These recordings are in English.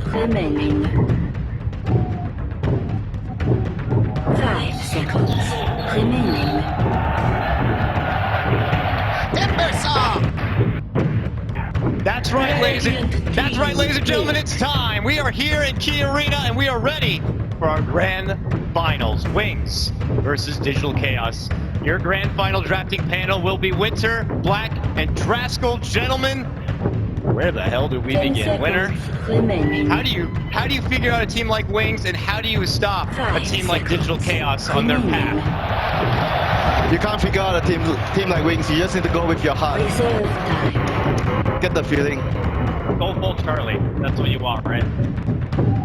remaining. 5 seconds remaining. That's right, ladies and gentlemen, it's time. We are here in Key Arena and we are ready for our grand finals. Wings versus Digital Chaos. Your grand final drafting panel will be Winter, Black, and Draskell. Gentlemen, where the hell do we begin? Winner, how do you figure out a team like Wings, and how do you stop a team like Digital Chaos on their path? You can't figure out a team like Wings. You just need to go with your heart. Get the feeling. Go full Charlie. That's what you want, right?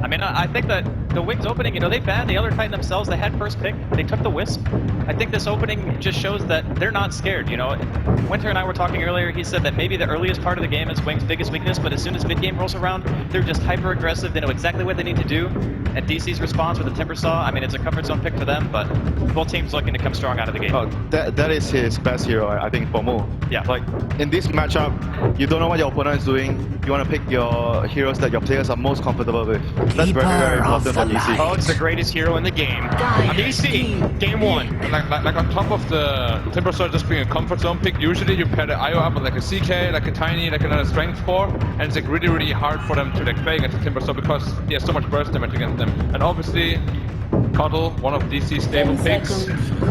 I mean, I think that the Wings opening, you know, they banned the Elder Titan themselves. They had first pick. They took the Wisp. I think this opening just shows that they're not scared, you know. Winter and I were talking earlier. He said that maybe the earliest part of the game is Wings' biggest weakness, but as soon as mid-game rolls around, they're just hyper-aggressive. They know exactly what they need to do. And DC's response with the Timber Saw, I mean, it's a comfort zone pick for them, but both teams looking to come strong out of the game. Oh, that is his best hero, I think, for Mo. Yeah. Like, in this matchup, you don't know what your opponent is doing. You want to pick your heroes that your players are most comfortable with. That's very, very important for DC. Oh, it's the greatest hero in the game. DC, game 1. Like on top of the Timber Saw just being a comfort zone pick, usually you pair the IO up with like a CK, like a Tiny, like another Strength 4, and it's like really, really hard for them to like play against the Timber Saw because he has so much burst damage against them. And obviously, Cuddle, one of DC's stable picks.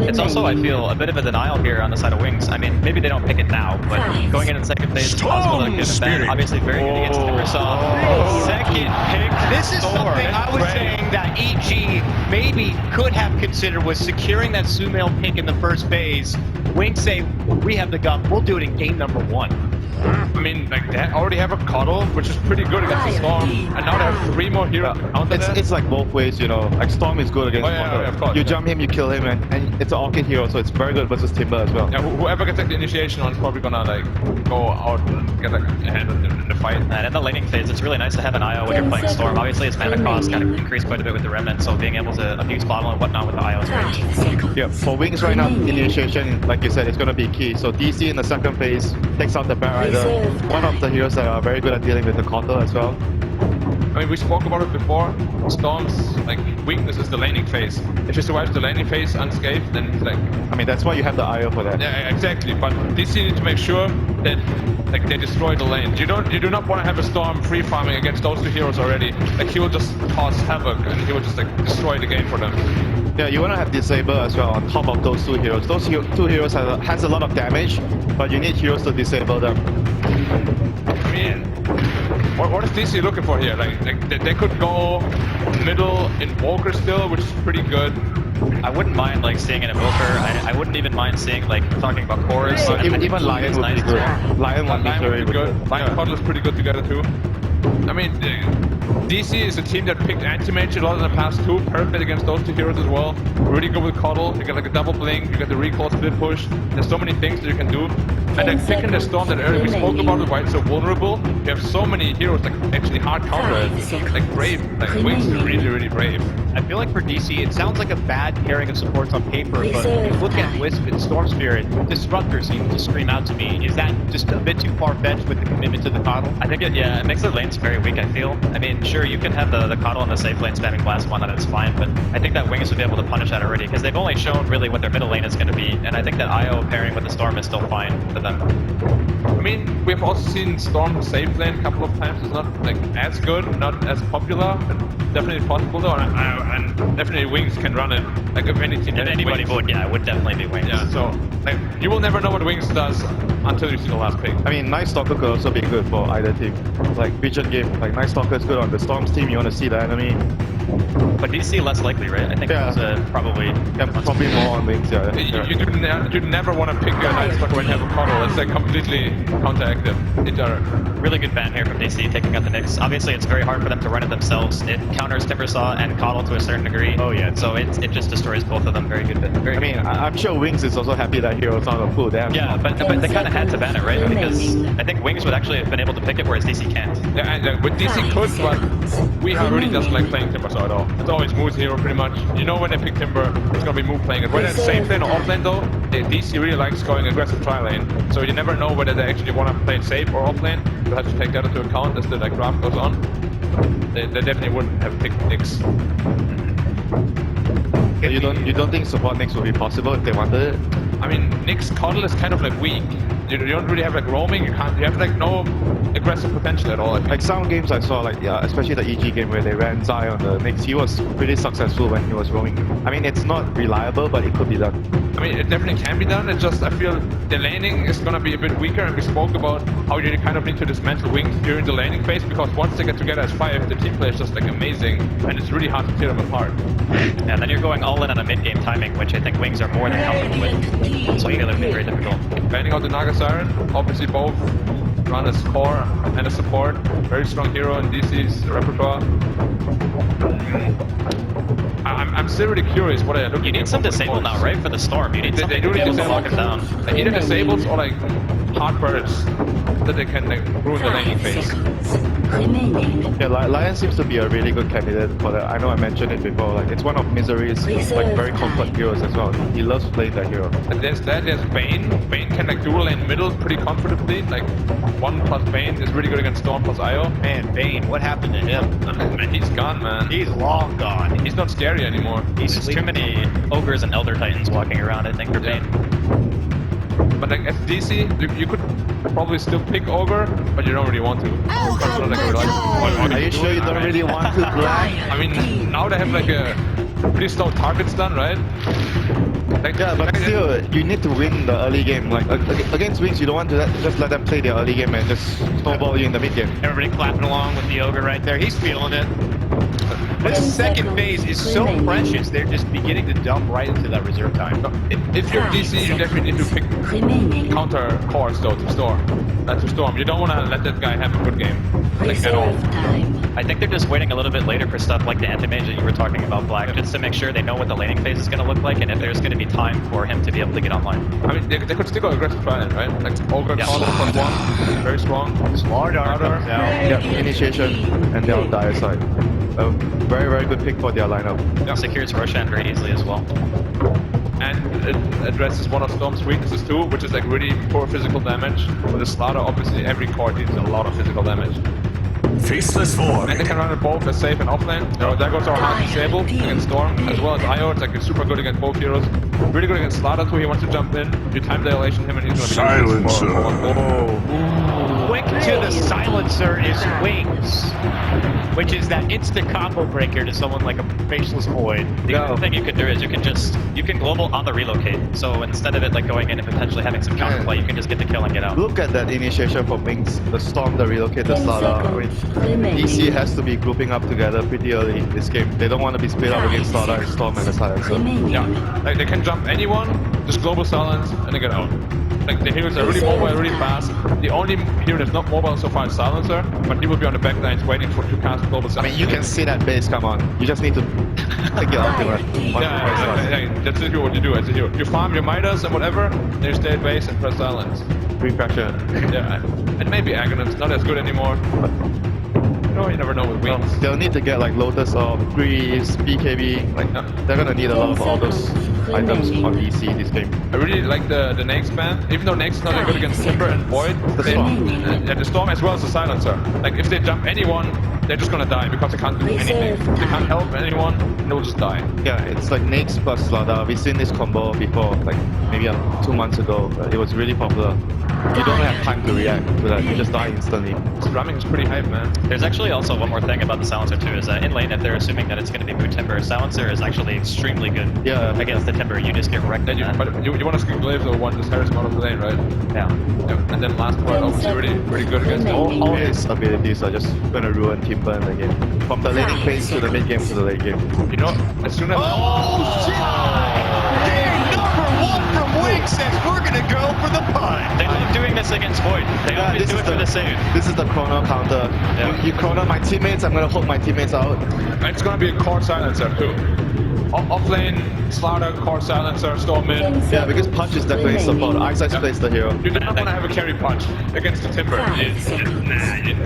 It's also, I feel, a bit of a denial here on the side of Wings. I mean, maybe they don't pick it now, but going in the second phase, it's possible to get a ban. Obviously, very good against Timber Saw. Second pick. This is something I was saying that EG maybe could have considered was securing that Sumail pick in the first phase. Wings say, we have the gun, we'll do it in game number 1. I mean, like, they already have a Cuddle, which is pretty good against the Storm, and now they have 3 more heroes. It's like both ways, you know. Like, Storm is good against Cuddle. Yeah, of course, you jump him, you kill him, and it's an Orchid hero, so it's very good versus Timber as well. Yeah, whoever gets like the initiation on is probably gonna like go out and get like ahead in the fight. And in the laning phase, it's really nice to have an IO when you're playing Storm. Obviously, its mana cost kind of increased quite a bit with the Remnant, so being able to abuse bottle and whatnot with the IO is great. Yeah, for Wings right now, initiation, like you said, it's going to be key. So DC in the second phase takes out the Bear Rider, one of the heroes that are very good at dealing with the counter as well. I mean, we spoke about it before. Storm's like weakness is the laning phase. If he survives the laning phase unscathed, then it's like. I mean, that's why you have the IO for that. Yeah, exactly. But DC need to make sure that like they destroy the lane. You do not want to have a Storm free farming against those 2 heroes already. Like he will just cause havoc and he will just like destroy the game for them. Yeah, you want to have Disable as well on top of those 2 heroes. Those 2 heroes has a lot of damage, but you need heroes to disable them. I mean, what is DC looking for here? Like they could go middle in Walker still, which is pretty good. I wouldn't mind like seeing it in Wilker. I wouldn't even mind seeing like talking about Chorus. Even Lion would be good. Lion would be good. Lion Cuddle is pretty good together too. I mean, DC is a team that picked Anti-Mage a lot in the past too, perfect against those 2 heroes as well. Really good with Cuddle, you get like a double blink, you get the recall split push, there's so many things that you can do. And then picking the Storm that earlier we spoke about it, why it's so vulnerable, you have so many heroes that can actually hard counter it. Like Brave, like Wings is really, really brave. I feel like for DC, it sounds like a bad pairing of supports on paper, but if you look at Wisp and Storm Spirit, Disruptor seems to scream out to me. Is that just a bit too far-fetched with the commitment to the Coddle? I think it makes the lanes very weak, I feel. I mean, sure, you can have the Coddle in the safe lane spamming Blast 1, that is fine, but I think that Wings would be able to punish that already, because they've only shown really what their middle lane is going to be, and I think that IO pairing with the Storm is still fine for them. I mean, we've also seen Storm safe lane a couple of times. It's not like as good, not as popular, but definitely possible though, and definitely Wings can run it. Like if any team, if anybody Wings. would, yeah, it would definitely be Wings. Yeah, so like you will never know what Wings does until you see the last pick. I mean, Night Stalker could also be good for either team. Like Vision game, like Night Stalker is good on the Storm's team. You want to see the enemy. But DC less likely, right? I think it's probably probably more on Wings. Yeah. You never want to pick a Night Stalker when you have a Cuddle. It's like completely counteractive. Really good ban here from DC, taking out the Nyx. Obviously, it's very hard for them to run it themselves. It counters Timber Saw and Coddle to a certain degree. Oh yeah. So it just destroys both of them. Very good. I mean, I'm sure Wings is also happy that hero's not a full damage. Yeah, but they kind of had to ban it, right? Because I think Wings would actually have been able to pick it, whereas DC can't. Yeah, and with DC could, but we really doesn't like playing Timber Saw at all. It's always Moo's hero pretty much. You know when they pick Timber, it's gonna be Moo playing it. Whether it's safe lane or off lane though, DC really likes going aggressive tri lane. So you never know whether they actually want to play it safe or off lane. You have to take that into account as the draft goes on. they definitely wouldn't have picked Nyx. So you don't think support Nyx would be possible if they wanted it? I mean, Nyx Coddle is kind of like weak. You don't really have like roaming. You have like no aggressive potential at all. I think. Like some games I saw, like yeah, especially the EG game where they ran Zai on the Nyx, he was pretty successful when he was roaming. I mean, it's not reliable, but it could be done. I mean, it definitely can be done. It's just I feel the laning is gonna be a bit weaker, and we spoke about how you kind of need to dismantle wings during the laning phase because once they get together as 5, the team play is just like amazing, and it's really hard to tear them apart. And then you're going all in on a mid-game timing, which I think wings are more than comfortable with. So either would be very difficult. Banning out the Naga Siren, obviously both run as core and a support. Very strong hero in DC's repertoire. I'm still really curious what they're looking. You need some disable now, right? For the storm. You need something do to need be able to lock disable. it down. Like, either disables or like hard birds that they can like ruin the laning 5 phase. seconds remaining. Yeah, Lion seems to be a really good candidate for that. I know I mentioned it before. Like it's one of Misery's like very comfort heroes as well. He loves playing that hero. And there's Bane. Bane can like dual lane middle pretty comfortably. Like 1 plus Bane is really good against Storm plus IO. Man, Bane, what happened to him? Man, he's gone, man. He's long gone. He's not scary anymore. There's too many ogres and elder titans walking around, I think, for Bane. But like as DC, you could probably still pick Ogre, but you don't really want to. It's not like you're like, what Are you sure you don't really want to black? I mean, now they have like a pretty slow target stun, right? Like, Yeah, but still, you need to win the early game. Like against Wings, you don't want to just let them play their early game and just snowball you in the mid game. Everybody clapping along with the ogre right there. He's feeling it. This second phase is so precious. They're just beginning to dump right into that reserve time. if you're DC, you definitely need to pick Remaining. counter cores though to Storm. To Storm. You don't want to let that guy have a good game. Like at all. Reserve time. I think they're just waiting a little bit later for stuff like the anti-mage that you were talking about, Black, just to make sure they know what the laning phase is going to look like and if there's going to be time for him to be able to get online. I mean, they could still go aggressive trident, right? Like Ogre, Caller plus 1, very strong. Smart armor comes out. Yeah, initiation and they're on dire side. A very, very good pick for their lineup. Secures Roshan very easily as well. And it addresses one of Storm's weaknesses too, which is like really poor physical damage. With the Slaughter, obviously every core deals a lot of physical damage. Faceless form. And they can run it both as safe and offlane. You know, there goes our hard disable against Storm, as well as IO. It's like super good against both heroes. Really good against Slaughter too. He wants to jump in. You time dilation him and he's gonna be Silencer. Quick to the silencer is Wings, which is that instant combo breaker to someone like a Faceless Void. The other thing you can do is you can global on the relocate. So instead of it like going in and potentially having some counterplay, you can just get the kill and get out. Look at that initiation from Wings. The Storm, the relocate, the 10 Slaughter. I mean, seconds remaining. DC has to be grouping up together pretty early in this game. They don't want to be split up against Slaughter and Storm and the Silencer. Remaining. Yeah, like they can jump anyone, just global silence, and they get out. Like the heroes are really mobile, really fast. The only hero that's not mobile so far is Silencer, but he will be on the back lines waiting to cast global silence. I mean, you can see that base come on. You just need to take your ultimate. Yeah, that's literally what you do as a hero. You farm your Midas and whatever, then you stay at base and press silence. Free pressure. Yeah, and maybe Aghanim's not as good anymore, but you never know with Wings. They'll need to get like Lotus or Grease, BKB. Like they're gonna need a lot of all those items on DC this game. I really like the Nyx ban, even though Nyx is not that good against Timber and Void. The Storm. The Storm as well as the Silencer. Like if they jump anyone, they're just gonna die because they can't do anything. They can't help anyone, and they'll just die. Yeah, it's like Nyx plus Slaughter. We've seen this combo before, like maybe 2 months ago. It was really popular. You don't have time to react to that. You just die instantly. This drumming is pretty hype, man. There's actually also one more thing about the Silencer too, is that in lane, if they're assuming that it's going to be Mood Timber, Silencer is actually extremely good Yeah. against the Timber. You just get wrecked Then in that. you want to skip Glaive though, one just Harris out of the lane, right? Yeah. Yeah. And then last part, obviously really good against All his abilities are just gonna ruin Timber in the game. From the laning phase to the mid game to the late game. You know, as soon as Number 1 from Wings says we're gonna go for the punt. They've been doing this against Void. They always do it for the save. This is the chrono counter. Yeah. You chrono my teammates, I'm gonna hold my teammates out. it's gonna be a core silencer too. Off lane, Slaughter, core silencer, Storm mid. Yeah, because Punch is definitely support. Eyesight plays the hero. You do not want to have a carry punch against the Timber.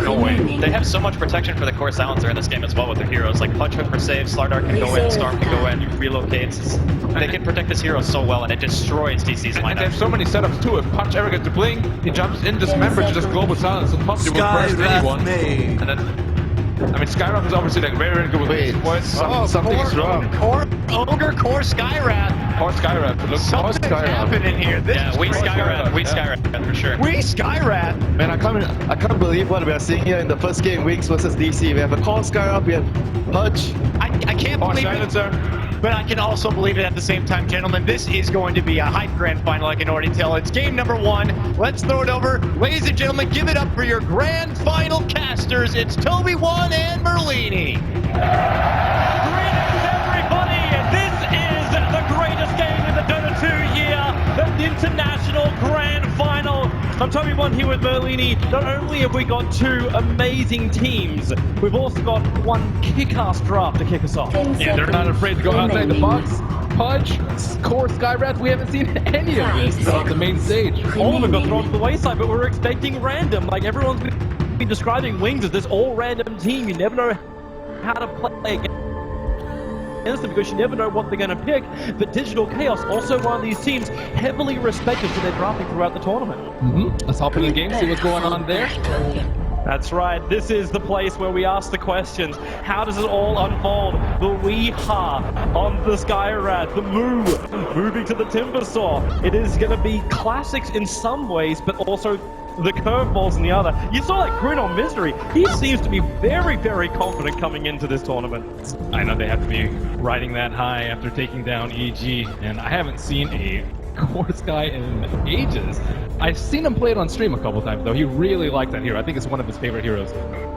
No way. They have so much protection for the core silencer in this game as well with their heroes. Like Punch Hook for save, Slardar can go in, Storm can go in, relocates. They can protect this hero so well and it destroys DC's And they have lineup. so many setups too. If Punch ever gets to blink, he jumps in dismembered to just global silence and pump you will burst anyone. And then I mean, Skyrock is obviously like very, very good with Wait, points. something's wrong. Core Skyrath. Or Skyrock. Look, Something's happening here. This is We crazy. Skyrath for sure. We Skyrath. Man, I can't believe what we are seeing here in the first game, Wings versus DC. We have a call Skyrock, we have Pudge. I can't believe it. But I can also believe it at the same time, gentlemen. This is going to be a hype grand final, I can already tell. It's game number 1. Let's throw it over. Ladies and gentlemen, give it up for your grand final casters. It's Toby One and Merlini. Greetings, everybody! This is the greatest game in the Dota 2 year, the International Grand Final. I'm Toby One here with Merlini. Not only have we got 2 amazing teams, we've also got 1 kick-ass draft to kick us off. Yeah, they're not afraid to go outside the box. Pudge, Core, Skyrath, we haven't seen any of this on the main stage. All of them got thrown to the wayside, but we're expecting random. Like everyone's been describing Wings as this all-random team. You never know how to play against them because you never know what they're going to pick. But Digital Chaos, also one of these teams heavily respected for their drafting throughout the tournament. Let's hop in the game, see what's going on there. That's right, this is the place where we ask the questions. How does it all unfold? The Weeha on the Skyrath, the Moo moving to the Timbersaw. It is going to be classics in some ways, but also the curveballs in the other. You saw like Green on Misery. He seems to be very, very confident coming into this tournament. I know they have to be riding that high after taking down EG, and I haven't seen a Core Sky in ages. I've seen him play it on stream a couple times though. He really liked that hero. I think it's one of his favorite heroes.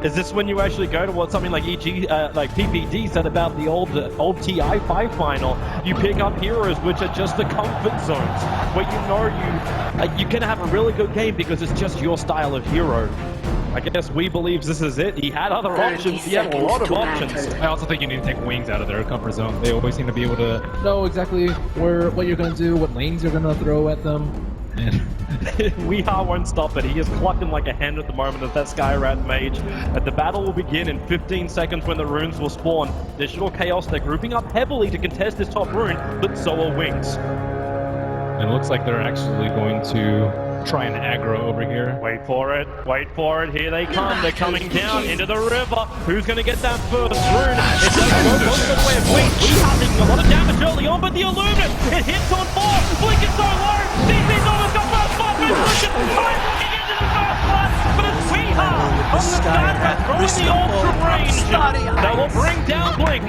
Is this when you actually go to what something like EG, like PPD said about the old TI5 final? You pick up heroes which are just the comfort zones, where you know you can have a really good game because it's just your style of hero. I guess we believes this is it. He had other options. He had a lot of options. I also think you need to take Wings out of their comfort zone. They always seem to be able to Know exactly what you're going to do, what lanes you're going to throw at them. and Weeha won't stop it. He is clucking like a hen at the moment as that Skyrath mage. The battle will begin in 15 seconds when the runes will spawn. Digital Chaos, they're grouping up heavily to contest this top rune, but so are Wings. it looks like they're actually going to try and aggro over here. Wait for it, here they come, they're coming down into the river. Who's gonna get that first rune? It does go most of the way of Wings. Weeha taking a lot of damage early on, but the Illuminate, it hits on 4, Blink is so low, DC's almost got first blood, Resolution, trying looking into the first blood, but it's Weeha on the Skyrath throwing the ultra range. That will bring down Blink.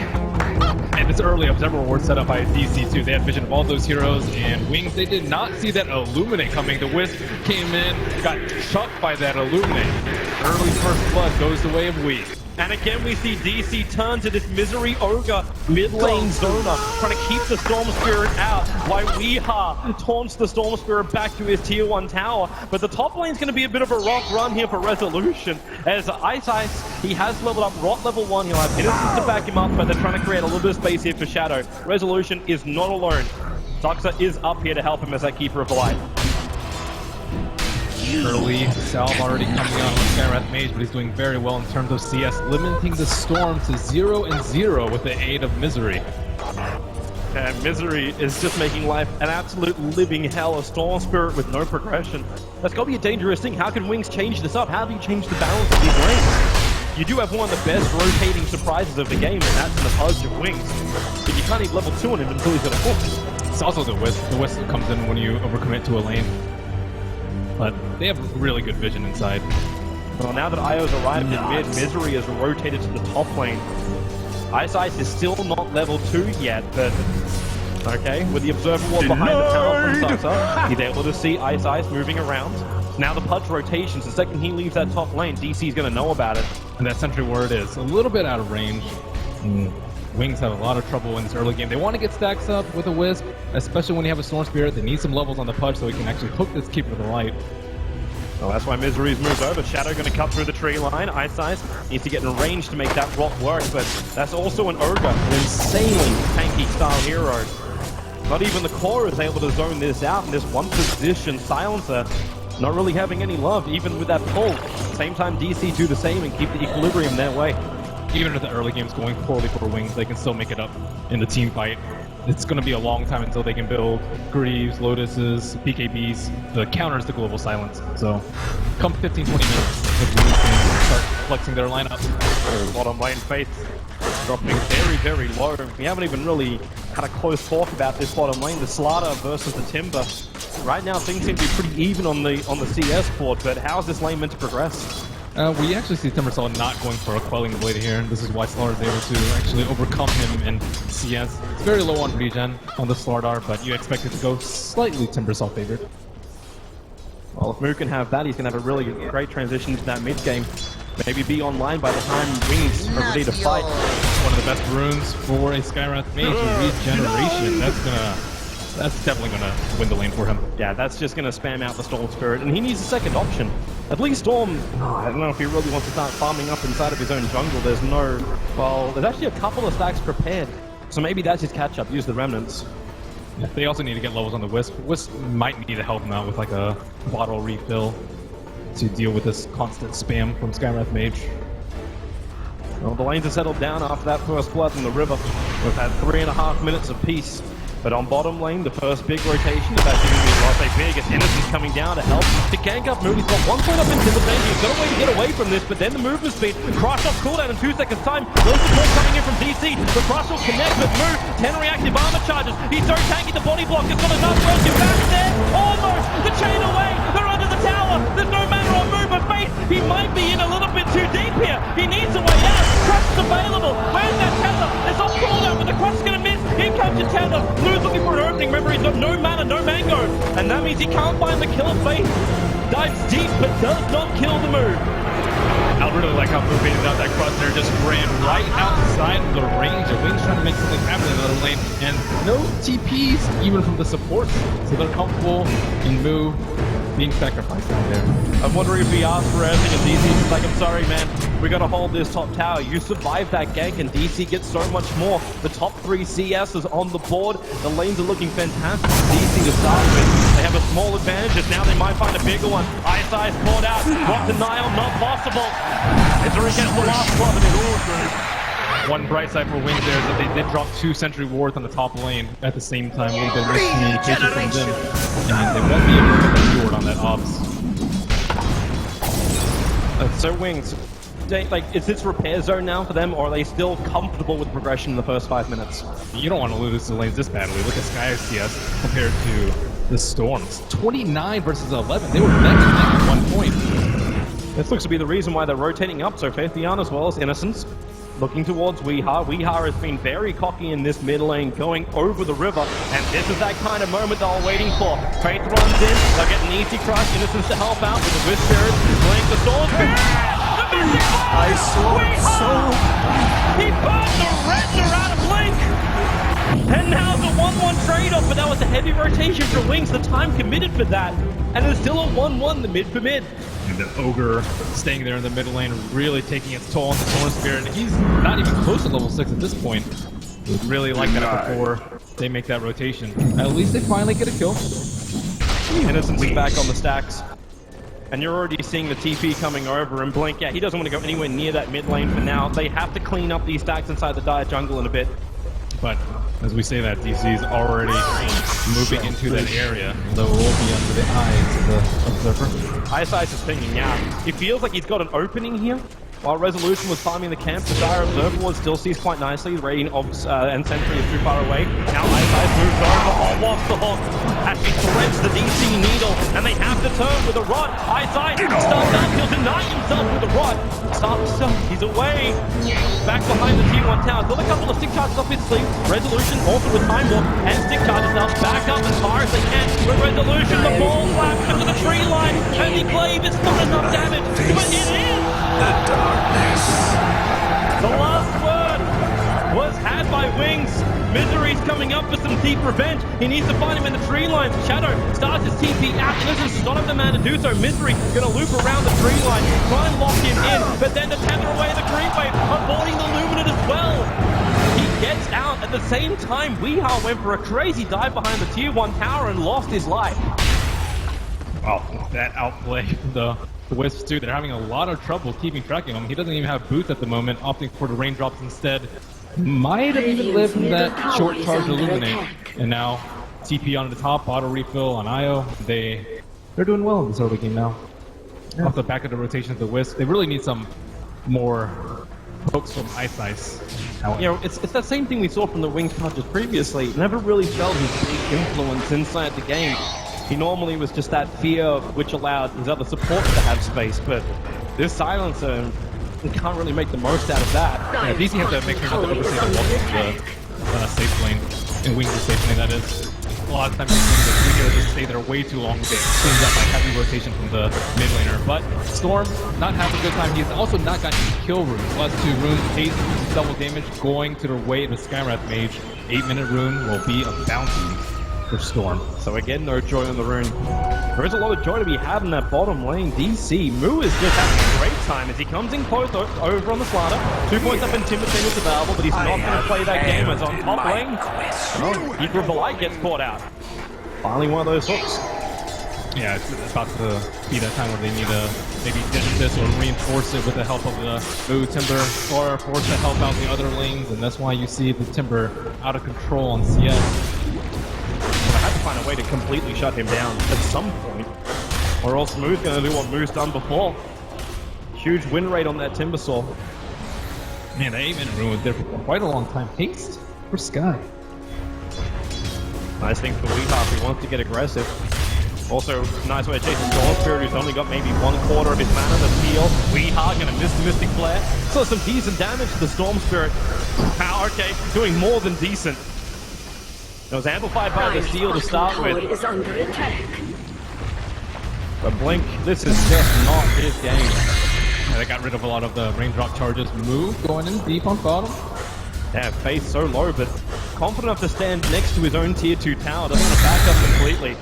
And this early observer ward set up by DC2. They had vision of all those heroes, and Wings, they did not see that Illuminate coming. The Wisp came in, got chucked by that Illuminate. Early first blood goes the way of Wings. And again, we see DC turn to this Misery Ogre mid-lane zoner, trying to keep the Storm Spirit out, while Weeha taunts the Storm Spirit back to his tier 1 tower. But the top lane's going to be a bit of a rock run here for Resolution, as Ice, he has leveled up Rot level 1, he'll have innocence to back him up, but they're trying to create a little bit of space here for Shadow. Resolution is not alone. Doxa is up here to help him as that Keeper of the Light. Early salve already coming out on Skyrath Mage, but he's doing very well in terms of CS, limiting the Storm to 0-0 with the aid of Misery. And Misery is just making life an absolute living hell. A Storm Spirit with no progression. That's got to be a dangerous thing. How can Wings change this up? How do you change the balance of these lanes? You do have one of the best rotating surprises of the game, and that's in the Pudge of Wings. But you can't even level 2 on him until he's got a hook. It's also the Wisp. The Wisp comes in when you overcommit to a lane. But they have really good vision inside. Well, now that Io's arrived in mid, Misery is rotated to the top lane. Ice is still not level 2 yet, but okay, with the Observer Ward behind the tower from Doxa, he's able to see Ice moving around. Now the Pudge rotations, the second he leaves that top lane, DC's going to know about it. And that Sentry Ward is a little bit out of range. Wings have a lot of trouble in this early game. They want to get stacks up with a Wisp, especially when you have a Storm Spirit. They need some levels on the Pudge so he can actually hook this Keeper of the Light. Well, that's why Misery's moved over. Shadow going to cut through the tree line. Ice needs to get in range to make that rock work, but that's also an Ogre, an insanely tanky style hero. Not even the core is able to zone this out in this one position. Silencer not really having any love, even with that pull. Same time, DC do the same and keep the equilibrium their way. Even if the early game's going poorly for Wings, they can still make it up in the team fight. It's going to be a long time until they can build Greaves, Lotuses, BKBs, the counters to Global Silence. So come 15-20 minutes. the Blues can start flexing their lineup. Bottom lane Faith dropping very, very low. We haven't even really had a close talk about this bottom lane, the Slaughter versus the Timber. Right now things seem to be pretty even on the CS board, but how is this lane meant to progress? We actually see Timbersaw not going for a Quelling Blade here, and this is why Slardar is able to actually overcome him in CS. It's very low on regen on the Slardar, but you expect it to go slightly Timbersaw favored. Well, if Moo can have that, he's going to have a really great transition into that mid game. Maybe be online by the time Wings are ready to fight. One of the best runes for a Skywrath mage with regeneration. That's definitely gonna win the lane for him. Yeah, that's just gonna spam out the Storm Spirit, and he needs a second option. At least Storm, I don't know if he really wants to start farming up inside of his own jungle. There's actually a couple of stacks prepared. So maybe that's his catch-up, use the remnants. Yeah, they also need to get levels on the Wisp. Wisp might need to help him out with like a bottle refill to deal with this constant spam from Skywrath Mage. Well, the lanes have settled down after that first blood in the river. We've had 3.5 minutes of peace. But on bottom lane, the first big rotation is actually going to be Las Vegas. Innocence coming down to help to gank up Moody. He's got 1 point up into the danger. He's got a way to get away from this, but then the movement speed. Crush off cooldown in 2 seconds time. No support coming in from DC. The Crush will connect with Moo. 10 reactive armor charges. He's so tanky, the body block has got enough relative back there. Almost the chain away. They're under the tower. There's no matter on Moo, but Faith, he might be in a little bit too deep here. He needs a way out. Crush is available. Where's that tether? It's off cooldown, but the Crush is going to miss. Here comes the tether. Moo's looking for an opening. Remember, he's got no mana, no mango. And that means he can't find the kill. Faith dives deep, but does not kill the move. I really like how Moo baited out that Crush there, just ran right outside of the range. The Wings trying to make something happen in another lane. And no TPs, even from the support. So they're comfortable in Moo being sacrificed out there. I'm wondering if he asked for anything, and DC's like, I'm sorry, man. We gotta hold this top tower. You survived that gank, and DC gets so much more. The top 3 CS is on the board. The lanes are looking fantastic. DC to start with. They have a small advantage, and now they might find a bigger one. Ice caught out. Rock denial, not possible. Misery gets the last one. One bright side for Wings there is that they did drop 2 sentry wards on the top lane at the same time. A little bit of miscommunication from them. And they won't be able to get that fjord on that ops. So Wings, is this repair zone now for them, or are they still comfortable with progression in the first 5 minutes? You don't want to lose the lanes this badly. Look at Sky CS compared to the Storms. 29 versus 11. They were neck and neck at 1 point. This looks to be the reason why they're rotating up. So Faith Beyond as well as Innocence. Looking towards Weeha. Weeha has been very cocky in this mid lane, going over the river, and this is that kind of moment they were waiting for. Faith runs in, they'll get an easy crush, Innocence to help out with the Wisp Spirit, playing the Storm Spirit. The magic I saw it so. He burned the Raptor out of Blink! And now the 1-1 trade-off, but that was a heavy rotation for Wings, the time committed for that. And it's still a 1-1, the mid for mid. And the Ogre staying there in the mid lane, really taking its toll on the Storm Spirit. He's not even close to level 6 at this point. Would really like that before they make that rotation. At least they finally get a kill. Innocence is back on the stacks. And you're already seeing the TP coming over, and Blink, yeah, he doesn't want to go anywhere near that mid lane for now. They have to clean up these stacks inside the Dire jungle in a bit. But as we say that, DC is already moving into that area, though it will be under the eyes of the observer. Ice is thinking, yeah, he feels like he's got an opening here. While Resolution was farming the camp, the Dire Observer was still sees quite nicely. The rating of and Sentry is too far away. Now Ice moves over, off the hook, as she threads the DC needle, and they have to turn with a rod. Ice starts up, he'll deny himself with a rod. Starts up, he's away. Back behind the T1 tower. Got a couple of stick charges up his sleeve. Resolution also with Time Warp and stick charges now. Back up as far as they can. With Resolution, the ball slaps into the tree line. And the glaive is not enough damage. But it is! The darkness. The last word was had by Wings. Misery's coming up for some deep revenge. He needs to find him in the tree line. Shadow starts his TP out. Innocence does not have the man to do so. Misery gonna loop around the tree line, try and lock him in, but then to tether away the creep wave, avoiding the Luminate as well. He gets out at the same time. Weeha went for a crazy dive behind the tier 1 tower and lost his life. Wow, that outplay the Wisps too. They're having a lot of trouble keeping track of him. He doesn't even have boots at the moment, opting for the raindrops instead. Might have even lived from that short charge Illuminate. And now TP on the top, auto refill on IO. They're doing well in this early game now. off the back of the rotation of the Wisp. They really need some more hooks from Ice. You know, it's that same thing we saw from the Wings Punches previously. Never really felt his big influence inside the game. He normally was just that fear which allowed his other supports to have space, but this silencer, you can't really make the most out of that. Yeah, DC have to make sure not to overstay the walk of the safe lane, and Wings' safe lane, that is. A lot of times you see the 3 heroes just stay there way too long. They cleans up like heavy rotation from the mid laner. But Storm, not having a good time. He's also not gotten his kill runes. Last 2 runes, haste, double damage, going to the way of the Skywrath Mage. 8-minute rune will be a bounty for Storm. So again, no joy on the rune. There is a lot of joy to be had in that bottom lane. DC, Moo is just having a great time as he comes in close over on the slider. 2 points up in Timber is available, but he's not going to play that game as on top lane. Oh, Keeper of the Light gets caught out. Finally one of those hooks. Yeah, it's about to be that time where they need to maybe ditch this or reinforce it with the help of the Moo Timber or force to help out the other lanes, and that's why you see the Timber out of control on CS. I have to find a way to completely shut him down at some point, or else Moo's going to do what Moo's done before. Huge win rate on that Timbersaw. Man, the 8-minute rune was there for quite a long time. Haste for Sky. Nice thing for Weehaw if he wants to get aggressive. Also, nice way to chase the Storm Spirit, who's only got maybe 1/4 of his mana to heal. Weehaw gonna miss the Mystic Flare. So some decent damage to the Storm Spirit. Wow, okay, doing more than decent. It was amplified by the seal to start with. Is under attack. But Blink, this is just not his game. Yeah, they got rid of a lot of the raindrop charges. Move going in deep on bottom. Yeah, face so low, but confident enough to stand next to his own tier 2 tower. Doesn't want to back up completely.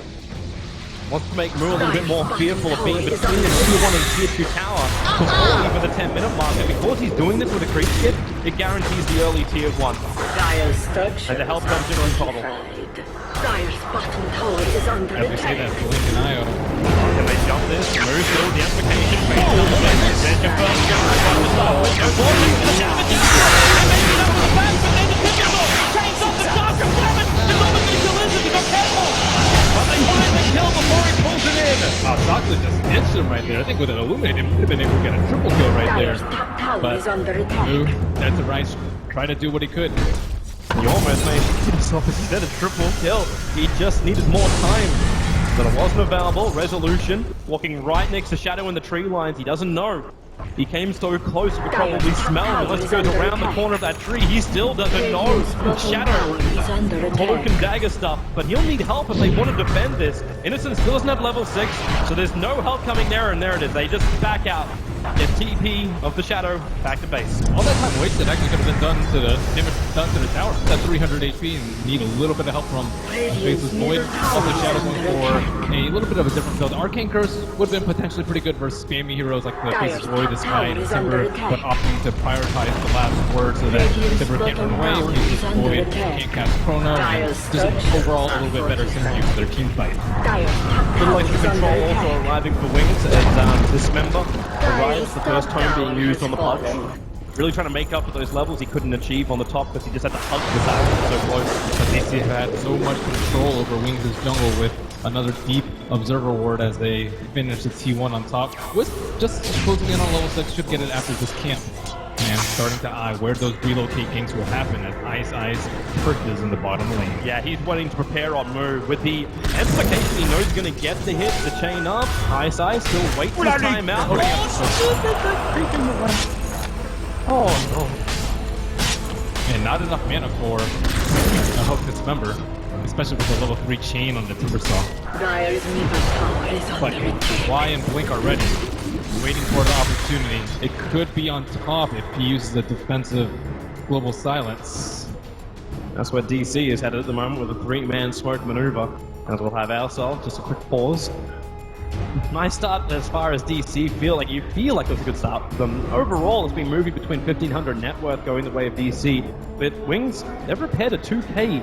Wants to make Moo a little bit more fearful of being between the tier 1 and tier 2 tower before even the 10-minute mark. And because he's doing this with a creep skip, it guarantees the early tier 1. Dire's structure. And the help comes in on Toddle. Dire's bottom tower is under As we say that, attack. Blink and IO. Can they jump this? Moo still the application. Face double damage. There's your first jump. Right to start with. No warning for the damage. And maybe that was the back, but then the pivotal. Chains up the darker damage. It's on the Mr. Lizard. Be careful. But they find the kill before he pulls it in. Sakla just ditched him right there. I think with an Illuminate, he would have been able to get a triple kill right there. Dire's top tower But is under attack. Moo, that's the right. Try to do what he could. He almost made himself instead a triple kill. He just needed more time. But it wasn't available. Resolution. Walking right next to Shadow in the tree lines. He doesn't know. He came so close, you could probably smell him. Unless he goes around the corner of that tree, he still doesn't know. Shadow, cloak and dagger stuff, but he'll need help if they want to defend this. Innocent still doesn't have level 6, so there's no help coming there, and there it is. They just back out. Get TP of the Shadow back to base. All that time wasted actually could have been done to the damage done to the tower. That 300 HP and need a little bit of help from Faceless Void. Also Shadow going for a little bit of a different build. Arcane Curse would have been potentially pretty good versus spammy heroes like the Faceless Void, the Sky, and Timber, but opting to prioritize the last word so that Timber can't run away, Faceless Void can't cast Chrono, and just overall a little bit better synergy for their team fight. Little extra control also arriving for Wings as Dismember arrives, the first time being used on the Pudge. Really trying to make up for those levels he couldn't achieve on the top because he just had to hug the back so close. But DC have had so much control over Wings' jungle with another deep Observer Ward as they finish the T1 on top. Wisp just closing in on level 6 should get it after this camp. And starting to eye where those relocate ganks will happen as Ice pushes in the bottom lane. Yeah, he's wanting to prepare on move. With the implication he knows he's going to get the hit, the chain up. Ice still waiting for time out. Oh no. And not enough mana for a Hook Dismember, especially with the level 3 chain on the Timbersaw. Dire's middle tower is But under attack. Y and Blink are ready, waiting for the opportunity. It could be on top if he uses a defensive Global Silence. That's where DC is headed at the moment with a 3-man smoke maneuver. As we'll have ourselves, just a quick pause. Nice start as far as DC feel like it was a good start for them. Overall, it's been moving between 1,500 net worth going the way of DC. But Wings, they've repaired a 2k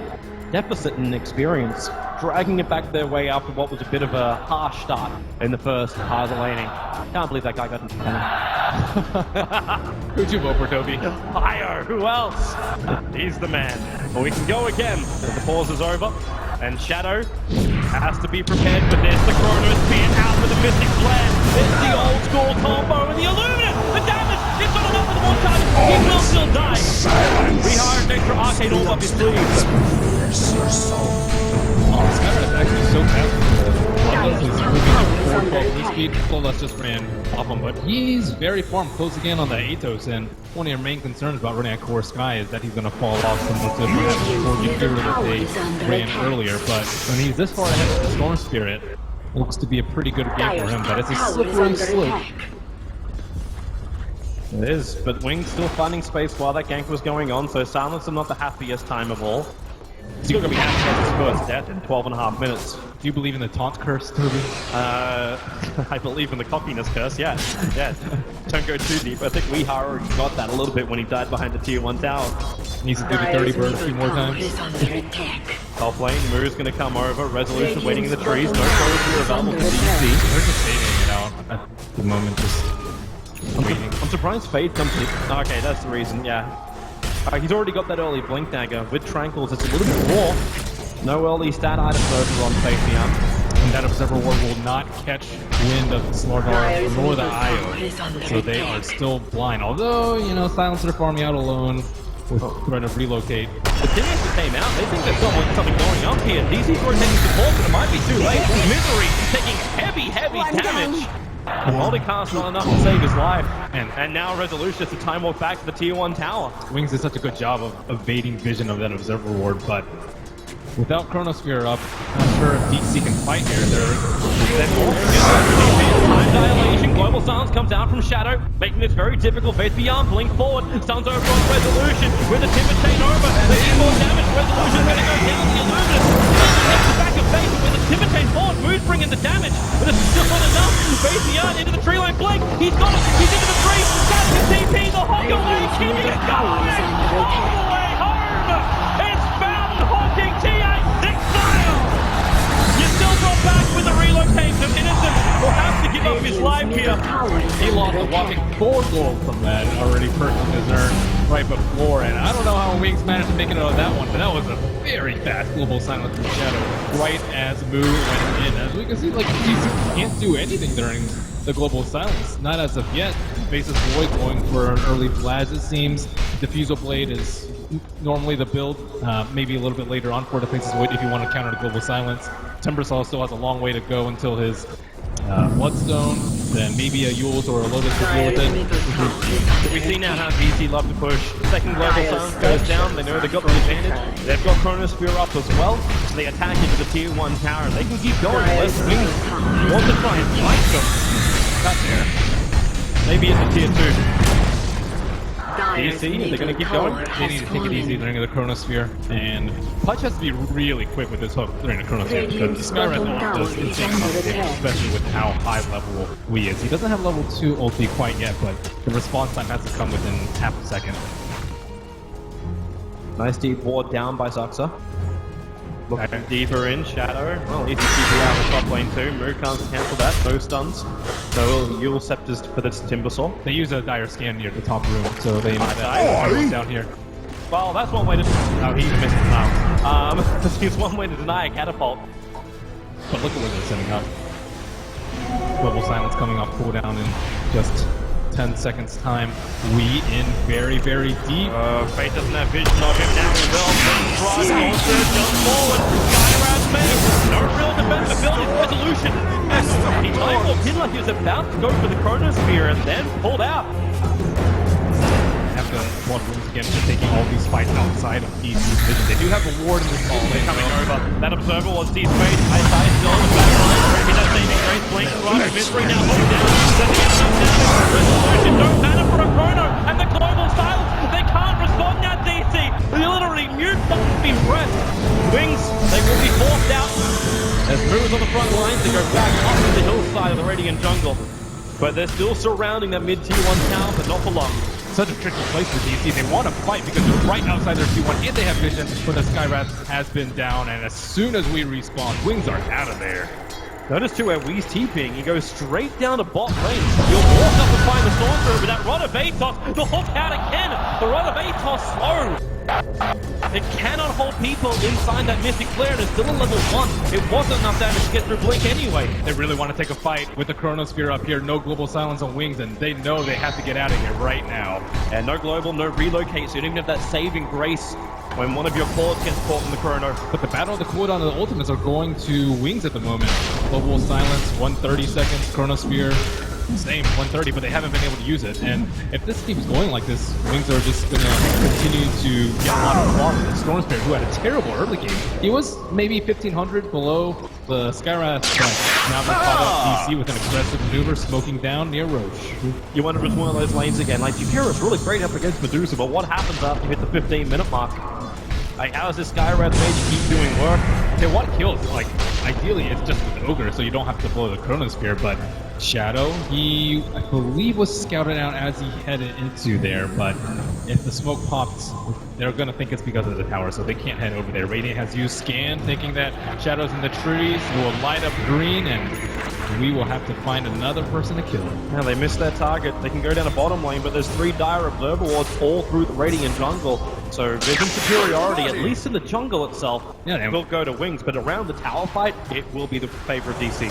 deficit in experience, dragging it back their way after what was a bit of a harsh start in the first part of the laning. Can't believe that guy got into 10. Who'd you vote for, Toby? Fire! Who else? He's the man. But we can go again. The pause is over. And Shadow Has to be prepared for this. The Chrono Spear out with the Mystic Flare. It's the old school combo and the Illumina. The damage. It's not enough for the one time. He will still die. We hired an extra arcade all up his sleeves. Oh, Skyrim is actually so fast. Bloodlust is moving at 412 blue speed. Bloodlust just ran off him, but he's very farm close again on the Atos, and one of your main concerns about running at Core Sky is that he's going to fall off similar to perhaps the 4G Fury that they ran earlier, but when he's this far ahead of the Storm Spirit, looks to be a pretty good game for him, but it's a slippery slope. It is, but Wings still finding space while that gank was going on, so Silence is not the happiest time of all. Still going to be access his first death in 12.5 minutes. Do you believe in the taunt curse, Toby? I believe in the cockiness curse, yeah. Yeah. Don't go too deep. I think Weeha already got that a little bit when he died behind the tier 1 tower. Needs to do the dirty bird a few more times. Top lane, Moo's going to come over. Resolution waiting in the trees. No probability available to DC. They're just fading it out at the moment, just waiting. I'm surprised Fade comes to... Okay, that's the reason, yeah. He's already got that early Blink Dagger. With Tranquils, it's a little bit more. No early stat item further on Fade beyond. And that Observer Ward will not catch wind of the Slardar nor the IO. So they are still blind. Although, you know, Silencer farming out alone with threat of relocate. The team actually came out. They think there's something going on here. DC's rotating support, but it might be too late. Misery taking heavy damage. Multicast not enough to save his life. And now Resolution is the time walk back to the tier 1 tower. Wings did such a good job of evading vision of that Observer Ward, but without Chronosphere up, I'm not sure if DC can fight here. Time dilation, Global Silence comes out from Shadow, making this very difficult. Face beyond, blink forward, Sun's over on Resolution, with the Timber Chain over, they need more damage, Resolution's gonna go down, the Illuminus, takes the back of Face, with the Timber Chain forward, Mood bringing the damage, but it's still not enough. Face beyond, into the tree line, blink, he's got it, he's into the tree, Shadow can TP, the Hog away, keeping it going, all the way home, it's found Hawking T8 Exile! You still got back with the relocation, Innocent will have to give up his life here. He lost a whopping 4 gold from that already purchased his earn right before, and I don't know how Wings managed to make it out of that one, but that was a very fast Global Silence from Shadow right as Moo went in. As we can see, like, he can't do anything during the Global Silence, not as of yet. Faces Void going for an early Blaz, it seems. Diffusal Blade is normally the build, maybe a little bit later on for the Faces Void if you want to counter the Global Silence. Timbersaw still has a long way to go until his Bloodstone, then maybe a Yules or a Lotus to deal with it. We see now how DC love to push. Second Global Silence goes down, they know they've got the advantage. They've got Chronosphere up as well, so they attack into the tier 1 tower. They can keep going unless Wings want to try and fight them. Not there. Maybe it's a tier 2. DC, they're going to keep going. They need to take it easy during the Chronosphere, and Pudge has to be really quick with this hook during the Chronosphere because Skywrath does insane damage, especially with how high level Wii is. He doesn't have level 2 ulti quite yet, but the response time has to come within half a second. Nice deep ward down by Zuxa. Looking deeper in, Shadow. Well, easy TP out of the top lane too. Moo can't cancel that, no stuns. So Yule Scepters for this Timbersaw. They use a dire scan near the top room, so they might die down here. Well, that's one way to... Oh, he missed it now. It's one way to deny a catapult. But look at where they're setting up. Global Silence coming off cooldown in just 10 seconds time. We in very deep. Fate doesn't have vision of him now. He will. Monster jump forward. Skyra's made. No real defense ability. Resolution. He walked in like he was about to go for the Chronosphere and then pulled out. Have to blood rooms again for taking all these fights outside of DC's vision. They do have a ward in this ball lane coming over. That Observer was D's face. High side still on the back line. Maybe that saving grace. Blink right. Misery now hooked down. Sending out some damage. Resolution. No mana for a Chrono. And the Global Silence. They can't respond now, DC. They literally mute buttons being pressed. Wings, they will be forced out. As Moo's on the front lines, they go back up to the hillside of the Radiant Jungle. But they're still surrounding that mid-tier 1 town, but not for long. Such a tricky place for DC. They want to fight because they're right outside their T1 and they have vision, but the Skywrath has been down, and as soon as we respawn, Wings are out of there. Notice too where Wee's TPing, he goes straight down to bot lane. He'll walk up and find the Stormtrooper, but that Rod of Atos, the hook out again. The Rod of Atos slow. It cannot hold people inside that Mystic Flare, and it's still a level 1. It wasn't enough damage to get through Blink anyway. They really want to take a fight with the Chronosphere up here. No global silence on Wings, and they know they have to get out of here right now. And no global, no relocate, so you don't even have that saving grace when one of your cores gets caught in the chrono. But the battle of the cooldown and the ultimates are going to Wings at the moment. Global silence, 130 seconds. Chronosphere, same, 130, but they haven't been able to use it. And if this keeps going like this, Wings are just going to continue to get a lot of flaws with the Stormspear, who had a terrible early game. He was maybe 1,500 below the Skywrath, but now they're caught up DC with an aggressive maneuver, smoking down near Roche. You wonder if it's one of those lanes again. Like, Yukira's really great up against Medusa, but what happens after you hit the 15-minute mark? Like, how is this Skywrath mage keep doing work? Okay, what kills? Like, ideally it's just with Ogre, so you don't have to blow the Chronosphere, but Shadow, he, I believe, was scouted out as he headed into there, but if the smoke pops, they're gonna think it's because of the tower, so they can't head over there. Radiant has used Scan, thinking that Shadow's in the trees, it will light up green, and we will have to find another person to kill. Now they missed their target. They can go down a bottom lane, but there's 3 dire observer wards all through the Radiant jungle. So vision superiority, at least in the jungle itself, will go to Wings, but around the tower fight, it will be the favor of DC.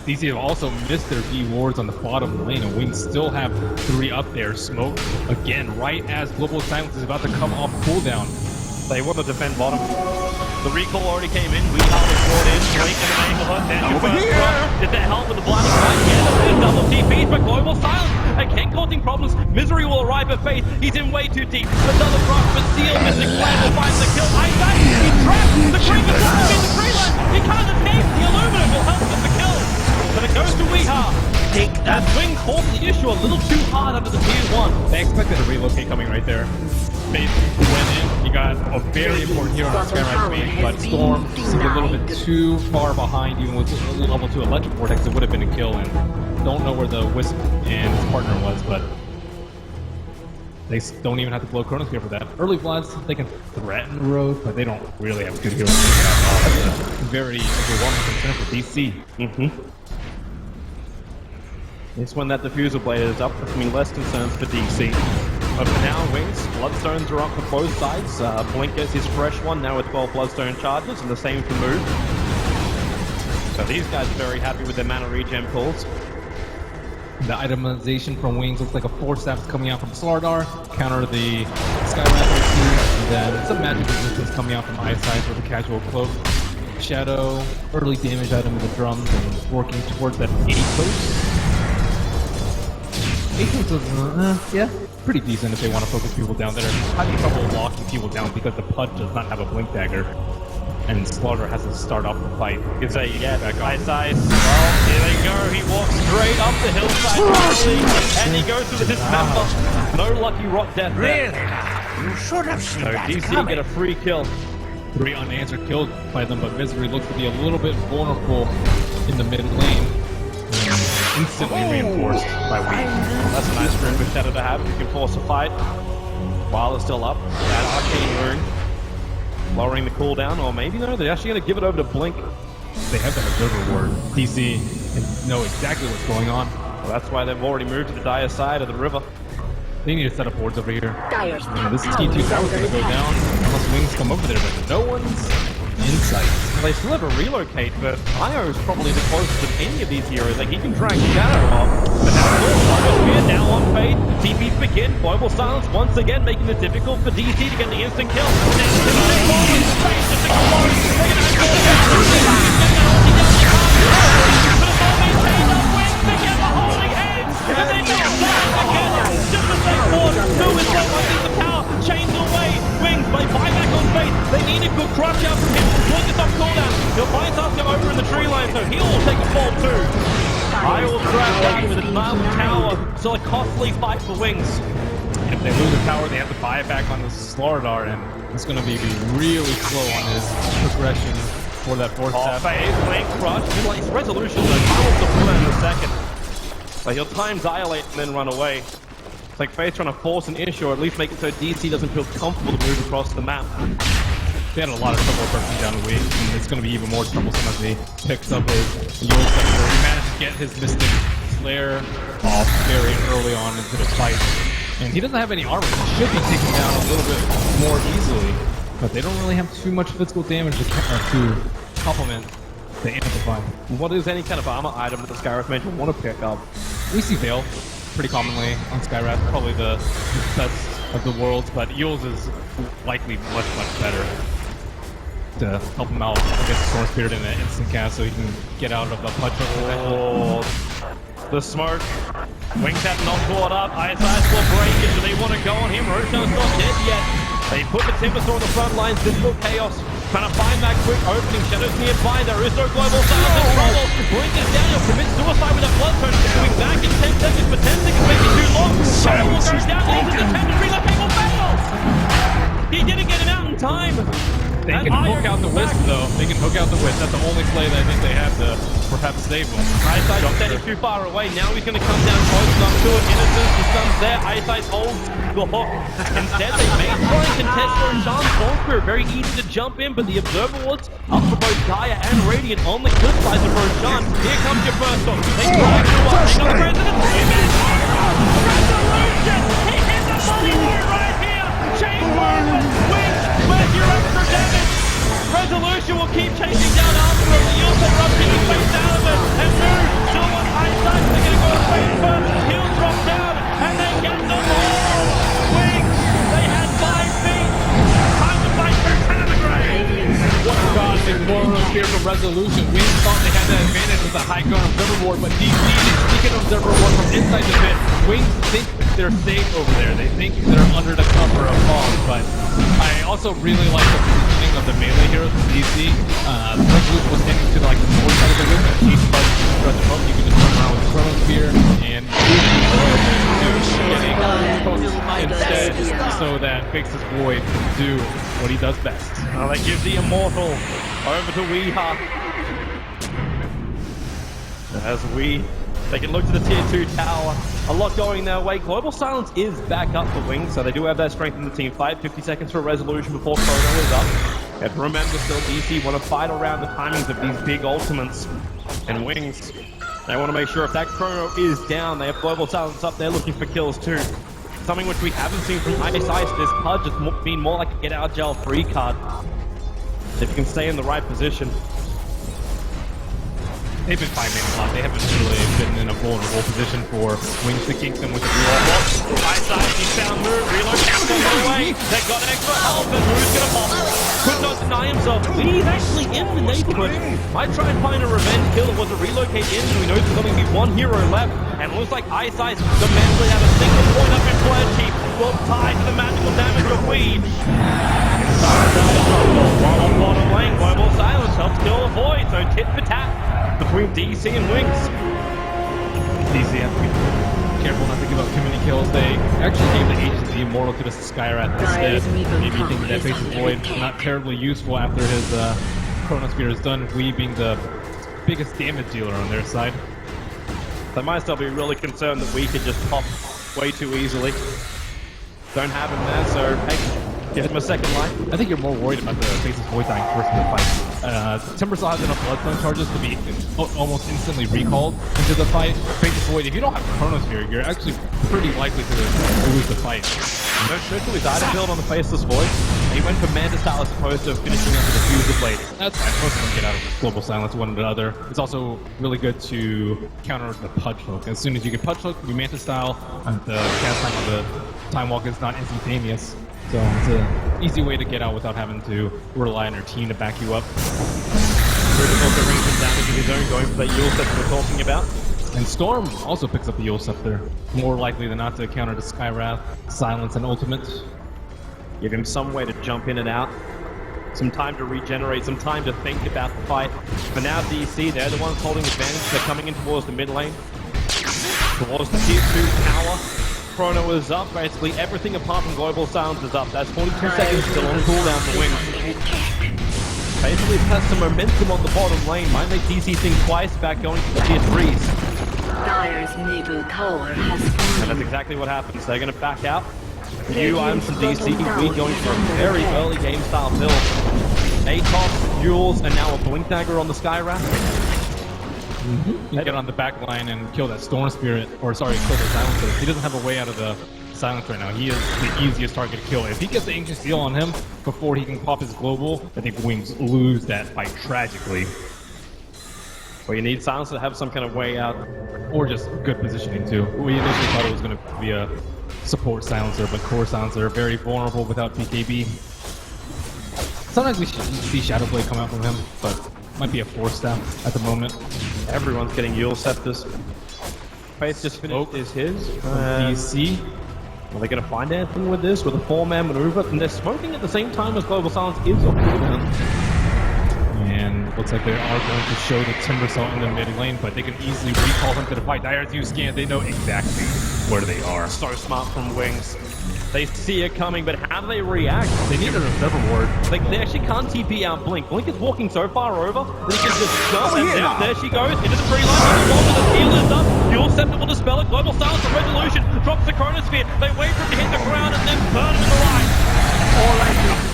DC have also missed their V wards on the bottom lane, and Wings still have 3 up there. Smoke again, right as Global Silence is about to come off cooldown. They want to defend bottom. The recall already came in. We are brought in. Blink in the neighborhood. There's your first drop. Did that help with the blinding light? Yeah, there's double TPs, but Global Silence again causing problems. Misery will arrive at Faith. He's in way too deep. Another drop, but Seal, Mystic Flame will find the kill. Isaac, he's trapped. The creep is trapped in the tree line. He can't escape. The Illuminate will help with the kill. But it goes to Weeha. Take that. Wings forced the issue a little too hard under the tier 1. They expected a relocate coming right there. Faith went in. He got a very important hero on Skywrath main, but Storm seemed a little bit too far behind, even with level 2 Electric Vortex. It would have been a kill, and don't know where the Wisp and his partner was, but they don't even have to blow Chronosphere for that. Early Bloods, they can threaten Road, but they don't really have good heroes. Very overwhelming concern for DC. It's when that diffuser blade is up, which means less concerns for DC. But for now, Wings, Bloodstones are up for both sides. Blink gets his fresh one, now with 12 Bloodstone charges, and the same for Move. So these guys are very happy with their mana regen pulls. The itemization from Wings looks like a Force Staff coming out from Slardar, counter the Skywrath, and then some magic resistance coming out from Eyesight with a casual cloak. Shadow, early damage item with the drums, and working towards that 80 post. 18 was, yeah, pretty decent if they want to focus people down there. Having trouble locking people down because the Pudge does not have a Blink Dagger. And Slaughter has to start off the fight. You can say, yeah, Eyesight. Well, here they go. He walks straight up the hillside, and he goes to the dismember. No lucky rot death there. Really? You should have seen So that DC coming. get a free kill. 3 unanswered kills by them, but Misery looks to be a little bit vulnerable in the mid lane. Instantly reinforced by Wings. That's a nice room for Shadow to have. You can force a fight while it's still up. That arcane rune. Lowering the cooldown, or maybe no, they're actually going to give it over to Blink. They have that observer ward. DC can know exactly what's going on. Well, that's why they've already moved to the dire side of the river. They need to set up wards over here. Dire's And this top T2 tower is tower's under gonna go attack. down unless Wings come over there, but no one's in sight. They still have a relocate, but Io is probably the closest of any of these heroes. Like, he can drag Shadow off. But now, we're now on fade. TPs begin. Global Silence once again making it difficult for DC to get the instant kill. Chains away, Wings, they buy back on Faith. They need a good crush out from him. Look at some cooldown. He'll find something over in the tree line, so he'll take a fall too. I will drag down with a tower. Still a costly fight for Wings. If they lose the tower, they have to buy it back on the Slardar, and it's going to be really slow on his progression for that Force Staff. Faith, Blink, crush, place resolution, so he will deploy in a second. So he'll time dilate and then run away. It's like Faith trying to force an issue, or at least make it so DC doesn't feel comfortable to move across the map. They had a lot of trouble breaking down Wings, and it's going to be even more troublesome as he picks up his Yule Scepter. He managed to get his Mystic Flare off very early on into the fight. And he doesn't have any armor, so he should be taken down a little bit more easily. but they don't really have too much physical damage to complement the Amplify. What is any kind of armor item that the Skywrath Mage will want to pick up? We see Veil pretty commonly on Skywrath, probably the best of the worlds, but Eul's is likely much better to help him out against Storm Spirit in an instant cast so he can get out of the punch. Oh, the smoke. Wings have not caught up. ISI's will break it. Do they want to go on him? Roshan's not dead yet. They put the Timbersaw on the front lines. Digital Chaos trying to find that quick opening. Shadows nearby. There is no global sound in trouble. Blink is down. He'll commit suicide with a blood turn. Coming back in 10 seconds, but 10 seconds may be too long. Shadow will go down. Into the 10 degree. The people fails. He didn't get him out in time. They can hook out the Wisp though. They can hook out the Wisp. That's the only play that I think they have to perhaps save them. ISI's standing too far away. Now he's going to come down close enough to it. Innocence, the sun's there. ISI's holds the hook. Instead, they may try and contest Roshan. Stormspirit very easy to jump in, but the Observer Wards up for both Gaia and Radiant on the cliff side of Roshan. Here comes your first hook. They try to do what? They got the President. Resolution! He hit the money right here! Chain forward! Wings! Where's your extra damage? Resolution will keep chasing down after him. The also erupting his face out of it. And move. Still on eyesight. They're going to go face first. He'll drop down. And they get them all. Wings. They had 5 feet. Time to fight through 10 of the grave. What a god, big warlord here from Resolution. Wings thought they had that advantage with the high ground Observer Ward, but DC is sneaking Observer Ward from inside the pit. Wings think they're safe over there. They think they're under the cover of fog, but I also really like the positioning of the melee heroes from DC. Resolution was standing to like the north side of the ring, and each button throughout the boat, you can just run around with the Chrono Spear and getting hooked instead so that Faceless Void can do what he does best. Well, they give the Immortal over to Weeha. As we take a look to the tier 2 tower, a lot going their way. Global Silence is back up for Wings, so they do have that strength in the team fight. 50 seconds for a resolution before Chrono is up. And remember, still DC want to fight around the timings of these big ultimates. And Wings, they want to make sure if that Chrono is down, they have Global Silence up there looking for kills too. Something which we haven't seen from Ice. This Pudge has been more like a get out jail free card. If you can stay in the right position. They've been fighting a lot. They haven't really been in a vulnerable position for Wings to kink them with the reload. Ice, he found Moon, reload comes on the way. They've got extra health, and Moon's gonna pop. Could not deny himself. He's actually in the neighborhood. Might try and find a revenge kill. It was a relocate in, so he knows there's only be one hero left. And it looks like Ice the mentally have a single point up in Fledge Heap. Will tie to the magical damage of Weed. While on bottom lane, Global Silence helps kill a Void, so tit for tat between DC and Wings. DC has to be careful not to give up too many kills. They actually gave the Aegis the Immortal to the Skywrath instead. Maybe thinking that Faceless Void not terribly useful after his Chrono Spear is done, we being the biggest damage dealer on their side. They might still be really concerned that we could just pop way too easily. Don't have him there, so hey, give him a second life. I think you're more worried about the Faceless Void dying first in the fight. Timbersaw has enough Bloodstone charges to be almost instantly recalled into the fight. Faceless Void, if you don't have Chrono Spear, you're actually pretty likely to lose the fight. No trick to his item build on the Faceless Void. He went for Manta style as opposed to finishing up with a Fuser Blade. That's fine. Most of them get out of Global Silence one or the other. It's also really good to counter the Pudge Hook. As soon as you get Pudge Hook, you Manta style, the cast time of the Time Walk is not instantaneous. So it's an easy way to get out without having to rely on your team to back you up. Ruben also brings him damage of his own, going for that Yule Scepter we're talking about. And Storm also picks up the Yule Scepter. More likely than not to counter the Skywrath, Silence, and Ultimate. Give him some way to jump in and out. Some time to regenerate, some time to think about the fight. But now DC, they're the ones holding advantage. They're coming in towards the mid lane. Towards the tier 2 tower. Chrono is up, basically everything apart from Global Silence is up. That's 42 seconds still on cooldown for Wings. Basically has some momentum on the bottom lane. Might make DC think twice about going to the tier 3s. Dire's middle tower has And fallen. that's exactly what happens. They're going to back out. New items from DC, we going for a very early game style build. Atos, Jules, and now a Blink Dagger on the Skywrath. You can get on the back line and kill that Storm Spirit, or sorry, kill the Silencer. He doesn't have a way out of the Silence right now. He is the easiest target to kill. If he gets the Ancient Steel on him before he can pop his global, I think Wings lose that fight tragically. Well, you need Silence to have some kind of way out. Or just good positioning too. We initially thought it was going to be a support silencer, but core silencer very vulnerable without BKB. Sometimes we see Shadow Blade come out from him, but might be a force down at the moment. Everyone's getting Yule Scepters. Faith just finished is his. DC. Are they going to find anything with this, with a 4-man maneuver? And they're smoking at the same time as Global Silence is on cooldown. And looks like they are going to show the Timber Cell in the mid lane, but they can easily recall him to the fight. Dire's use scan, they know exactly where they are. So smart from Wings. They see it coming, but how do they react? They need an observer ward. They actually can't TP out Blink. Blink is walking so far over that he can just jump, and there she goes into the tree line. The heal is up. Yule Scepter will dispel it. Global Silence, the resolution drops the Chronosphere. They wait for him to hit the ground and then burn him in the light.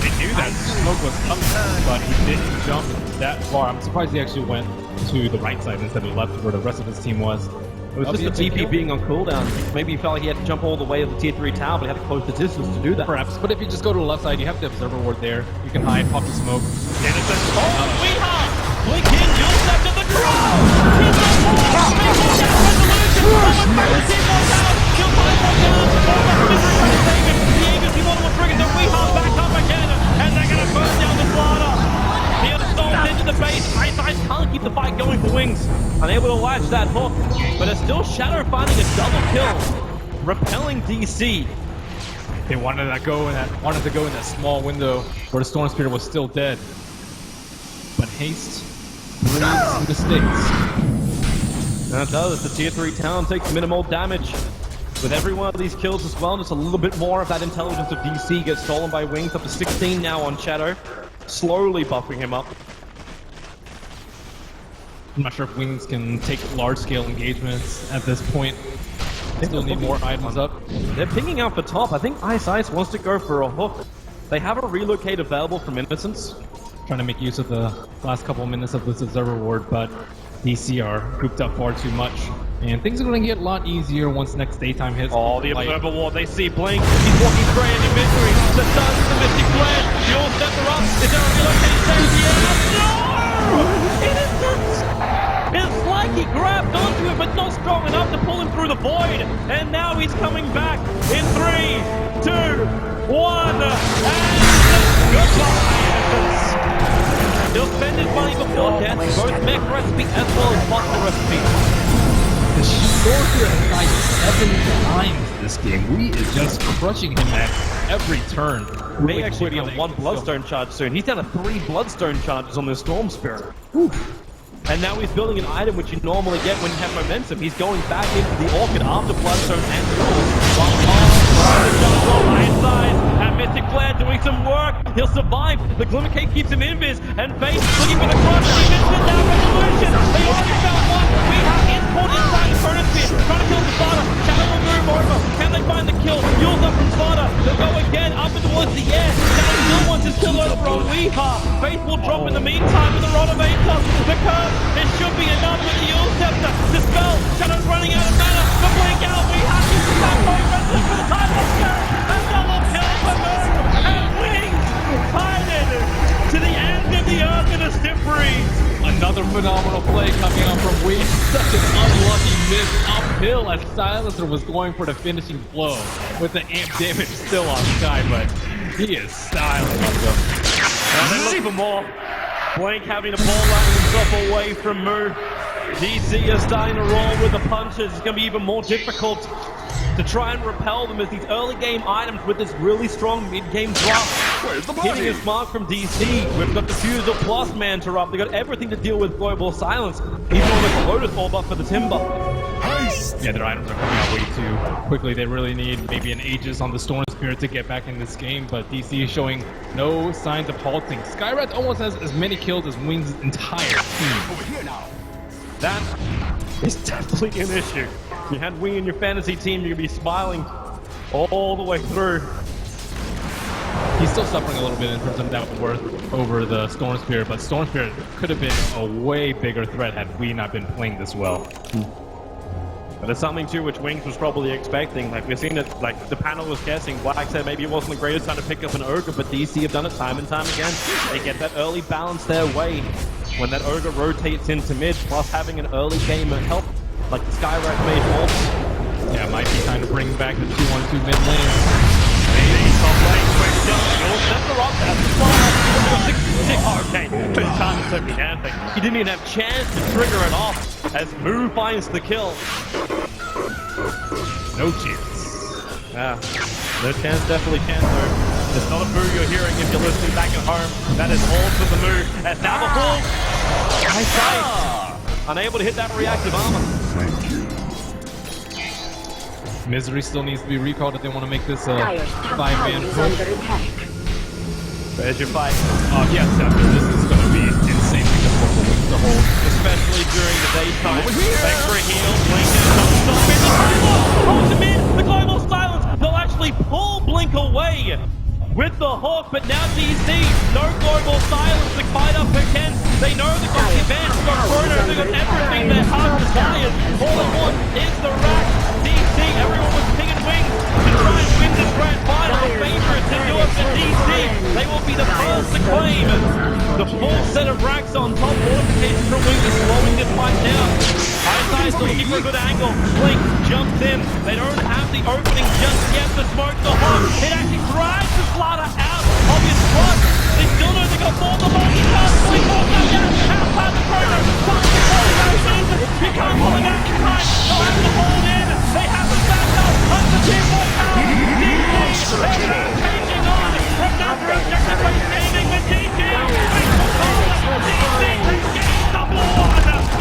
They knew that smoke was coming, but he didn't jump that far. I'm surprised he actually went to the right side instead of left where the rest of his team was. It was just the TP being on cooldown. Maybe he felt like he had to jump all the way to the tier 3 tower, but he had to close the distance to do that. Perhaps, but if you just go to the left side, you have the observer ward there. You can hide, pop the smoke. And it's a Blink in, Yule Scepter the draw! Hit the ball! Resolution! Almost back to team more down! He'll find more down! Misery trying to save him! The Aegis, he wanted to trigger the Weehaw back up again! And they're gonna burn down the Slaughter! He stormed into the base. Ice can't keep the fight going for Wings. Unable to latch that hook, but it's still Shadow finding a double kill, repelling DC. They wanted to go in that small window where the Storm Spirit was still dead. But haste brings mistakes. That does. The tier 3 town takes minimal damage. With every one of these kills as well, just a little bit more of that intelligence of DC gets stolen by Wings. Up to 16 now on Shadow, slowly buffing him up. I'm not sure if Wings can take large-scale engagements at this point. They still need more items up. They're pinging out the top. I think Ice wants to go for a hook. They have a relocate available from Innocence. Trying to make use of the last couple of minutes of this observer ward, but DC are grouped up far too much. And things are going to get a lot easier once next daytime hits. Oh, the observer ward. They see Blink. He's walking straight into Misery. The sun is the Mystic Flare. Yule Scepter up. Is there a relocate save? Yeah! No! Innocence! It's like he grabbed onto him, but not strong enough to pull him through the void. And now he's coming back in 3, 2, 1, and goodbye, Innocence. He'll spend his money before death, both mech recipe as well as monster recipe. The Sorcerer has died 7 times this game. We is just crushing him at every turn. May actually be on 1 Bloodstone charge soon. He's down to 3 Bloodstone charges on this Storm Spirit. Oof. And now he's building an item which you normally get when you have momentum. He's going back into the Orchid after Bloodstone and Inside, and Mystic Flare doing some work. He'll survive. The Glimmer Cake keeps him invis, and Face looking for the crush. He misses that resolution. They already found one. We have import inside the Chronosphere. Trying to kill the Sparta. Shadow will move over. Can they find the kill? Yule's up from Sparta. They'll go again up and towards the air. Shadow still wants his kill over on Weehaw. Faith will drop in the meantime with the Rod of Atos. The curve, it should be enough with the Yule Scepter. Dispel. Shadow's running out of mana. The blink out. Weehaw keeps the back point. Resolution for the time. A double kill for Moon. And Wings tied it to the end of the earth in a stiff breeze. Another phenomenal play coming out from Wings. Such an unlucky miss uphill as Silencer was going for the finishing blow with the amp damage still on Sky, but he is styling up though. They look for more. Blank having to ball line himself away from Moo. DC is starting to roll with the punches. It's going to be even more difficult to try and repel them as these early game items with this really strong mid-game drop. Hitting his mark from DC. We've got the Fusel plus Manta up. They've got everything to deal with Global Silence. Even almost a Lotus Ball buff for the Timber. Yeah, their items are coming out way too quickly. They really need maybe an Aegis on the Storm Spirit to get back in this game, but DC is showing no signs of halting. Skywrath almost has as many kills as Wings' entire team. Over here now. That is definitely an issue. You had Wing in your fantasy team, you're going to be smiling all the way through. He's still suffering a little bit in terms of net worth over the Storm Spirit, but Storm Spirit could have been a way bigger threat had we not been playing this well. But it's something too which Wings was probably expecting. Like we've seen it, like the panel was guessing. Black said maybe it wasn't the greatest time to pick up an Ogre, but DC have done it time and time again. They get that early balance their way. When that Ogre rotates into mid, plus having an early game help, like the Skyrack made more. Yeah, might be time to bring back the 2-1-2 mid lane. Okay, but time took the anything. He didn't even have a chance to trigger it off as Moo finds the kill. No chance. Yeah, no chance, definitely chance though. It's not a Moo you're hearing if you're listening back at home. That is all for the Moo. As now the Hall. Nice sight. Unable to hit that reactive armor. Misery still needs to be recalled if they want to make this a Dire's top tower five-man is push. under attack. There's your fight. Yes, after this is going to be insanely difficult for Wings to hold. Especially during the daytime. Thanks for a heal. Blink is not stopping. The global holds him in. The global silence. They'll actually pull Blink away with the hook, but now DC, no global silence to fight up again. They know they got the advantage, they got Chrono, they got everything their heart desires. All they want is the rack. DC, everyone was picking Wings to try and win this grand final. The favorites to do it for DC. They will be the first to claim the full set of racks on top. Mortification from Wings is slowing this fight down. Eyesight looking for a good angle. Blink jumps in. They don't have the opening just yet to smoke the hawk. It actually drives the Slaughter out of his front. They still know they got more than long. Blink all that down. Outside the corner. Something goes in. He can't hold it out in time. They'll have to hold in. They have to back up. Up the team more power. DC. They're rampaging on. Remember objective base gaming with DC. Wings will call it. DC gets the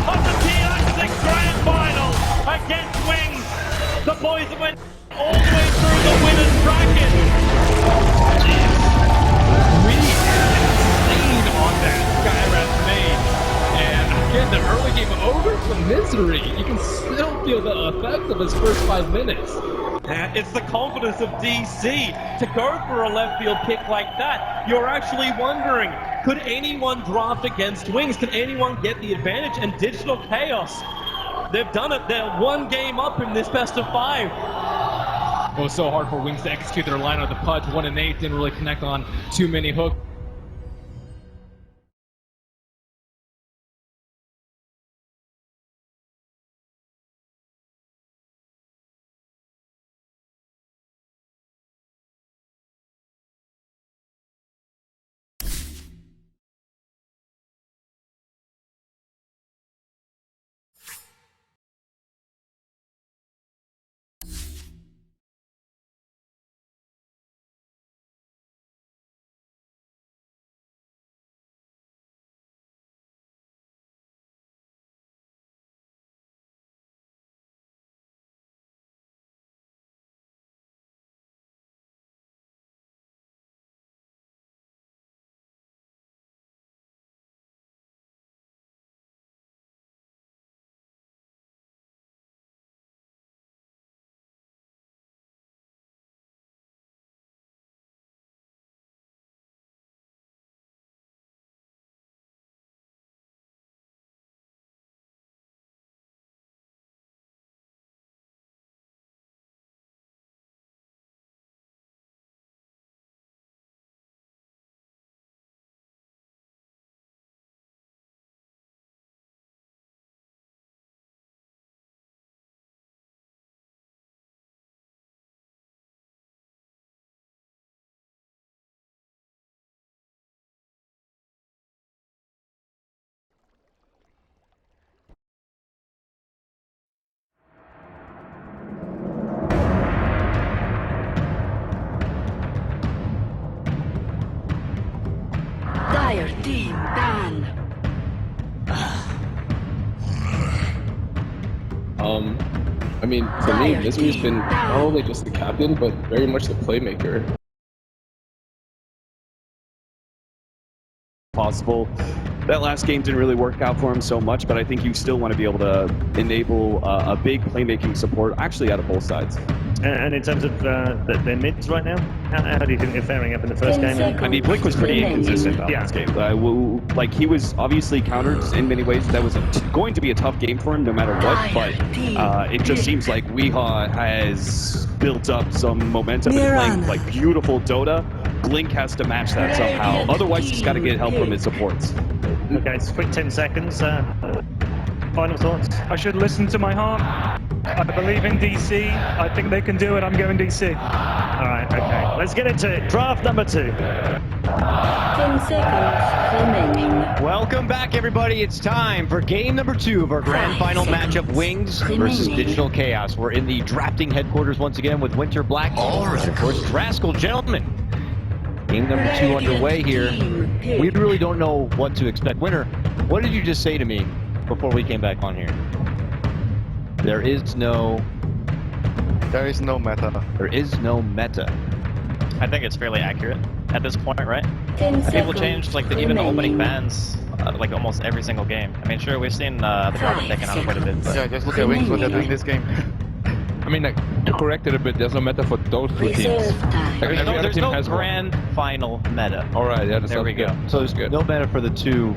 one of the TX6 Grand Final against Wings. The boys went all the way through the winner's bracket. Really insane on that Skyrath made. And again, the early game over from Misery. You can still feel the effects of his first 5 minutes. It's the confidence of DC to go for a left field pick like that. You're actually wondering, could anyone draft against Wings? Could anyone get the advantage? And Digital Chaos, they've done it. They're one game up in this best of 5. It was so hard for Wings to execute their line on the pudge. 1 and 8 didn't really connect on too many hooks. Dire team ban. I mean, for me, Misery's been not only just the captain, but very much the playmaker. Possible. That last game didn't really work out for him so much, but I think you still want to be able to enable a big playmaking support, actually out of both sides. And in terms of their mids right now, how do you think they're faring up in the first game? I mean, Blink was pretty inconsistent last game. Like, he was obviously countered in many ways. That was going to be a tough game for him no matter what, but it just seems like Weehaw has built up some momentum and playing like beautiful Dota. Blink has to match that somehow. Otherwise, he's got to get help from his supports. Okay, it's a quick 10 seconds. Final thoughts? I should listen to my heart. I believe in DC. I think they can do it. I'm going DC. All right, okay. Let's get into it. Draft number 2. 10 seconds remaining. Welcome back, everybody. It's time for game number 2 of our grand final matchup, Wings versus Digital Chaos. We're in the drafting headquarters once again with Winter Black and, of course, Rascal. Gentlemen, game number 2 underway here. We really don't know what to expect. Winter, what did you just say to me before we came back on here? There is no meta. There is no meta. I think it's fairly accurate at this point, right? 10 People seconds change like even the opening remaining. bans like almost every single game. I mean, sure, we've seen the Dragon taken out quite a bit, but Yeah, just look at Wings, what they're doing this game. I mean, like, to correct it a bit, there's no meta for those two teams. Reserve time. Like, every other there's team no has one. grand final meta. All right, yeah, There we go. good. So there's Good. no meta for the 2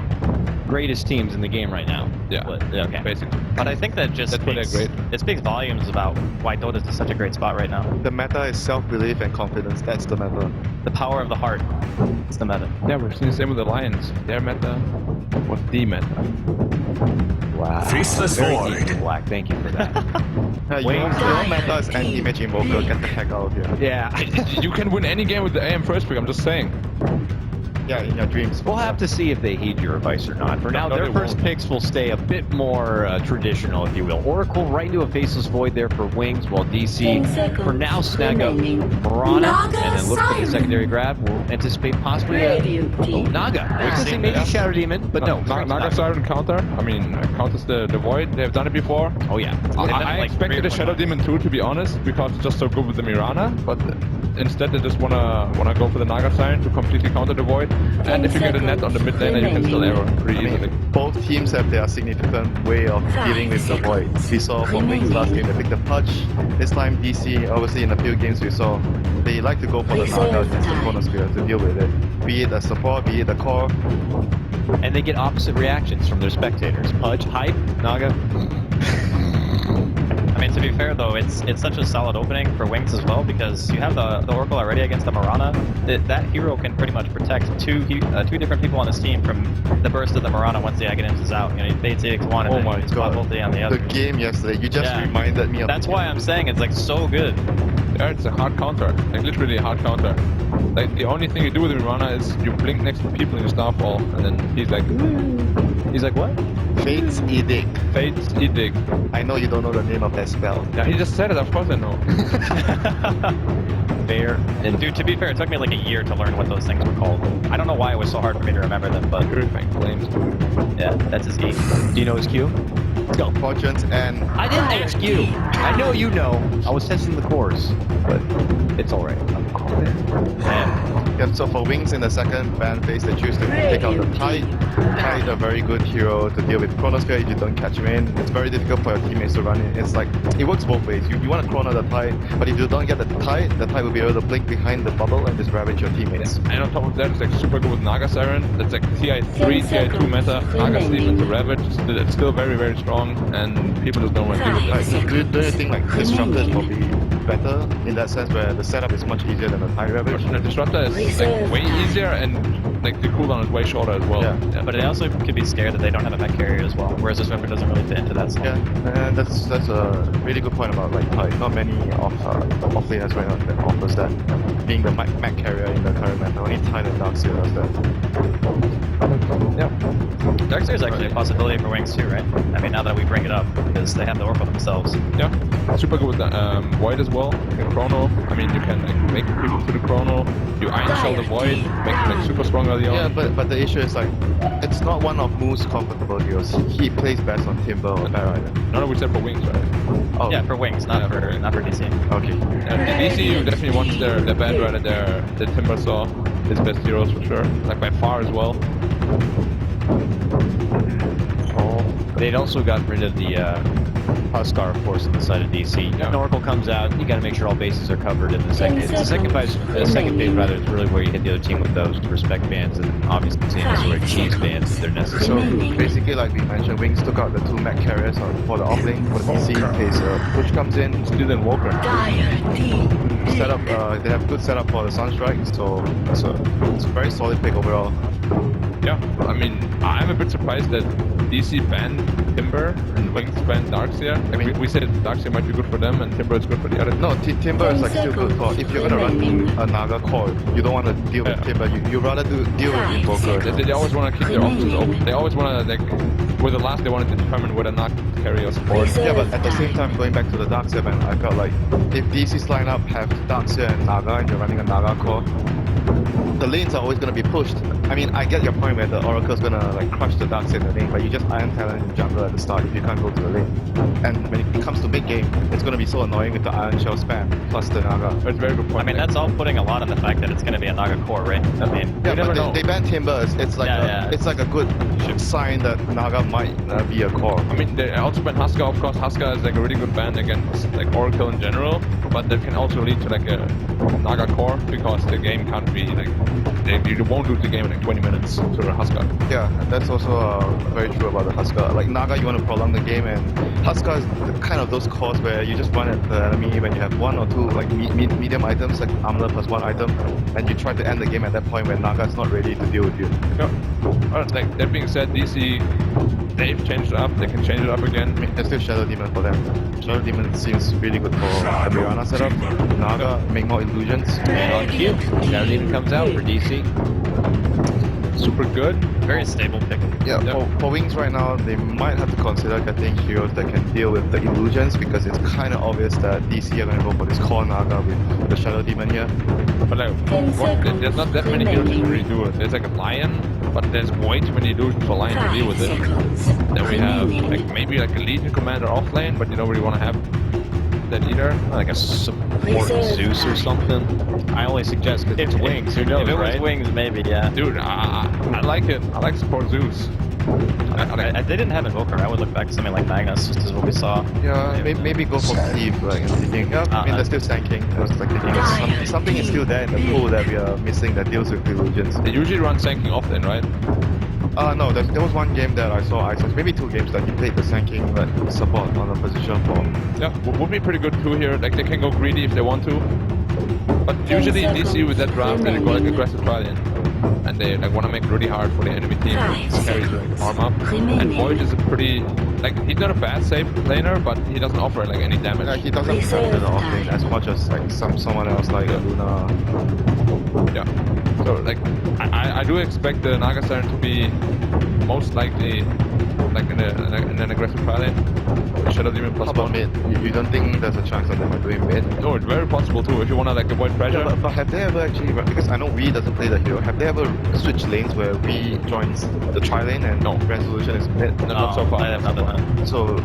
greatest teams in the game right now. Yeah, But, okay. basically. But I think that just That's why they're speaks, great. it speaks volumes about why Dota is such a great spot right now. The meta is self-belief and confidence. That's the meta. The power of the heart is the meta. Yeah, we're seeing the same with the Lions. Their meta was the meta. Wow. Faceless Very void. deep, Black. Thank you for that. Your meta is anti-image invoker. Get the heck out of here. Yeah. You can win any game with the AM first pick, I'm just saying. Yeah, in your dreams. We'll have to see if they heed your advice or not. For now, No, their they first won't. picks will stay a bit more traditional, if you will. Oracle right into a Faceless Void there for Wings, while 10 DC seconds for now snag up remaining. Marana, Naga and then look for the Siren. secondary grab. We'll anticipate possibly Radiant team. Naga. We can see maybe Shadow Demon, but no. Naga Siren counter. I mean, counters the Void. They've done it before. Oh yeah. They've done it I like expected 3 or a 4 Shadow times. Demon too, to be honest, because it's just so good with the Mirana. But instead, they just wanna go for the Naga Siren to completely counter the Void. And if you get a net on the mid lane, you can still arrow pretty easily. Both teams have their significant way of dealing with the void. We saw from Wings last game, they picked the Pudge. This time DC, obviously in a few games we saw, they like to go for the Naga against the Chronosphere to deal with it. Be it a support, be it a core. And they get opposite reactions from their spectators. Pudge, hype, Naga. I mean, to be fair though, it's such a solid opening for Wings as well because you have the Oracle already against the Marana. That hero can pretty much protect two different people on his team from the burst of the Marana once the Aghanim's is out. You know, he baits EX1 and then spot ulti on the other. The game yesterday, you just Yeah. reminded me of That's why I'm saying it's like so good. Yeah, it's a hard counter. Like literally a hard counter. Like the only thing you do with the Mirana is you blink next to people in your Starfall, and then he's like what? Fate's Edict. Fate's Edict. I know you don't know the name of that spell. Yeah, he just said it, of course I know. Fair. And dude, to be fair, it took me like a year to learn what those things were called. I don't know why it was so hard for me to remember them, but Purifying Flames. yeah, that's his E. Do you know his Q? Let's go. Fortunes and I didn't ask you. I know you know. I was testing the cores, but it's alright. yeah, so for Wings in the second ban phase, they choose to take out the Tide. Tide, a very good hero to deal with Chronosphere if you don't catch him in. It's very difficult for your teammates to run in. It's like, it works both ways. You want to chrono the Tide, but if you don't get the Tide will be able to blink behind the bubble and just ravage your teammates. And on top of that, it's like super good with Naga Siren. That's like TI3, TI2 meta. Naga Sleep into Ravage. It's still very, very strong, and people just don't want to deal with that. Like, do you think like Disruptor will be better in that sense where the setup is much easier than the Tide Ravage? The Disruptor is like way easier, and like the cooldown is way shorter as well. Yeah. But they also could be scared that they don't have a mech carrier as well, whereas this member doesn't really fit into that slot. Yeah, and that's a really good point about like Tide. Not many off-laners right now that offers that. Being the mech carrier in the current meta, only Tide and Darkseer does that. Yeah. Darkseer is actually a possibility for Wings too, right? I mean, now that we bring it up, because they have the Oracle themselves. Yeah, super good with the Void as well. Like Chrono. I mean, you can like, make people to the Chrono. You Iron Shell the Void, make him like, super strong early on. Yeah, but the issue is like, it's not one of Moo's comfortable heroes. He plays best on Timber or Batrider. No, we said for Wings, right? Oh. Yeah, for Wings, not for DC. Okay. And DC definitely wants their Batrider, their Timber Saw, his best heroes for sure. Like by far as well. They'd also got rid of the Huskar, of course, on the side of DC. Yeah. An Oracle comes out, you got to make sure all bases are covered in the second. It's the second phase. The second phase, rather, is really where you hit the other team with those respect bans, and obviously necessary cheese bans if they're necessary. So basically, like we mentioned, Wings took out the two mech carriers for the offlane for the DC in case Push comes in, Student Walker. Set up, they have good setup for the Sunstrike, so it's a very solid pick overall. Yeah, I mean, I'm a bit surprised that DC banned Timber and Wings banned Darkseer. Like we said Darkseer might be good for them and Timber is good for the other. No, Timber is like still good for if you're gonna run a Naga core, you don't want to deal with Timber. You rather deal with Invoker. They always want to keep their options open. They always want to, like, with the last they wanted to determine whether Naga carry or support. Yeah, but at the same time, going back to the Darkseer ban, I felt like if DC's lineup have Darkseer and Naga and you're running a Naga core, the lanes are always going to be pushed. I mean, I get your point where the Oracle's going to like crush the Darkseer in the lane, but you just Iron Talon in jungle at the start if you can't go to the lane. And when it comes to mid game, it's going to be so annoying with the Iron Shell spam plus the Naga. That's a very good point. I mean, that's all putting a lot on the fact that it's going to be a Naga core, right? I mean, yeah, you never but know. they ban Timber. It's like it's like a good sign that Naga might be a core. I mean, they also ban Huskar. Of course, Huskar is like a really good ban against like Oracle in general, but that can also lead to like a Naga core because the game can't be like you won't lose the game in like 20 minutes to a Huskar. Yeah, and that's also very true about the Huskar. Like Naga, you want to prolong the game, and Huskar is the kind of those cores where you just run at the enemy when you have one or two like medium items, like armor plus one item, and you try to end the game at that point when Naga is not ready to deal with you. Yeah. Well, like that being said, DC they've changed it up. They can change it up again. I mean, there's still Shadow Demon for them. Shadow Demon seems really good for the Mirana setup. Naga, make more illusions. And on cue, Shadow Demon comes out for DC. Super good. Very stable pick. Yeah, for Wings right now, they might have to consider getting heroes that can deal with the illusions because it's kind of obvious that DC are going to go for this core Naga with the Shadow Demon here. But like, there's not that many heroes you can really do it. There's like a Lion, but there's way too many illusions for Lion to deal with it. Then we have like maybe like a Legion Commander off lane, but you don't really want to have that either. Like a support Zeus or something. I only suggest because it's Wings. Who knows, If it right? was Wings, maybe, yeah. Dude, I like it. I like support Zeus. They didn't have Invoker. I would look back to something like Magnus, just as what we saw. Yeah, maybe go for Cleave, like I'm thinking. Yeah, I mean, they're still tanking. I was like thinking something is still there in the pool that we are missing that deals with illusions. They usually run Sanking off lane, right? No, there was one game that I saw Isis, maybe two games that he played the Sanking like support on the position for. Yeah, would be pretty good too here. Like they can go greedy if they want to. But usually DC with that draft they go like aggressive Valiant. And they like want to make it really hard for the enemy team to carry like farm up. And Void is a pretty like he's not a bad safe laner, but he doesn't offer like any damage. Yeah, he doesn't have the offlane as much as like someone else like Luna. Yeah. So like I do expect the Naga Siren to be most likely like in an aggressive Valiant. Shadow Demon plus How about one. mid? You don't think there's a chance of them doing mid? No, it's very possible too if you want to like avoid pressure. Yeah, but have they ever actually, because I know Wii doesn't play the hero, have they ever switched lanes where Wii joins the tri-lane and resolution is mid? No, not so far. I have not done that. So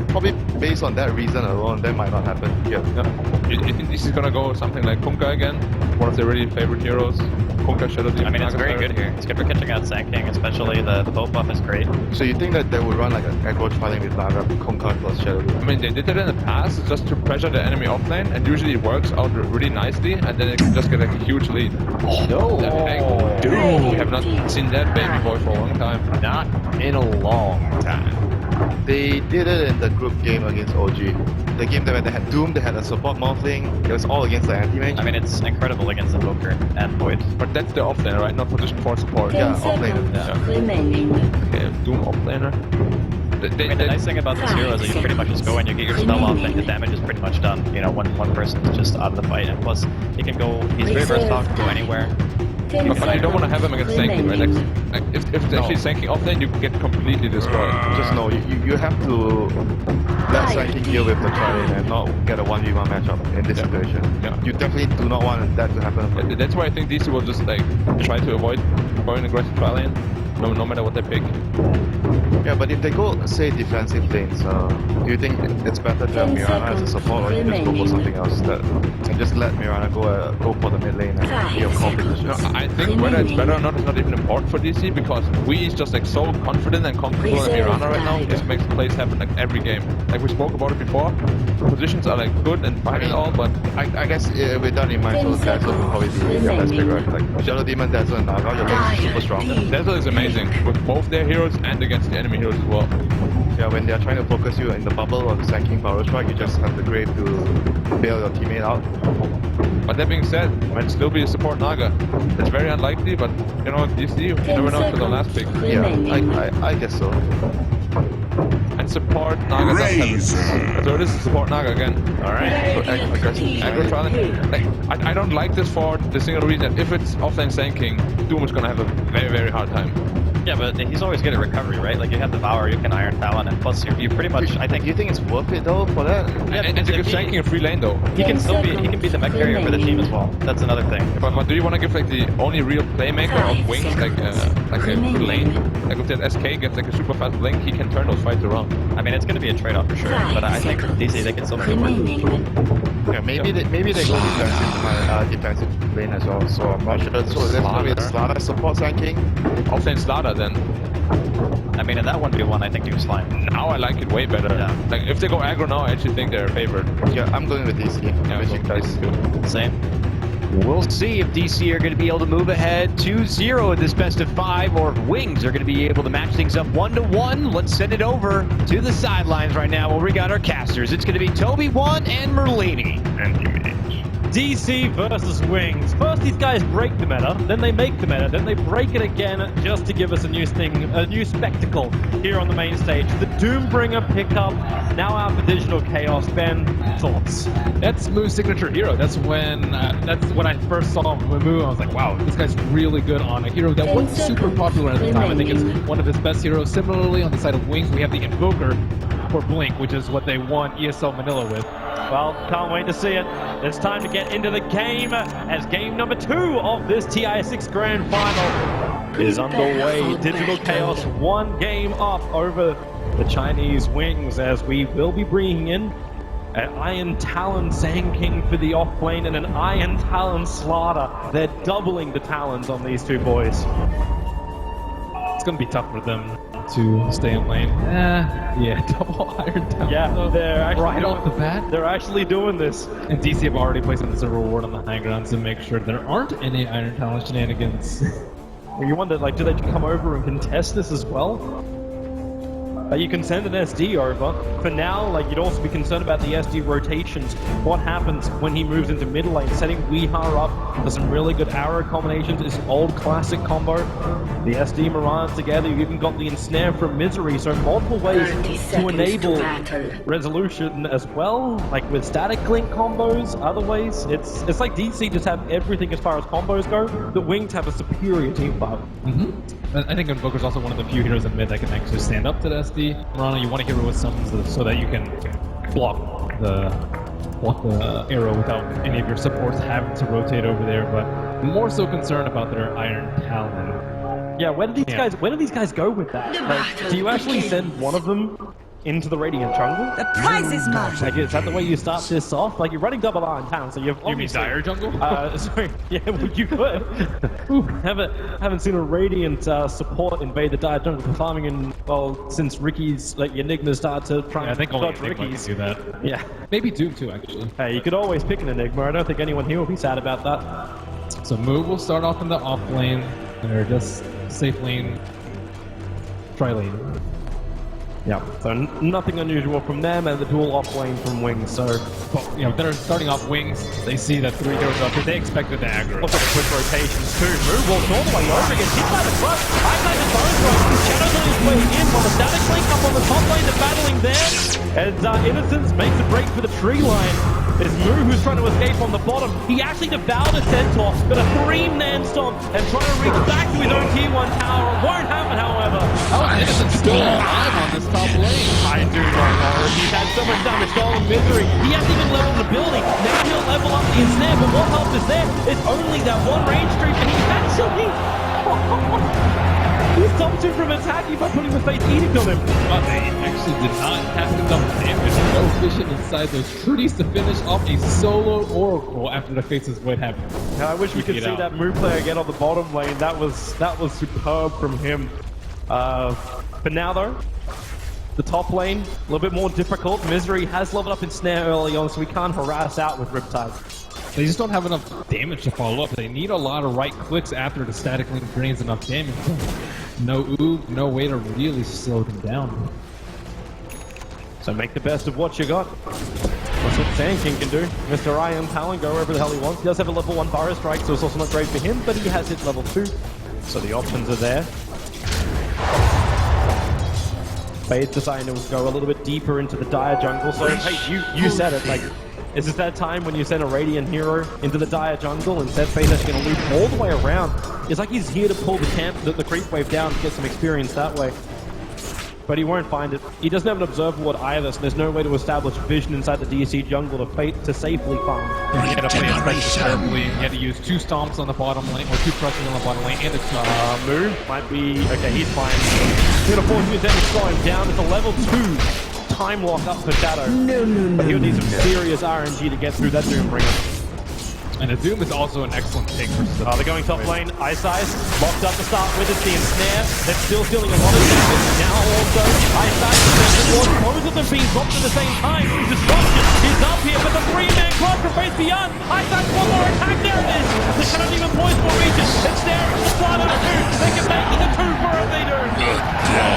probably based on that reason alone, that might not happen here. Yeah. You think this is gonna go something like Kunkka again? One of their really favorite heroes. Kunkka, Shadow Demon. I mean, it's Naga very Siren. good here. It's good for catching out Sanking, especially the boat buff is great. So you think that they would run like an aggro tri-lane with Naga, Kunkka plus Shadow Demon? I mean, they did it in the past just to pressure the enemy offlane, and usually it works out really nicely, and then it can just get like a huge lead. No. Dude, we have not seen that baby boy for a long time. Not in a long time. They did it in the group game against OG. The game that they had Doom, they had a support morphling. It was all against the anti-mage. I mean, it's incredible against Invoker and Void. But that's the offlaner, right? Not position for support. Yeah, offlaner. Okay, Doom offlaner. I mean, the nice thing about this hero is that you pretty much just go in, you get your spell off, and the damage is pretty much done. You know, one person is just out of the fight, and plus, he can go, he's very versatile, can go anywhere. But you don't want to have him against Sanking, right? Like if it's actually Sanking offlane, you get completely destroyed. Just know, you have to let Sanking deal with the tri-lane and not get a 1v1 matchup in this situation. Yeah. You definitely do not want that to happen. That's why I think DC will just like try to avoid going aggressive tri-lane. no matter what they pick. Yeah, but if they go, say, defensive lanes, do you think it's better to have 10 Mirana as a support, or you just go for seconds something else and just let Mirana go for the mid lane and be a competition? No, I think whether it's better or not is not even important for DC because we is just like so confident and comfortable in Mirana right now. It just makes plays happen like every game. Like we spoke about it before. Positions are like good and fine and all, but I guess with that in mind, so Dazzle will probably be your best pick, right? Like Shadow Demon, Dazzle, and Naga, your lane is super strong. Dazzle is amazing with both their heroes and against the enemy heroes as well. Yeah, when they're trying to focus you in the bubble or the Sand King power strike, you just have the Grave to bail your teammate out. But that being said, might still be a support Naga. It's very unlikely, but you know, DC, you never know until the last pick. Yeah, I guess so. And support Naga does have it. So it is support Naga again. Alright. So aggro challenge. Like, I don't like this for the single reason that if it's offlane Sand King, Doom is gonna have a very, very hard time. Yeah, but he's always good at recovery, right? Like you have Devour, you can Iron Talon, and plus you pretty much. I think you think it's worth it though for that. Yeah, and to give Sand King a free lane though. He can still be the mech carrier for the team as well. That's another thing. But do you want to give like the only real playmaker of Wings like a good lane? Like if that SK gets like a super fast link, he can turn those fights around. I mean, it's going to be a trade-off for sure. But I think DC they can still make it work. Yeah, maybe they go defensive lane as well. So I'm not sure. So that's probably Slaughter support Sand King. Offlane Slaughter then. I mean, in that 1v1, I think Doom's fine. Now I like it way better. Yeah. Like if they go aggro now, I actually think they're favored. Yeah, I'm going with DC. Yeah, you guys too. Same. We'll see if DC are going to be able to move ahead 2-0 in this best of 5, or if Wings are going to be able to match things up 1-1. Let's send it over to the sidelines right now where we got our casters. It's going to be Toby1 and Merlini. DC versus Wings. First these guys break the meta, then they make the meta, then they break it again just to give us a new thing, a new spectacle here on the main stage. The Doombringer pickup, now out for Digital Chaos. Ben, thoughts? That's Moo's signature hero. That's when I first saw Moo. I was like, wow, this guy's really good on a hero that wasn't super popular at the time. I think it's one of his best heroes. Similarly, on the side of Wings, we have the Invoker for Blink, which is what they won ESL Manila with. Well, can't wait to see it. It's time to get into the game as game number 2 of this TI6 Grand Final is underway. Digital Chaos 1 game up over the Chinese Wings as we will be bringing in an Iron Talon Sand King for the off lane and an Iron Talon Slaughter. They're doubling the talons on these two boys. It's going to be tough for them to stay in lane. Yeah, double Iron Talon. Yeah, they're actually right off the bat. They're actually doing this. And DC have already placed on the reward on the high ground to make sure there aren't any Iron Talon shenanigans. You wonder, like, do they come over and contest this as well? You can send an SD over. For now, like, you'd also be concerned about the SD rotations. What happens when he moves into mid lane, setting Weeha up for some really good arrow combinations. It's an old classic combo. The SD Mirage together, you've even got the Ensnare from Misery, so multiple ways to enable resolution as well, like with static link combos, other ways. It's like DC just have everything as far as combos go. The Wings have a superior team fight. I think Invoker's also one of the few heroes in mid that can actually stand up to the SD. Rana, you want a hero with summons so that you can block the arrow without any of your supports having to rotate over there, but more so concerned about their Iron Talon. Yeah, where do these guys go with that? Like, do you actually send one of them into the Radiant jungle? The prize is mine. Like, is that the way you start this off? Like, you're running double Iron Talon, so you've obviously... You mean Dire jungle? Sorry, yeah, well, you could. Haven't seen a Radiant support invade the Dire jungle for farming in, well, since Ricky's, like, Enigma started to try I think only dodge Enigma Ricky's. can do that. Yeah. Maybe Doom too, actually. Hey, you could always pick an Enigma. I don't think anyone here will be sad about that. So Moo will start off in the off lane. They're just safe lane, tri lane. Yeah, so nothing unusual from them, and the dual off lane from Wings, so... But, you know, they're starting off Wings, they see that 3 heroes up, they expected the aggro. Look at the quick rotations too. Move walks all the way over, gets hit by the crush. Highlight the bonus rush. Shadows on his way in, while the static link up on the top lane, they're battling there. As Innocence makes a break for the tree line. There's Moo who's trying to escape on the bottom. He actually devoured a Centaur, but a 3-man stomp and trying to reach back to his own tier 1 tower. Won't happen, however. Innocence still alive on this top lane. I do not know. He's had so much damage, stolen Misery. He hasn't even leveled the building. Now he'll level up the Ensnare, but what help is there? It's only that one range streak, and he actually... He prevent him from attacking by putting the Faith Edict on him. But they actually did not have enough damage. No vision inside those trees to finish off a solo Oracle after the Faces Void happened. I wish we could see that move player get on the bottom lane. That was superb from him. But now though, the top lane, a little bit more difficult. Misery has leveled up in Snare early on, so we can't harass out with Riptide. They just don't have enough damage to follow up. They need a lot of right clicks after the static link drains enough damage. No oob, no way to really slow them down. So make the best of what you got. That's what Sand King can do. Mr. Iron Talon, go wherever the hell he wants. He does have a level 1 Burrow Strike, so it's also not great for him, but he has hit level 2. So the options are there. Fade's deciding to go a little bit deeper into the Dire jungle. So hey, you said it, like, is this that time when you send a Radiant hero into the Dire jungle and said Fade's actually going to loop all the way around? It's like he's here to pull the creep wave down to get some experience that way. But he won't find it. He doesn't have an Observer Ward either, so there's no way to establish vision inside the DC jungle to safely farm. Yeah, he had to play his pressures carefully. He had to use 2 stomps on the bottom lane, or 2 pressures on the bottom lane, and a 2 move. Might be... Okay, he's fine. He's going to force him to slow him down. It's a level 2 time lock up for Shadow. But he'll need some serious RNG to get through that Doombringer. And the Doom is also an excellent take for they're going top lane. Ice Ice locked up to start with. It's the ensnare. They're still dealing a lot of damage. Now also, Ice Ice both of them being dropped at the same time. Destruction is up here, but the 3-man club from Face Beyond. Ice Ice, one more attack. There it is. They cannot even poise for region. It's there. It's the slide on 2. They can make it a 2 for a leader.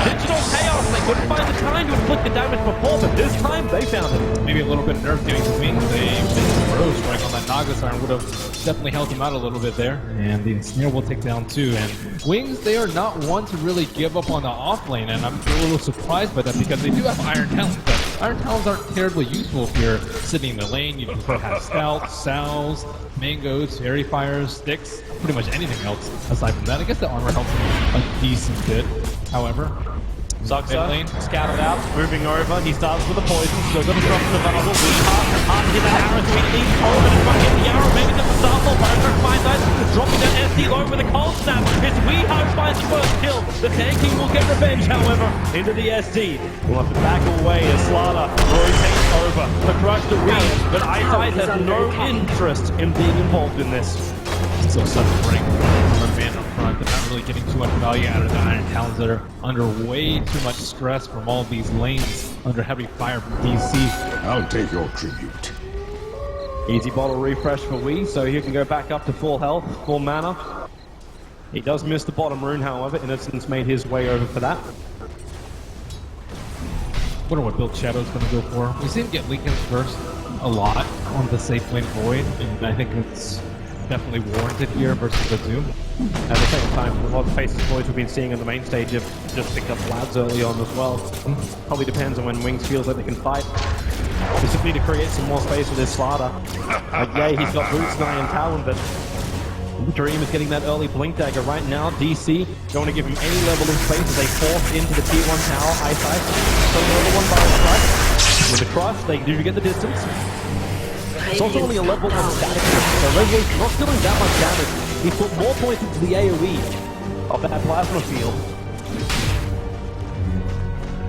Digital Chaos. They couldn't find the time to inflict the damage before, but this time they found it. Maybe a little bit of nerve getting the wings. They missed the Burrow Strike on that Naga Siren. Would have definitely helped him out a little bit there. And the Snare will take down 2. And Wings, they are not one to really give up on the off lane, and I'm a little surprised by that because they do have Iron Talons, but Iron Talons aren't terribly useful if you're sitting in the lane. You can have Scouts, Salves, Mangoes, Fairy Fires, Sticks, pretty much anything else aside from that. I guess the armor helps him a decent bit, however. Zuxa, scouted out, moving over. He starts with the poison, still got disruption available. Hard to hit that arrow, so he leads forward and trying to hit the arrow. Maybe just a sample, but Berserk finds out, dropping down SD low with a cold snap. It's Weeho who finds the first kill. The Sand King will get revenge, however, into the SD. We'll have to back away as Slaughter rotates over to crush the wings, but Ice Ice has no interest in being involved in this. So such a break from a man up front. They're not really getting too much value out of the Iron Talons that are under way too much stress from all of these lanes under heavy fire from DC. I'll take your tribute. Easy bottle refresh for Wii, so he can go back up to full health, full mana. He does miss the bottom rune, however. Innocence made his way over for that. Wonder what build Shadow's going to go for. We see him get Linken's first a lot on the safe lane Void, and I think it's definitely warranted here versus the Doom. At the same time, a lot of Faces Voids we've been seeing on the main stage have just picked up Lads early on as well. Probably depends on when Wings feels like they can fight. We simply need to create some more space with his Slaughter. Yeah, he's got Boots, Iron Talon, but Dream is getting that early Blink Dagger right now. DC don't want to give him any level of space as they force into the tier 1 tower. Ice Ice, so level 1 Burrow Strike. With the crush, they do get the distance. It's also only a level 1 static, so Resolution not dealing that much damage. He's put more points into the AoE of that plasma field.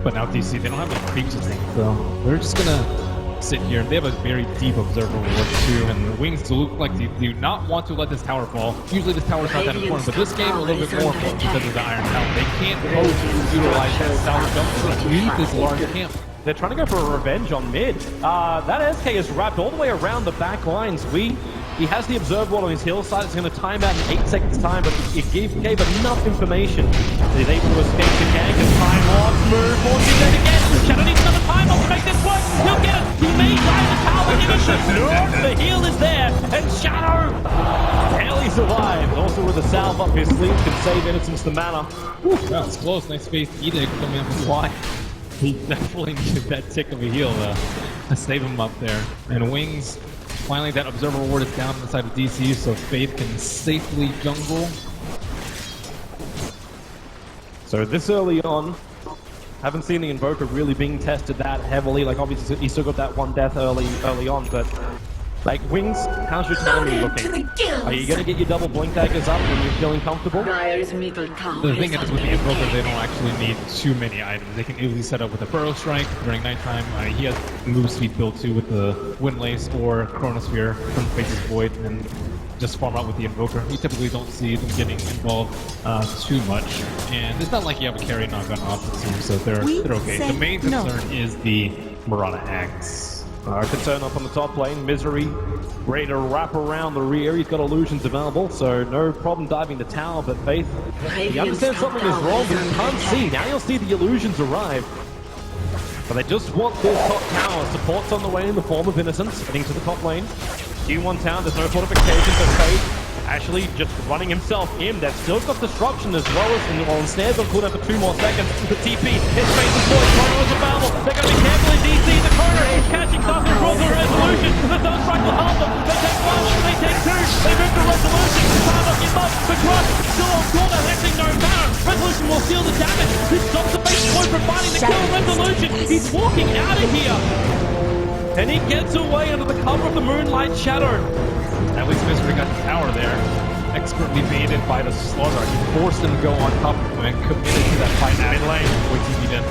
But now DC, they don't have any creeps to think, so they're just gonna sit here. They have a very deep Observer Ward too, and the Wings look like they do not want to let this tower fall. Usually this tower is not that important, but this game a little bit more important because of the Iron Talon. They can't utilize that tower jump to leave this large camp. They're trying to go for a revenge on mid. That SK is wrapped all the way around the back lines. He has the Observe Wall on his hillside. It's going to time out in 8 seconds time, but it gave enough information. He's able to escape the gank and time off. Move, forces it again. Shadow needs another time off to make this work. He'll get it. He may die in the tower. No, the heal is there. And Shadow barely survived. Also with a salve up his sleeve, can save Innocence the mana. That was close. Nice Faith Edict coming up with why. He definitely needed that tick of a heal to save him up there. And Wings, finally that Observer Ward is down inside of DC, so Faith can safely jungle. So this early on, haven't seen the Invoker really being tested that heavily. Like obviously he still got that one death early on, but Like, Wings, how's your timing looking? Are you gonna get your double blink daggers up when you're feeling comfortable? Dire's middle tower The thing is with the Invoker, they don't actually need too many items. They can easily set up with a Burrow Strike during nighttime. He has move speed built too with the Windlace or Chronosphere from Face's Void, and just farm out with the Invoker. You typically don't see them getting involved too much. And it's not like you have a carry knock-on option too, so they're okay. The main concern is the Mirana Axe. Our concern up on the top lane, Misery ready to wrap around the rear. He's got illusions available, so no problem diving the tower, but Faith, he understands something is wrong, but he can't see. Now you'll see the illusions arrive. But they just want this top tower. Support's on the way in the form of Innocence, heading to the top lane. Q1 town, there's no fortifications, so Faith actually just running himself in. They've still got disruption as well as on snares on cooldown for 2 more seconds. The TP, his face is void, Chrono is available. They're going to be careful in DC in the corner. He's catching something, draws the resolution. The Sunstrike will help them. They take 1, they take 2, they move to resolution. Time up him up, the Cross still on corner, acting no matter. Resolution will steal the damage. This stops the face void from finding the kill resolution. He's walking out of here. And he gets away under the cover of the Moonlight Shadow. At least Misery got the tower there. Expertly baited by the Slugger. He forced him to go on top of him and committed to that fight in lane. With TP then.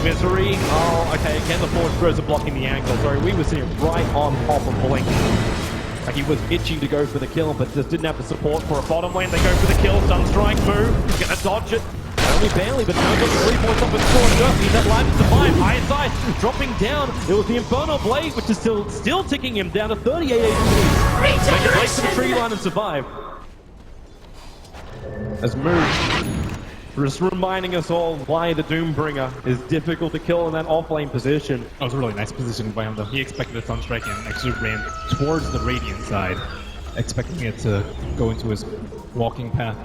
Misery. Oh, okay. Again, the forward throws are blocking the angle. Sorry, we were sitting right on top of Blink. Like he was itching to go for the kill, but just didn't have the support for a bottom lane. They go for the kill. Sunstrike move. He's gonna dodge it. Only barely, but now got the 3 points up with Scorcher. He's at line to survive. High side, dropping down. It was the Infernal Blade, which is still ticking him down to 38 HP. Make a break to the tree line and survive. As Move, just reminding us all why the Doombringer is difficult to kill in that off-lane position. That was a really nice position by him, though. He expected a Sunstrike and actually ran towards the Radiant side, expecting it to go into his walking path.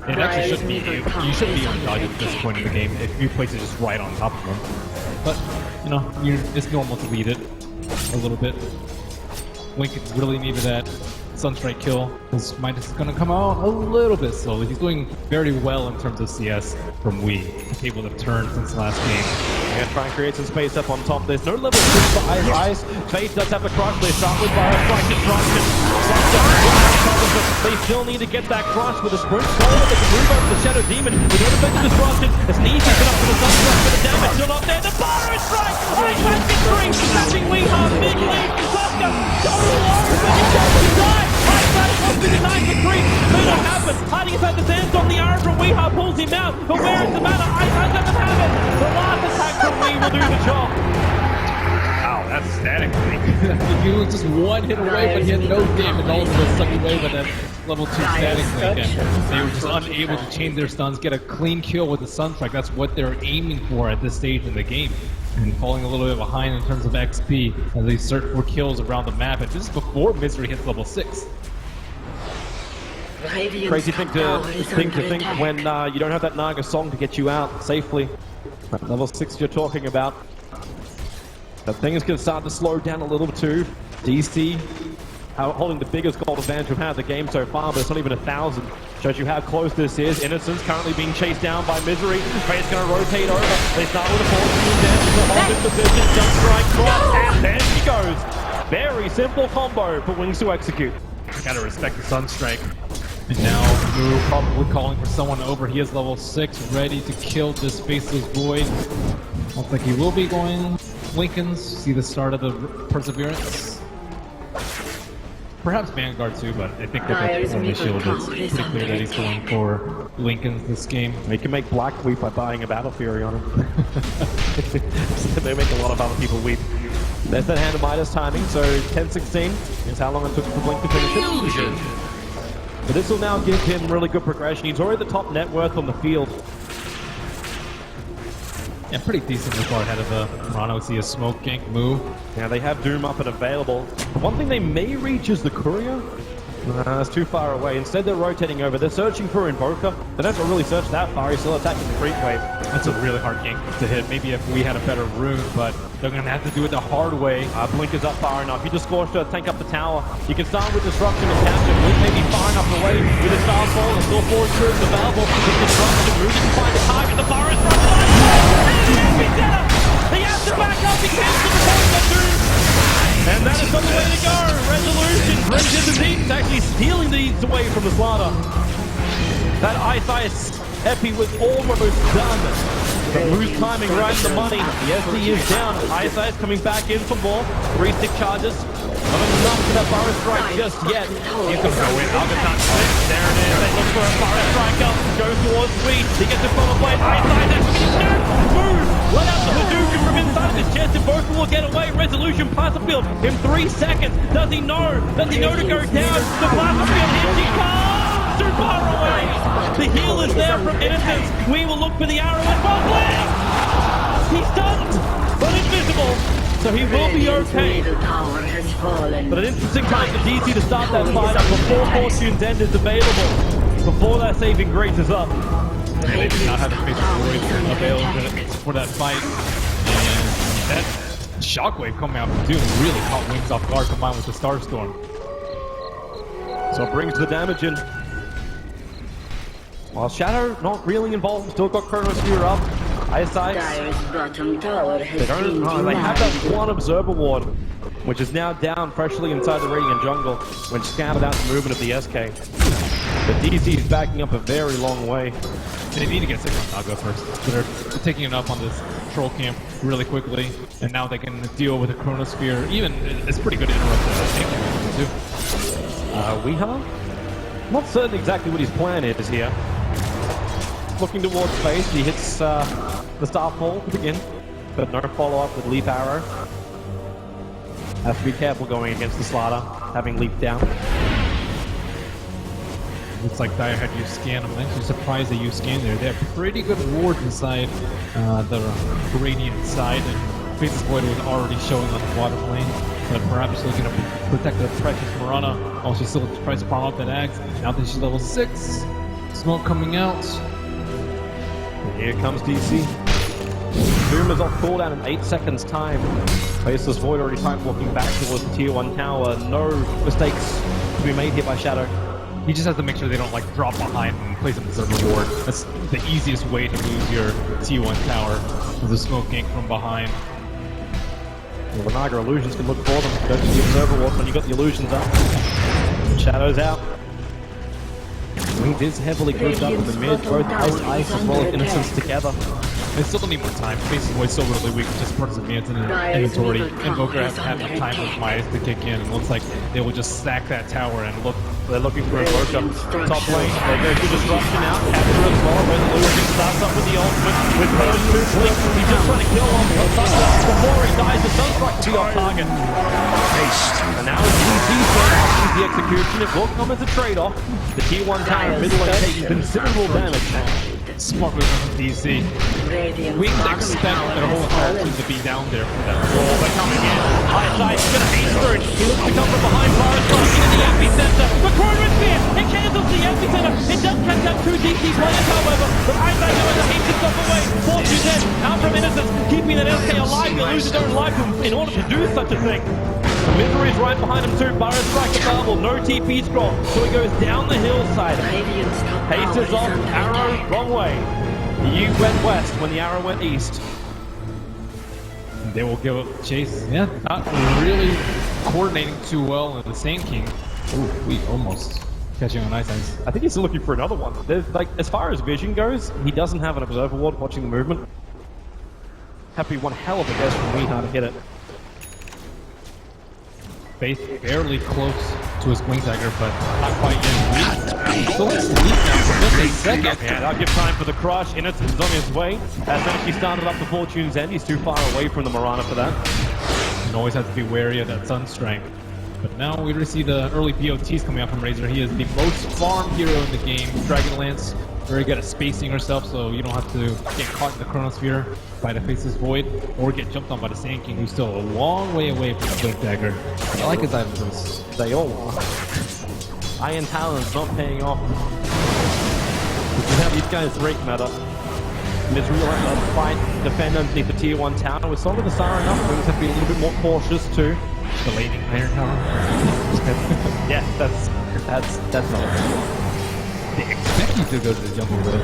It actually shouldn't be, you shouldn't be able to dodge at this point in the game if you place it just right on top of him. But, you know, it's normal to lead it a little bit. Link really needed that Sunstrike kill. His Midas is going to come out a little bit slowly. He's doing very well in terms of CS from Wii. He's able to turn since last game. Yeah, try and create some space up on top. There's no level 6 for Ice. Faith does have a crush. They start with Strike Disruption. They still need to get that crush with a sprint forward. They can move over the Shadow Demon with no effective disruption. It's easy to up to the Sunstrike, but the damage still not there. The Borrow Strike! Ice has victory! Catching Weehaw, big lead. Tusker, so low, but he doesn't die. Ice has lost in the 9 for 3. May not happen. Hiding inside the sands on the arrow from Weehaw pulls him out. But where is the matter? Ice doesn't have it. The last attack from Wee will do the job. Wow, that's static. He was just one hit away, but he had no damage. Also sucked away by that level 2 static link. And they were just unable to chain their stuns, get a clean kill with the Sunstrike. That's what they're aiming for at this stage in the game. And falling a little bit behind in terms of XP as they search for kills around the map. And this is before Misery hits level 6. Crazy thing to think when you don't have that Naga song to get you out safely. That level 6 you're talking about. That thing is going to start to slow down a little too. DC holding the biggest gold advantage we've had in the game so far, but it's not even 1,000. Shows you how close this is. Innocence currently being chased down by Misery. Faye's going to rotate over. They start with a force down to the hold in position. Sunstrike cross, and there she goes. Very simple combo for Wings to execute. Gotta respect the Sunstrike. And now Moo probably calling for someone over. He is level 6, ready to kill this Faceless Void. Looks like he will be going Lincolns. See the start of the Perseverance. Perhaps Vanguard too, but I think that the only shield is pretty clear that he's going for Lincolns this game. They can make Black weep by buying a Battle Fury on him. They make a lot of other people weep. There's that hand of Midas timing, so 10-16 is how long it took for Blink to finish it. But this will now give him really good progression. He's already the top net worth on the field. Yeah, pretty decent so far ahead of the Toronto. See a smoke gank move. Yeah, they have Doom up and available. The one thing they may reach is the Courier. That's too far away. Instead, they're rotating over. They're searching for Invoker. They don't have to really search that far. He's still attacking the creep wave. That's a really hard gank to hit. Maybe if we had a better rune, but they're going to have to do it the hard way. Blink is up far enough. You just Scorcher, tank up the tower. You can start with Disruption and capture. Blink may be far enough away with a Starfall. There's still 4 troops available. With Disruption, Move can find the target. The forest runs line. He has to back up. He cancels the point of Doom. And that is on the way to go. Ice Ice. Epi was almost done. But Moose timing right in the money. The SD is down. Ice Ice coming back in for more. 3-stick charges. Not enough for that Burrow Strike just yet. He's gonna go in. Algaton slick. There it is. They look for a Burrow Strike up. Goes towards Sweet. He gets the follow blade. Ice Ice actually gets Move. Let out the Hadouken from inside of his chest and both will get away. Resolution Placerfield in 3 seconds. Does he know? Does he know to go down? The Placerfield hits. He comes too far away. The heal is there from Innocence. We will look for the arrow and bubbling. He's stunned, but invisible. So he will be okay. But an interesting time for DC to start that fight up before Fortune's End is available. Before that saving grace is up. They did not have the space available for that fight. And that shockwave coming out from Doom really caught Wings off guard combined with the Starstorm. So it brings the damage in. While Shadow not really involved, still got Chronosphere up. Ice Ice. They have that one Observer Ward, which is now down freshly inside the Radiant Jungle when scouted out the movement of the SK. But DC is backing up a very long way. They need to get 6 on Naga first. So they're taking it up on this troll camp really quickly, and now they can deal with the Chronosphere. Even it's pretty good to interrupt the too. Weeha? Not certain exactly what his plan is here. Looking towards face, he hits the Starfall to begin, but no follow-up with Leap Arrow. Has to be careful going against the Slaughter, having leaped down. Looks like Dire had used scan. I'm actually surprised they used scan there. They have pretty good wards inside the Radiant side, and Face's Void was already showing on the bottom lane. But perhaps looking to protect the precious Marana. Oh, she still tries to farm up that Axe. Now that she's level 6. Smoke coming out. Here comes DC. Boom is off cooldown in 8 seconds time. Faceless Void already time walking back towards the tier 1 tower. No mistakes to be made here by Shadow. He just has to make sure they don't like drop behind and place him as a reward. That's the easiest way to lose your T1 tower with a smoke gank from behind. Well, the Naga illusions can look for them. Go to the Observer Ward when you got the illusions up. Shadow's out. Wings is heavily grouped up in the mid, both Ice as well as Innocence together. They still need more time. Face's Void's still really weak, just Perks Advance in inventory. Invoker hasn't had enough time with Mize to kick in, and looks like they will just stack that tower and look. They're looking for Invoker. Top lane, they go to Disruption out, capture as well. Resolution starts up with the ultimate, with those 2 flicks. He's just trying to kill one before he dies. The Sunstrike to be off target. And now it's DC's turn to use the execution. It will come as a trade-off. The tier 1 tower middle lane taking considerable damage. Smart move from DC. We expect their whole entire team to be down there for that. Oh, they're coming in. Ice Ice is going to ace through it. He looks to come from behind Forest Strike into the epicenter. The Chronosphere! It cancels the epicenter. It does catch up 2 DC players, however. But Ice Ice knows to hate himself away. Fortune's End out from Innocence, keeping that SK alive. He'll lose his own life in order to do such a thing. Misery is right behind him too. Burrow Strike available. No TP scroll. So he goes down the hillside. Haste is off. Arrow wrong way. You went west when the arrow went east. They will give up chase. Yeah, not really coordinating too well in the Sand King. Ooh, we almost catching on Ice Ice. I think he's still looking for another one. There's, like, as far as vision goes, he doesn't have an Observer Ward watching the movement. Happy one hell of a guess from Weeha to hit it. Face barely close to his Wing Dagger, but not quite yet. Still in sleep now for just a second. Yeah, that'll give time for the crush. Innocence is on his way. Has actually started up the Fortune's End. He's too far away from the Marana for that. And always have to be wary of that Sunstrike. But now we see the early BOTs coming out from Razor. He is the most farmed hero in the game. Dragonlance, very good at spacing herself, so you don't have to get caught in the Chronosphere by the Faceless Void, or get jumped on by the Sand King, who's still a long way away from the Blink Dagger. I like his items. They all are. Iron Talon's not paying off. This is how these guys rate meta. Misery will have to fight, defend underneath the tier 1 tower. With some of the Sara enough, Wings have to be a little bit more cautious too. The Laning Iron Tower? Yeah, that's not They expect you to go to the jungle with it.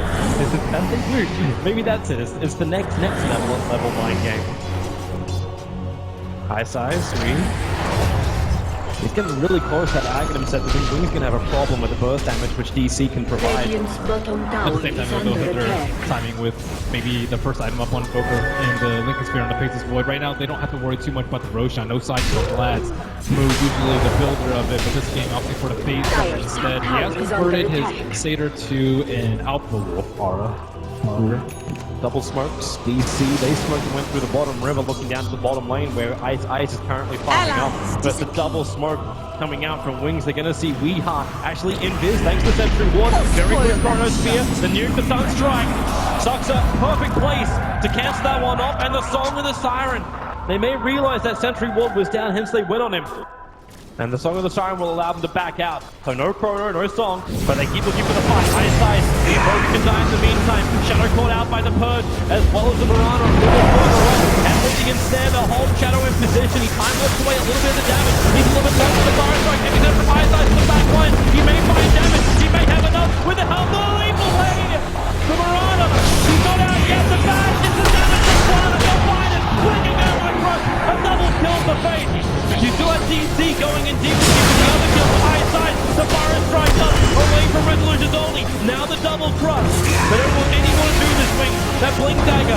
That's weird. Maybe that's it. It's the next level mind game. High size, sweet. He's getting really close to that Aghanim set. I think Wing's going to have a problem with the burst damage, which DC can provide. Radiant's bottom At tower the same is time, though, under they're attack. timing with maybe the first item up on Boker and the Lincoln Spear on the Faceless Void. Right now, they don't have to worry too much about the Roshan. No side kill Vlad's move, usually the builder of it, but this game opting for the phase cover instead. He has converted his Satyr to an Alpha Wolf aura. Double smokes, DC, they smoked and went through the bottom river, looking down to the bottom lane where Ice is currently farming up. But the double smoke coming out from Wings, they're going to see Weeha actually invis thanks to Sentry Ward. Very quick Chrono Spear, the nuke, the Sunstrike. Suxa, perfect place to cancel that one off, and the Song of the Siren. They may realize that Sentry Ward was down, hence they went on him. And the Song of the Siren will allow them to back out. So no Chrono, no Song, but they keep looking for the fight. High side, the opponent can die in the meantime. Shadow caught out by the Purge, as well as the Mirana. And looking instead, the whole Shadow in position. He time looks away a little bit of the damage. He's a little bit low to the Fire Strike, heavy there from high side to the back line. He may find damage, he may have enough with the help. The lethal lane! The Mirana, he's not out yet, the bash is the damage from Mirana. They'll find it, swinging out with Crush. A double kill for Fate. You still have DC going in deep, keeping the other kill high side. The Fire Strike up, away from Resolutions only. Now the double crush. They don't want anyone to do this, Wing. That Blink Dagger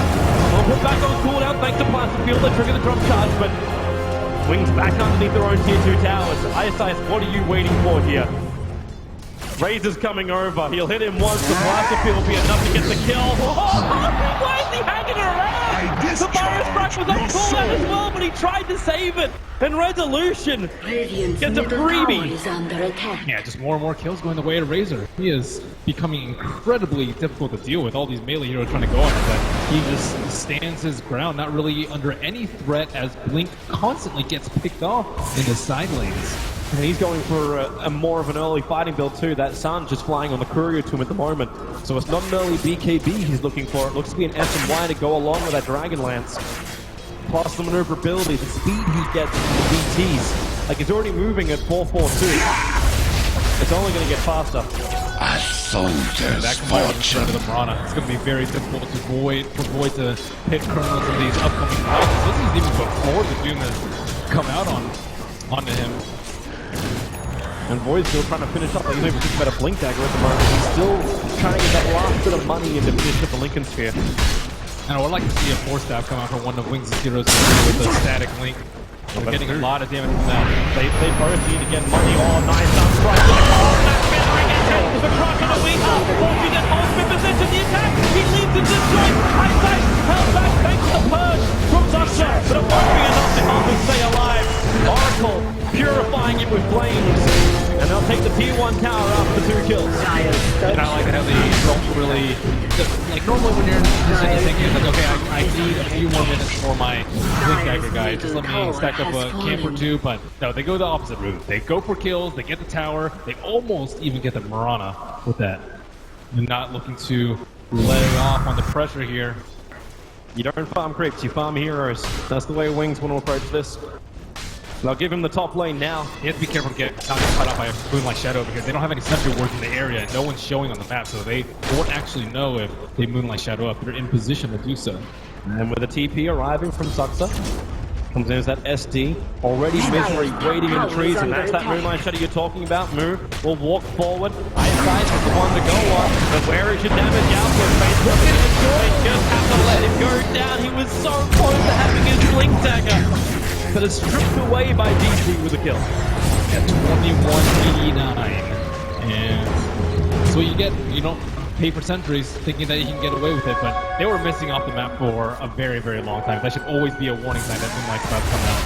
will put back on cooldown thanks to Plastic Field. They trigger the drop charge, but Wings back underneath their own tier 2 towers. Ice, what are you waiting for here? Razor's coming over. He'll hit him once. The Plastic Field will be enough to get the kill. Oh, why is he hanging around? The Fire Strike was on cooldown as well, but he tried to save it. And Resolution Radiant's gets a middle tower freebie. is under attack. Yeah, just more and more kills going the way of Razor. He is becoming incredibly difficult to deal with. All these melee heroes trying to go after that. He just stands his ground, not really under any threat as Blink constantly gets picked off in the side lanes. And he's going for a more of an early fighting build too. That Sun just flying on the courier to him at the moment. So it's not an early BKB he's looking for. It looks to be an SMY to go along with that Dragon Lance. Plus the maneuverability, the speed he gets from the BTs. Like he's already moving at 442. It's only going to get faster. A soldier's That combined with fortune. the Mirana, it's going to be very difficult to avoid to hit kernels in these upcoming fights. This is even before the Doom has come out onto him. And Void's still trying to finish up. Like he's even thinking about a Blink Dagger at the moment. He's still trying to get that last bit of money in to finish up the Lincoln Sphere. And I would like to see a 4-staff come out from one of Wings' heroes with a static link. We're getting a lot of damage from that. They both need to get money. Oh, nice Sunstrike. Oh, that Feathering attack. The Crush on the Weeha. Forcing that whole spin position. The attack. He leaves it this joint. High side. Held back thanks to the Purge from Sasha. But it won't be enough to help him stay alive. Oracle purifying it with flames. And they'll take the T1 tower after 2 kills. And I like how they don't really... Like, normally when you're in this position, you're thinking, like, okay, I need a few more minutes for my Blink Dagger guy. Just let me stack up a camp or 2. But no, they go the opposite route. They go for kills, they get the tower, they almost even get the Mirana with that. And not looking to lay off on the pressure here. You don't farm creeps, you farm heroes. That's the way Wings want to approach this. They'll give him the top lane now. You have to be careful to get not get caught out by a Moonlight Shadow because they don't have any sentry wards in the area. No one's showing on the map, so they won't actually know if they Moonlight Shadow up. They're in position to do so. And with a TP arriving from Suxa, comes in as that SD. Already Misery waiting in the trees, and that's that Moonlight Shadow you're talking about. Move will walk forward. Eyesight is the one to go on. But where is your damage output? They just have to let him go down. He was so close to having his Blink Dagger. But it's stripped away by DC with a kill. At 2189. And so you get, you don't pay for sentries thinking that you can get away with it, but they were missing off the map for a very, very long time. That should always be a warning sign that Moonlight's about to come out.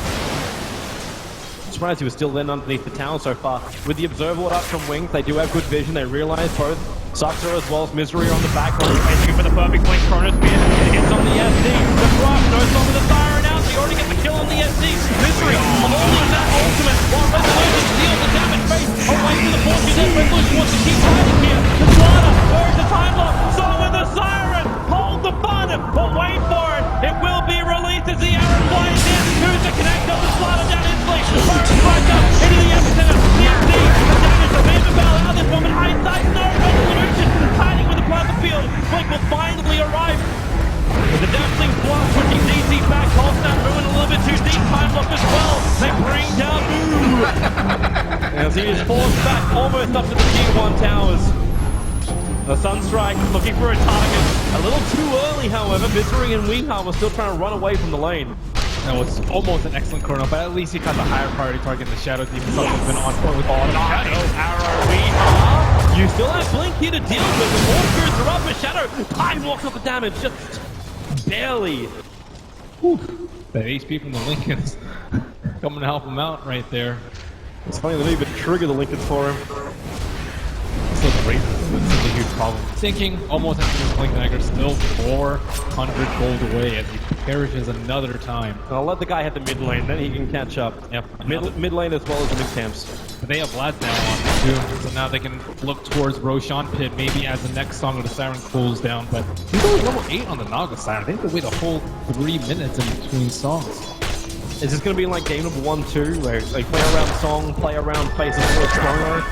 Surprised he was still then underneath the tower so far. With the Observer up from Wings, they do have good vision. They realize both Suxa as well as Misery are on the back line. Basically for the perfect Blink Chrono Spear. It hits on the SD. The Crush knows on with the Siren out. They already get the kill on the SD. Misery holding that ultimate while Resolution steals the damage base away to the fortune. Then Resolution wants to keep fighting here. The Slaughter, where's the time lock? So with the Siren, hold the fun, but wait for it. It will be released as the arrow flies in. Who's the connector? The Slaughter down instantly. Fire strike up into the epicenter. The SD, the damage from Isabel out this moment. Eyesight, no Resolution. Hiding with the plasma field. Blink will finally arrive. With the dazzling blast, pushing DC back, toss that ruin a little bit too deep, time up as well. They bring down Moo. As he is forced back almost up to the Tier 1 towers. The Sunstrike looking for a target. A little too early, however. Misery and Weeha were still trying to run away from the lane. That was almost an excellent chrono, but at least he got the higher priority target in the Shadow Demon. Something's been on point with all the Shadow. Arrow, Weeha. You still have Blink here to deal with. The more spirits are up, but Shadow time walks up the damage. Just barely. Whew. That HP from the Lincolns coming to help him out right there. It's funny they didn't even trigger the Lincolns for him. So the Razor is a huge problem. Sinking almost at his Blink Dagger, still 400 gold away as he perishes another time. I'll let the guy hit the mid lane, then he can catch up. Yep. Mid lane as well as the mid camps. But they have Vlad now on too, so now they can look towards Roshan Pit maybe as the next song of the Siren cools down. But he's only level 8 on the Naga Siren. They have to wait a whole 3 minutes in between songs. Is this going to be like game number 1-2, where they play around song, play around phases for chrono?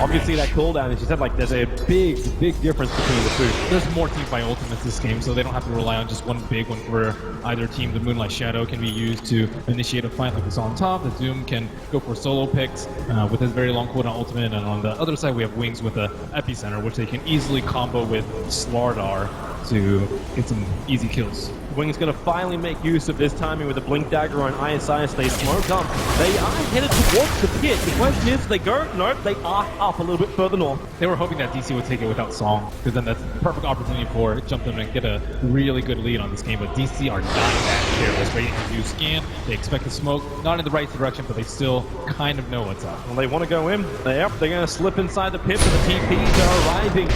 Obviously that cooldown, as you said, like there's a big difference between the two. There's more teamfight ultimates this game, so they don't have to rely on just one big one for either team. The Moonlight Shadow can be used to initiate a fight like we saw on top. The Doom can go for solo picks with his very long cooldown ultimate, and on the other side we have Wings with the Epicenter, which they can easily combo with Slardar to get some easy kills. Wing's going to finally make use of this timing with the Blink Dagger on ISIS. They smoke up. They are headed towards the pit. The question is, they go? Nope, they are up a little bit further north. They were hoping that DC would take it without Song, because then that's the perfect opportunity for Jump them and get a really good lead on this game. But DC are not that careless. Ready to use scan. They expect the smoke, not in the right direction, but they still kind of know what's up. Well, they want to go in. They're going to slip inside the pit, but the TPs are arriving.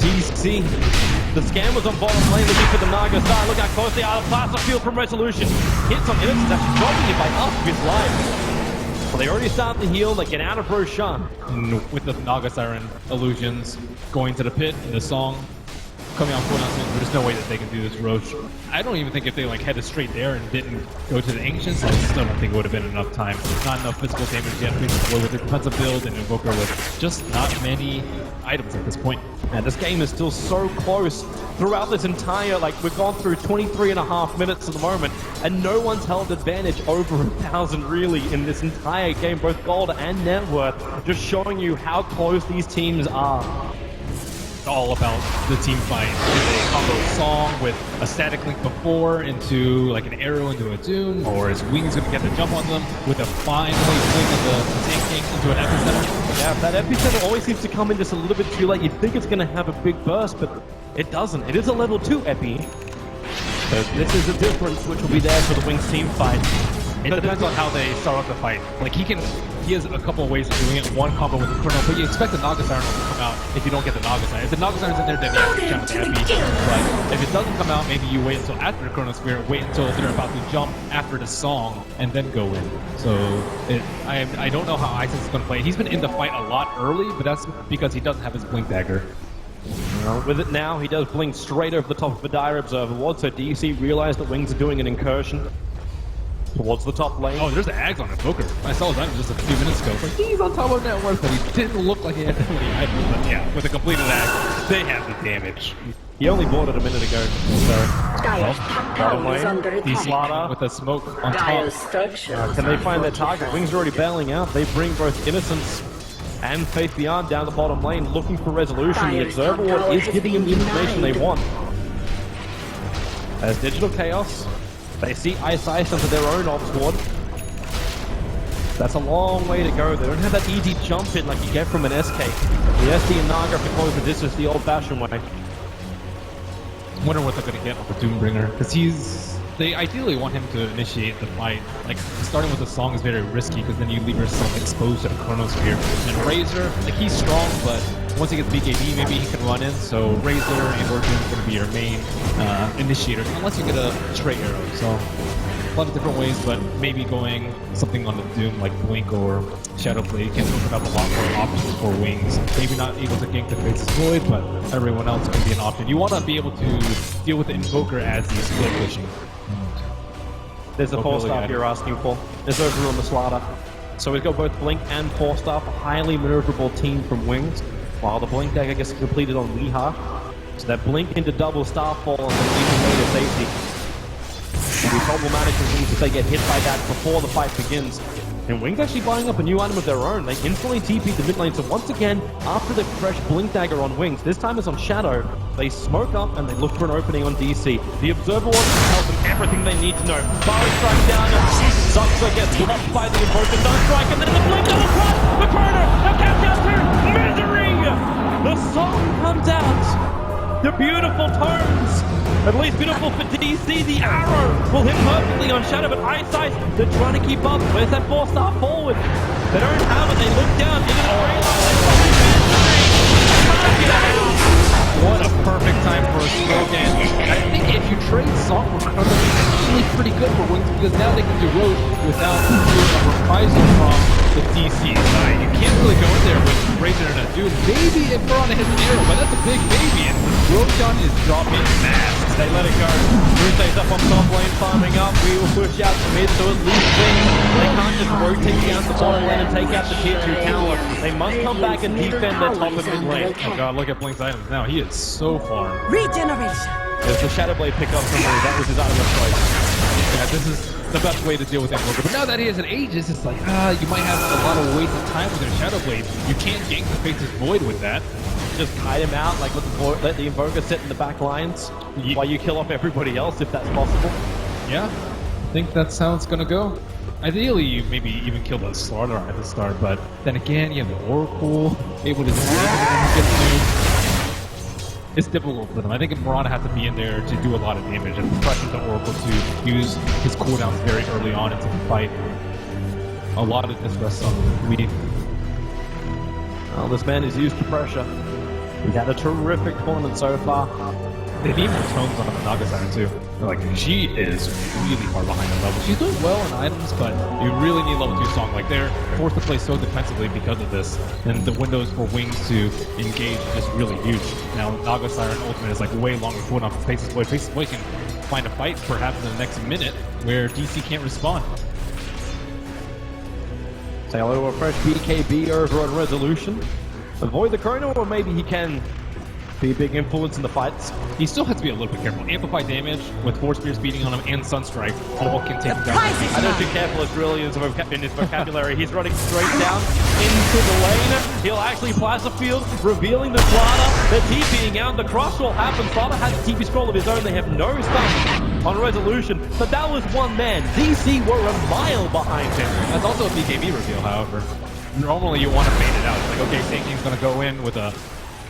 DC. The scan was on bottom lane looking for the Naga side. Look how close they are. The Plasma Field from Resolution. Hits on Innocence, actually dropping it by half of his life. Well, they already started to heal. They get out of Roshan. And with the Naga Siren illusions going to the pit in the song, coming on cooldown, there's no way that they can do this Roche. I don't even think if they like headed straight there and didn't go to the Ancients, I still don't think it would have been enough time. Not enough physical damage yet. With the defensive build and Invoker with just not many items at this point. And this game is still so close throughout this entire, like we've gone through 23.5 minutes at the moment, and no one's held advantage over 1,000 really in this entire game, both gold and net worth, just showing you how close these teams are. All about the team fight. Is a combo song with a static link before into like an arrow into a Doom, or is Wings going to get the jump on them with a fine link of the Tank King into an Epicenter? Yeah, that Epicenter always seems to come in just a little bit too late. You'd think it's going to have a big burst, but it doesn't. It is a level 2 Epi. So this is a difference which will be there for the Wings team fight. It depends on how they start off the fight. Like he has a couple of ways of doing it. One combo with the Chrono, but you expect the Naga Siren to come out if you don't get the Naga Siren. If the Naga Siren's in there, then you have to jump with the Epi. But if it doesn't come out, maybe you wait until after the Chrono Sphere, wait until they're about to jump after the song, and then go in. So I don't know how Isis is going to play. He's been in the fight a lot early, but that's because he doesn't have his Blink Dagger. With it now, he does blink straight over the top of the Dire Observer Ward, so DC realized that Wings are doing an incursion towards the top lane. Oh, there's the Ags on Invoker. I saw that just a few minutes ago. Like, he's on top of net worth, but he didn't look like he had any items. But yeah, with a completed Ag, they have the damage. He only bought it a minute ago, so... Bottom lane, DC with a smoke on top. Can they find their target? Wings are already bailing out. They bring both Innocence and Faith Beyond down the bottom lane, looking for resolution. The Observer Ward is giving him the information they want. As Digital Chaos, they see Ice onto their own Ops Ward. That's a long way to go. They don't have that easy jump in like you get from an SK. The SD and Naga have to close the distance the old-fashioned way. I wonder what they're going to get with the Doombringer, because they ideally want him to initiate the fight. Like, starting with the song is very risky, because then you leave yourself exposed to the Chronosphere. And Razor, like, he's strong, but once he gets BKB, maybe he can run in, so Razor and or Doom are going to be your main initiators, unless you get a straight arrow. So, a lot of different ways, but maybe going something on the Doom, like Blink or Shadow Blade, can open up a lot more options for Wings. Maybe not able to gank the Faces Void, but everyone else can be an option. You want to be able to deal with the Invoker as he's split pushing. There's a 4-star you're asking for. It's over on the Slaughter. So we've got both Blink and 4-star, highly maneuverable team from Wings, while the Blink Dagger gets completed on Weeha. So that blink into double starfall and then leaving way to safety. It'll be problematic for Wings if they get hit by that before the fight begins. And Wings actually buying up a new item of their own. They instantly TP'd the mid lane. So once again, after the fresh blink dagger on Wings, this time it's on Shadow. They smoke up and they look for an opening on DC. The Observer Watch tells them everything they need to know. Barry strikes down. Zuxa gets blocked by the Invoker. Don't strike, and then the blink double cross. The corner. The countdown to misery. The song comes out. The beautiful tones. At least beautiful for DC. The arrow will hit perfectly on Shadow, but Eyesight, they're trying to keep up. Where's that 4-star forward? They don't have it. They look down into the grey line. What a perfect time for a stroke, and I think if you trade Song with Chrono, it's actually pretty good for Wings because now they can do Road without fear of reprisal from the DC side. You can't really go in there with Razor and a Doom. Maybe if Piranha hits an arrow, but that's a big maybe, and Roshan is dropping masks. They let it go. Ruse's up on top lane, farming up. We will push out the mid to at least Wings. They can't just rotate down the bottom lane and take out the tier 2 tower. They must come back and defend their top of mid lane. Oh god, look at Blink's items now. He is so far. Regeneration. There's the Shadowblade pickup from me. That was his item of choice. Yeah, this is the best way to deal with Invoker. But now that he has an Aegis, it's like, you might have a lot of wasted time with your Shadowblade. You can't gank the Faceless Void with that. Just kite him out, like let the Invoker sit in the back lines while you kill off everybody else if that's possible. Yeah, I think that's how it's gonna go. Ideally, you maybe even kill the Slaughter at the start, but then again, you have the Oracle, able to get through. It's difficult for them. I think Mirana has to be in there to do a lot of damage and pressure the Oracle to use his cooldowns very early on into the fight. A lot of this rests on Lee. Well, this man is used to pressure. He's had a terrific tournament so far. They need more tones on Nagasaki too. Like, she is really far behind the level. She's doing well in items, but you really need level 2 Song. Like, they're forced to play so defensively because of this. And the windows for Wings to engage is just really huge. Now, Naga Siren Ultimate is like way longer cooldown for Faceless Void. Faceless Void can find a fight perhaps in the next minute where DC can't respond. Say hello to a fresh BKB over on Resolution. Avoid the Chrono, or maybe he can be a big influence in the fights. He still has to be a little bit careful. Amplify damage with Force Spear speeding on him and Sunstrike all can take him down. I don't think careful is really in his vocabulary. He's running straight down into the lane. He'll actually Plaza Field, revealing the Slaughter. They're TPing out. The cross will happen. Slaughter has a TP scroll of his own. They have no stun on Resolution, but that was one man. DC were a mile behind him. That's also a BKB reveal, however. Normally you want to fade it out. It's like, okay, Sanking's going to go in with a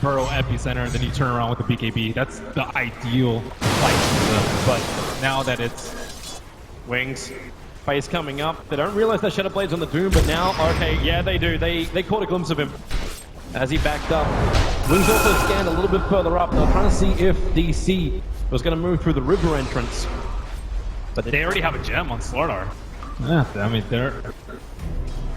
Burrow Epicenter, and then you turn around with the BKB. That's the ideal fight for them. But now that it's Wings, face coming up, they don't realize that Shadowblade's on the Doom, but now, okay, yeah, they do. They caught a glimpse of him as he backed up. Wings also scanned a little bit further up. They're trying to see if DC was going to move through the river entrance. But they already have a gem on Slardar. Yeah, I mean, they're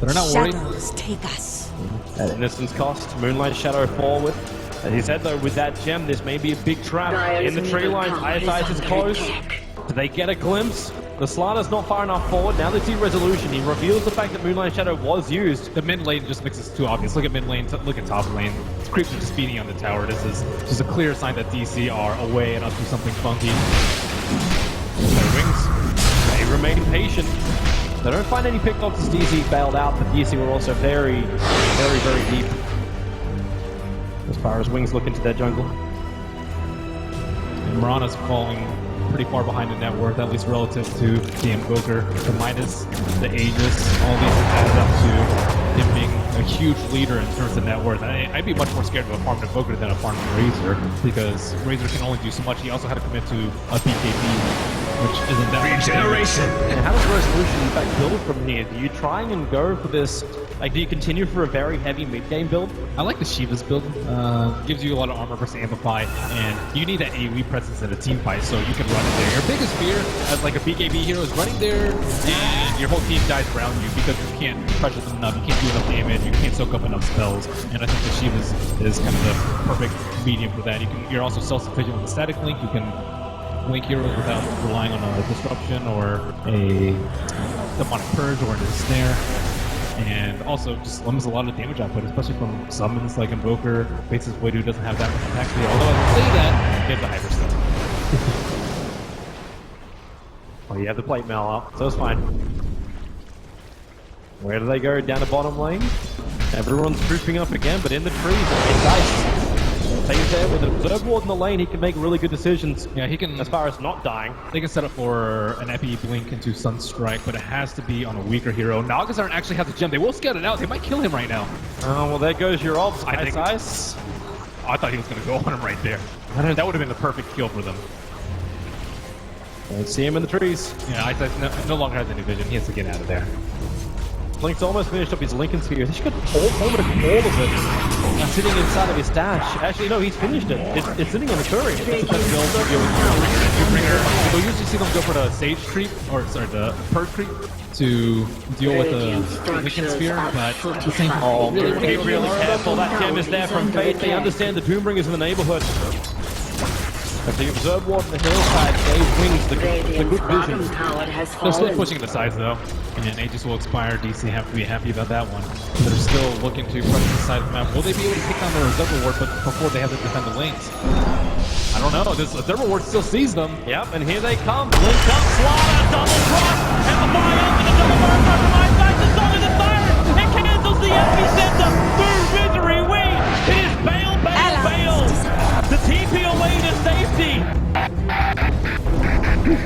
not worried. Shadows take us. At Innocence cost, Moonlight Shadow forward. As he said though, with that gem, this may be a big trap. In the tree line, ISIS is close. Do they get a glimpse? The Slaughter's not far enough forward. Now they see Resolution. He reveals the fact that Moonlight Shadow was used. The mid lane just makes it too obvious. Look at mid lane, look at top lane. Creeps are speeding on the tower. This is just a clear sign that DC are away and up to something funky. Wings, they remain patient. They don't find any pickpockets as DC bailed out, but DC were also very, very, very deep as far as Wings look into their jungle. And Mirana's falling pretty far behind the net worth, at least relative to the Invoker. The Midas, the Aegis, all these added up to him being a huge leader in terms of net worth. I'd be much more scared of a farmed Invoker than a farmed Razor, because Razor can only do so much. He also had to commit to a BKB, which isn't that Regeneration! And how does Resolution in fact build from here? Do you try and go for this, like do you continue for a very heavy mid-game build? I like the Shiva's build. Gives you a lot of armor versus Amplify, and you need that AoE presence in a team fight so you can run it there. Your biggest fear as like a BKB hero is running there and your whole team dies around you because you can't pressure them enough, you can't do enough damage, you can't soak up enough spells, and I think the Shiva's is kind of the perfect medium for that. You're also self-sufficient with the static link. You can link heroes without relying on a disruption or a demonic purge or a snare. And also just limits a lot of damage output, especially from summons like Invoker. Faces Void who doesn't have that much impact. Although I will say that, he has the Hyper still. Oh, you have the plate mail up, so it's fine. Where do they go? Down the bottom lane? Everyone's trooping up again, but in the trees, it's Dice. Stays there with an Observe Ward in the lane, he can make really good decisions. Yeah, he can. As far as not dying. They can set up for an Epi Blink into Sunstrike, but it has to be on a weaker hero. Nagas aren't actually have the gem. They will scout it out. They might kill him right now. Oh, well, there goes your obs. I think. Ice. Oh, I thought he was going to go on him right there. That would have been the perfect kill for them. Don't see him in the trees. Yeah, Ice no longer has any vision. He has to get out of there. Blink's almost finished up his Lincoln Sphere. He should get almost all of it. Sitting inside of his stash. Actually, no, he's finished it. It's sitting on the turret. They'll usually see them go for the Sage creep, or sorry, the Purge creep, to deal with the Lincoln Sphere, but the same. Oh, be really careful. That gem is there from Fate. They understand the Doombringers in the neighborhood. If the Observe Ward on the hillside gave Wings the good vision. They're still pushing the sides though, and Aegis will expire. DC have to be happy about that one. They're still looking to crush the side of the map. Will they be able to pick on their Observer Ward, but before they have to defend the lanes? I don't know. This Observer Ward still sees them. Yep, and here they come. Linked up, Slaughter, double cross, and the fire into the double burn from my side. The song of the siren, it cancels the epicenter through Misery Wing. It is bail. The TP away to safety.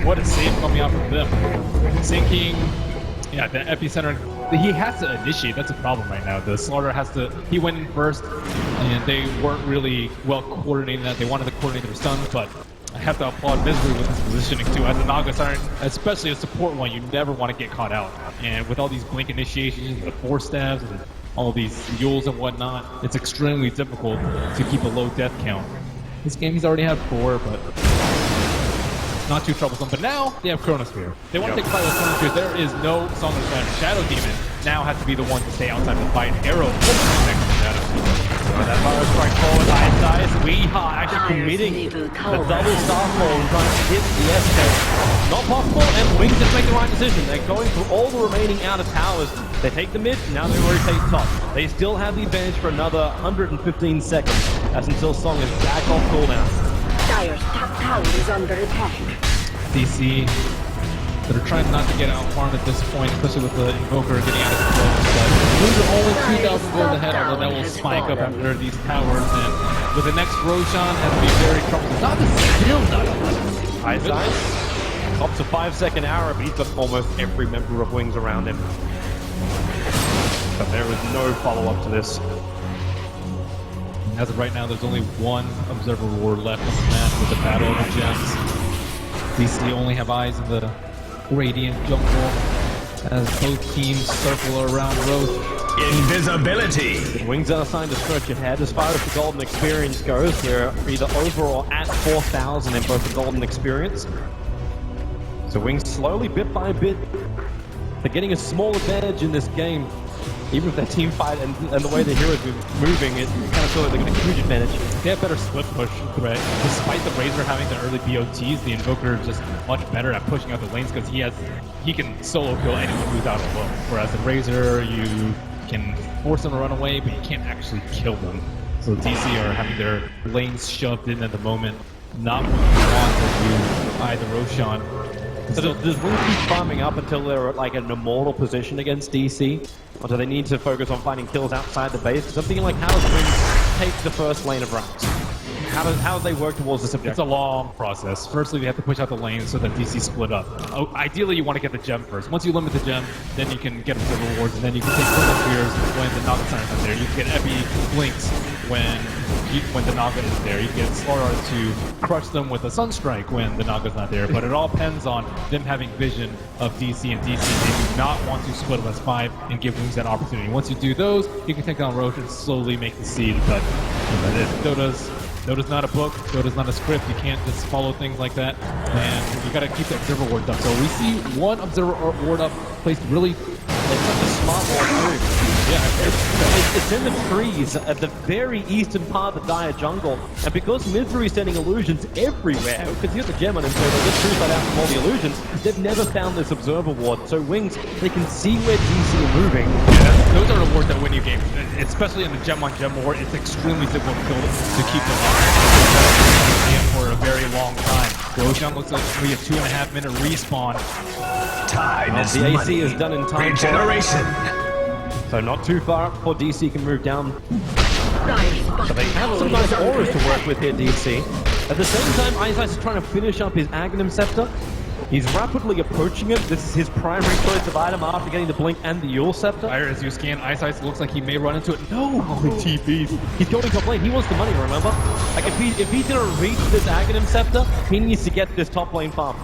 What a save coming out from them. Sinking, yeah, the epicenter. He has to initiate. That's a problem right now. The Slaughter has to. He went in first, and they weren't really well coordinating that. They wanted to coordinate their stuns, but I have to applaud Misery with his positioning too. As a Naga Siren, especially a support one, you never want to get caught out. And with all these blink initiations, the 4 stabs, and all these Yules and whatnot, it's extremely difficult to keep a low death count. This game he's already had 4, but not too troublesome. But now they have Chronosphere. They want to take fight with Chronosphere. There is no Song of Shadow. Shadow Demon now has to be the one to stay outside the fight. Arrow next to Shadow. That fire strike forward, Ice. Weeha actually committing the double Starfall and trying to hit the escape. Not possible, and Wings just make the right decision. They're going for all the remaining outer towers. They take the mid, now they rotate top. They still have the advantage for another 115 seconds, as until Song is back off cooldown. Dire's top tower is under attack. DC, that are trying not to get outfarmed at this point, especially with the Invoker getting out of control. But Wings are only 2,000 gold ahead, although that will spike up after these towers. And with the next Roshan, has to be very troublesome. Not still not Ice. Up to 5-second arrow, but he's got almost every member of Wings around him. But there is no follow-up to this. As of right now, there's only one Observer Ward left on the map with the Battle of the Gems. DC only have eyes in the Radiant jungle as both teams circle around Roth. Invisibility! Wings are assigned to stretch ahead. As far as the Golden Experience goes, they're either over or at 4,000 in both the Golden Experience. So Wings slowly, bit by bit, they're getting a small advantage in this game. Even if their team fight and the way the heroes are moving, it kind of feels like they're getting a huge advantage. They have better split push threat. Despite the Razor having the early BOTs, the Invoker is just much better at pushing out the lanes because he can solo kill anyone who's out alone. Whereas the Razor, you can force them to run away, but you can't actually kill them. So DC are having their lanes shoved in at the moment, not moving on to do either Roshan. So does Wings keep farming up until they're at like an immortal position against DC? Or do they need to focus on finding kills outside the base? Because I'm thinking like, how does Wings take the first lane of ranks? How do they work towards this objective? It's a long process. Firstly, they have to push out the lanes so that DC split up. Ideally, you want to get the gem first. Once you limit the gem, then you can get Observer Rewards, and then you can take Chrono Spheres when the Naga Siren's not there. You can get Epi Blinks when the Naga is there. You can get Slaughter to crush them with a Sunstrike when the Naga's not there. But it all depends on them having vision of DC, and DC, they do not want to split them as 5 and give Wings that opportunity. Once you do those, you can take down Roche and slowly make the seed. But Dota's not a book, Dota's not a script, you can't just follow things like that, and you gotta keep the Observer Ward up. So we see one Observer Ward up placed really, it's such a smart ward too. It's in the trees at the very eastern part of the dire jungle, and because Misery's sending illusions everywhere, because he's got the gem on him, so they just suicide out from all the illusions, they've never found this observer ward. So Wings, they can see where DC are moving. Yeah, those are the wards that win you games, especially in the gem on gem war. It's extremely difficult to keep them for a very long time. Roshan looks like we have 2.5 minute respawn. The AC is done in time. Regeneration. So not too far up before DC can move down. So they have some nice auras to work with here, DC. At the same time, Ice is trying to finish up his Aghanim Scepter. He's rapidly approaching it. This is his primary choice of item after getting the Blink and the Yule Scepter. As you scan Ice looks like he may run into it. No! TPs. He's going top lane. He wants the money, remember? Like, if he's gonna reach this Aghanim Scepter, he needs to get this top lane farm.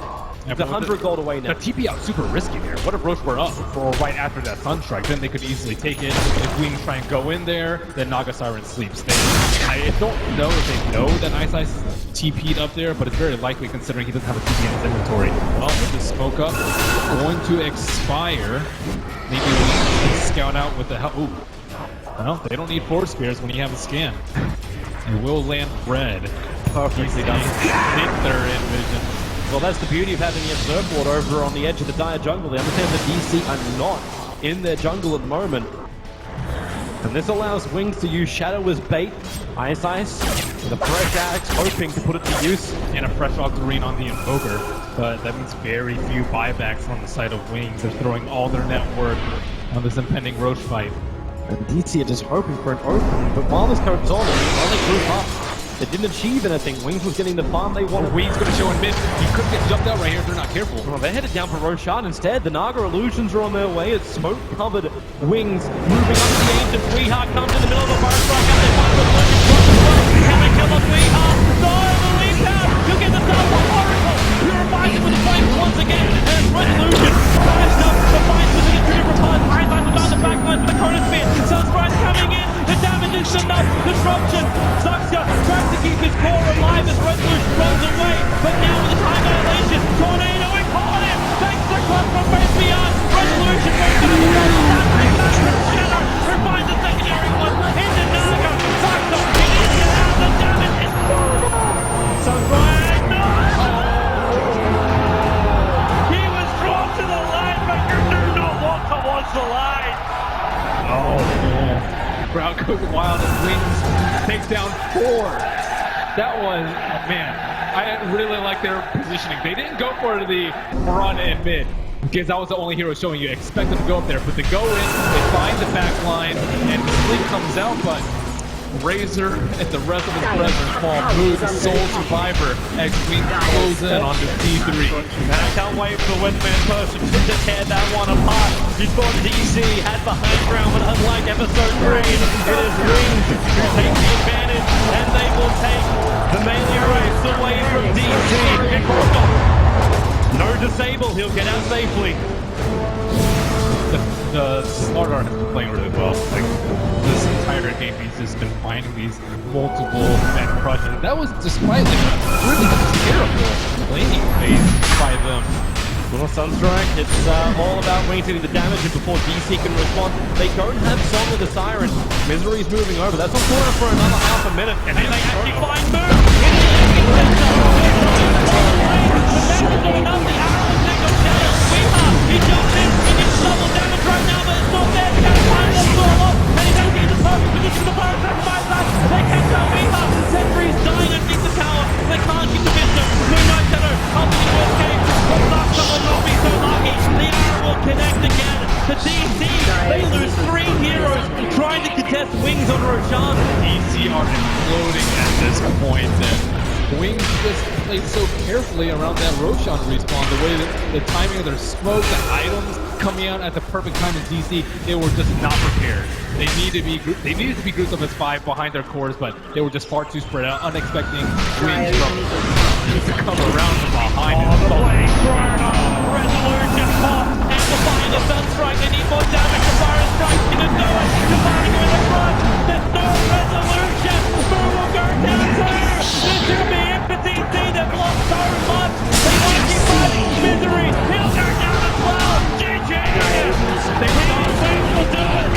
It's 100 gold away now. The TP out super risky there. What if Roche were up for right after that Sunstrike? Then they could easily take it. If Wings try and go in there, then Naga Siren sleeps. I don't know if they know that Ice TP'd up there, but it's very likely considering he doesn't have a TP in his inventory. Well, with the smoke up, going to expire. Maybe we can scout out with the help. Ooh. Well, they don't need Force Spears when you have a scan. It will land red. Perfectly done. Think they're in vision. Well, that's the beauty of having the Observe Ward over on the edge of the dire jungle. They understand that DC are not in their jungle at the moment. And this allows Wings to use Shadow as bait. Ice with a fresh axe, hoping to put it to use. And a fresh Octarine on the Invoker. But that means very few buybacks on the side of Wings. They're throwing all their network on this impending Roche fight. And DC are just hoping for an opening. But while this curve is on, while they group up, they didn't achieve anything. Wings was getting the farm they wanted. Wings going to show in mid. He could get jumped out right here if they're not careful. Well, they're headed down for Roshan instead. The Naga illusions are on their way. It's smoke-covered Wings moving up to the ancient. Weeha comes in the middle of a fire strike and they find the illusion. Can they kill off Weeha? No, the lead down. You get the double for Oracle. You're reminded with the flames once again. There's Resolution. Flashed up. The fight was in the trigger repulse. Einstein was on the backline for the Chrono Spear. Sunstrike coming in. The damage is enough. Disruption. Suxia tries to keep his core alive as Resolution runs away. But now with the time annihilation, Tornado and caught him. Thanks to club from Race Beyond. Resolution goes to the front. Shadow refines the secondary one. Into Naga. Suxia. He needs to get out. The damage is horrible. Sunrise. No! He was drawn to the line, but you do not walk towards the line. Oh, crowd goes wild as Wings takes down 4. That was, man, I really like their positioning. They didn't go for the front and mid because that was the only hero showing you. Expect them to go up there, but they go in, they find the back line, and the Blink comes out, but Razor and the rest of his brethren fall move the sole survivor as Wings close in onto D3. And I can't wait for the Windman person to tear that one apart. You thought DC had the high ground, but unlike episode 3, it is Wings who take the advantage, and they will take the melee race away from DC. No disable, he'll get out safely. The Slardar has been playing really well. Like this entire game, he's just been finding these multiple man crushes. That was despite like a really terrible laning phase by them. Little Sunstrike, it's all about Wings getting the damage and before DC can respond. They don't have Song of the Siren. Misery's moving over. That's on corner for another half a minute. And then they actually find Moon. He jumps in, he gets double damage right now, but it's not there. He can't find the storm off, and he's going to get the perfect position to fire sacrifice that. They can't go Weeha. Sentry's dying underneath the tower. They can't keep the pistol. Moonlight Shadow helping to escape. But Luxa will not be so lucky. The arrow will connect again. The DC, they lose 3 heroes trying to contest Wings on Roshan. DC are imploding at this point, and Wings just played so carefully around that Roshan respawn. The way that the timing of their smoke, the items coming out at the perfect time in DC, they were just not prepared. They needed to be grouped up as 5 behind their cores, but they were just far too spread out, unexpecting Wings to come around from behind. Resolution pop, amplifying the Sunstrike. They need more damage. The Fire Strike didn't do it. Combining with the front. There's no Resolution. Moon will go down too. This will be empathy. They've lost so much. They want to keep fighting. Misery. He'll go down as well. GG. They will do it.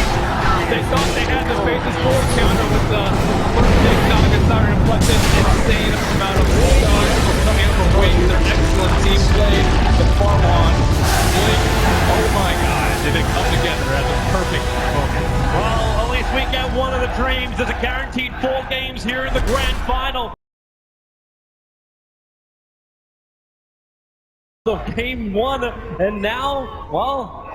storms here in the grand final of game 1, and now, well,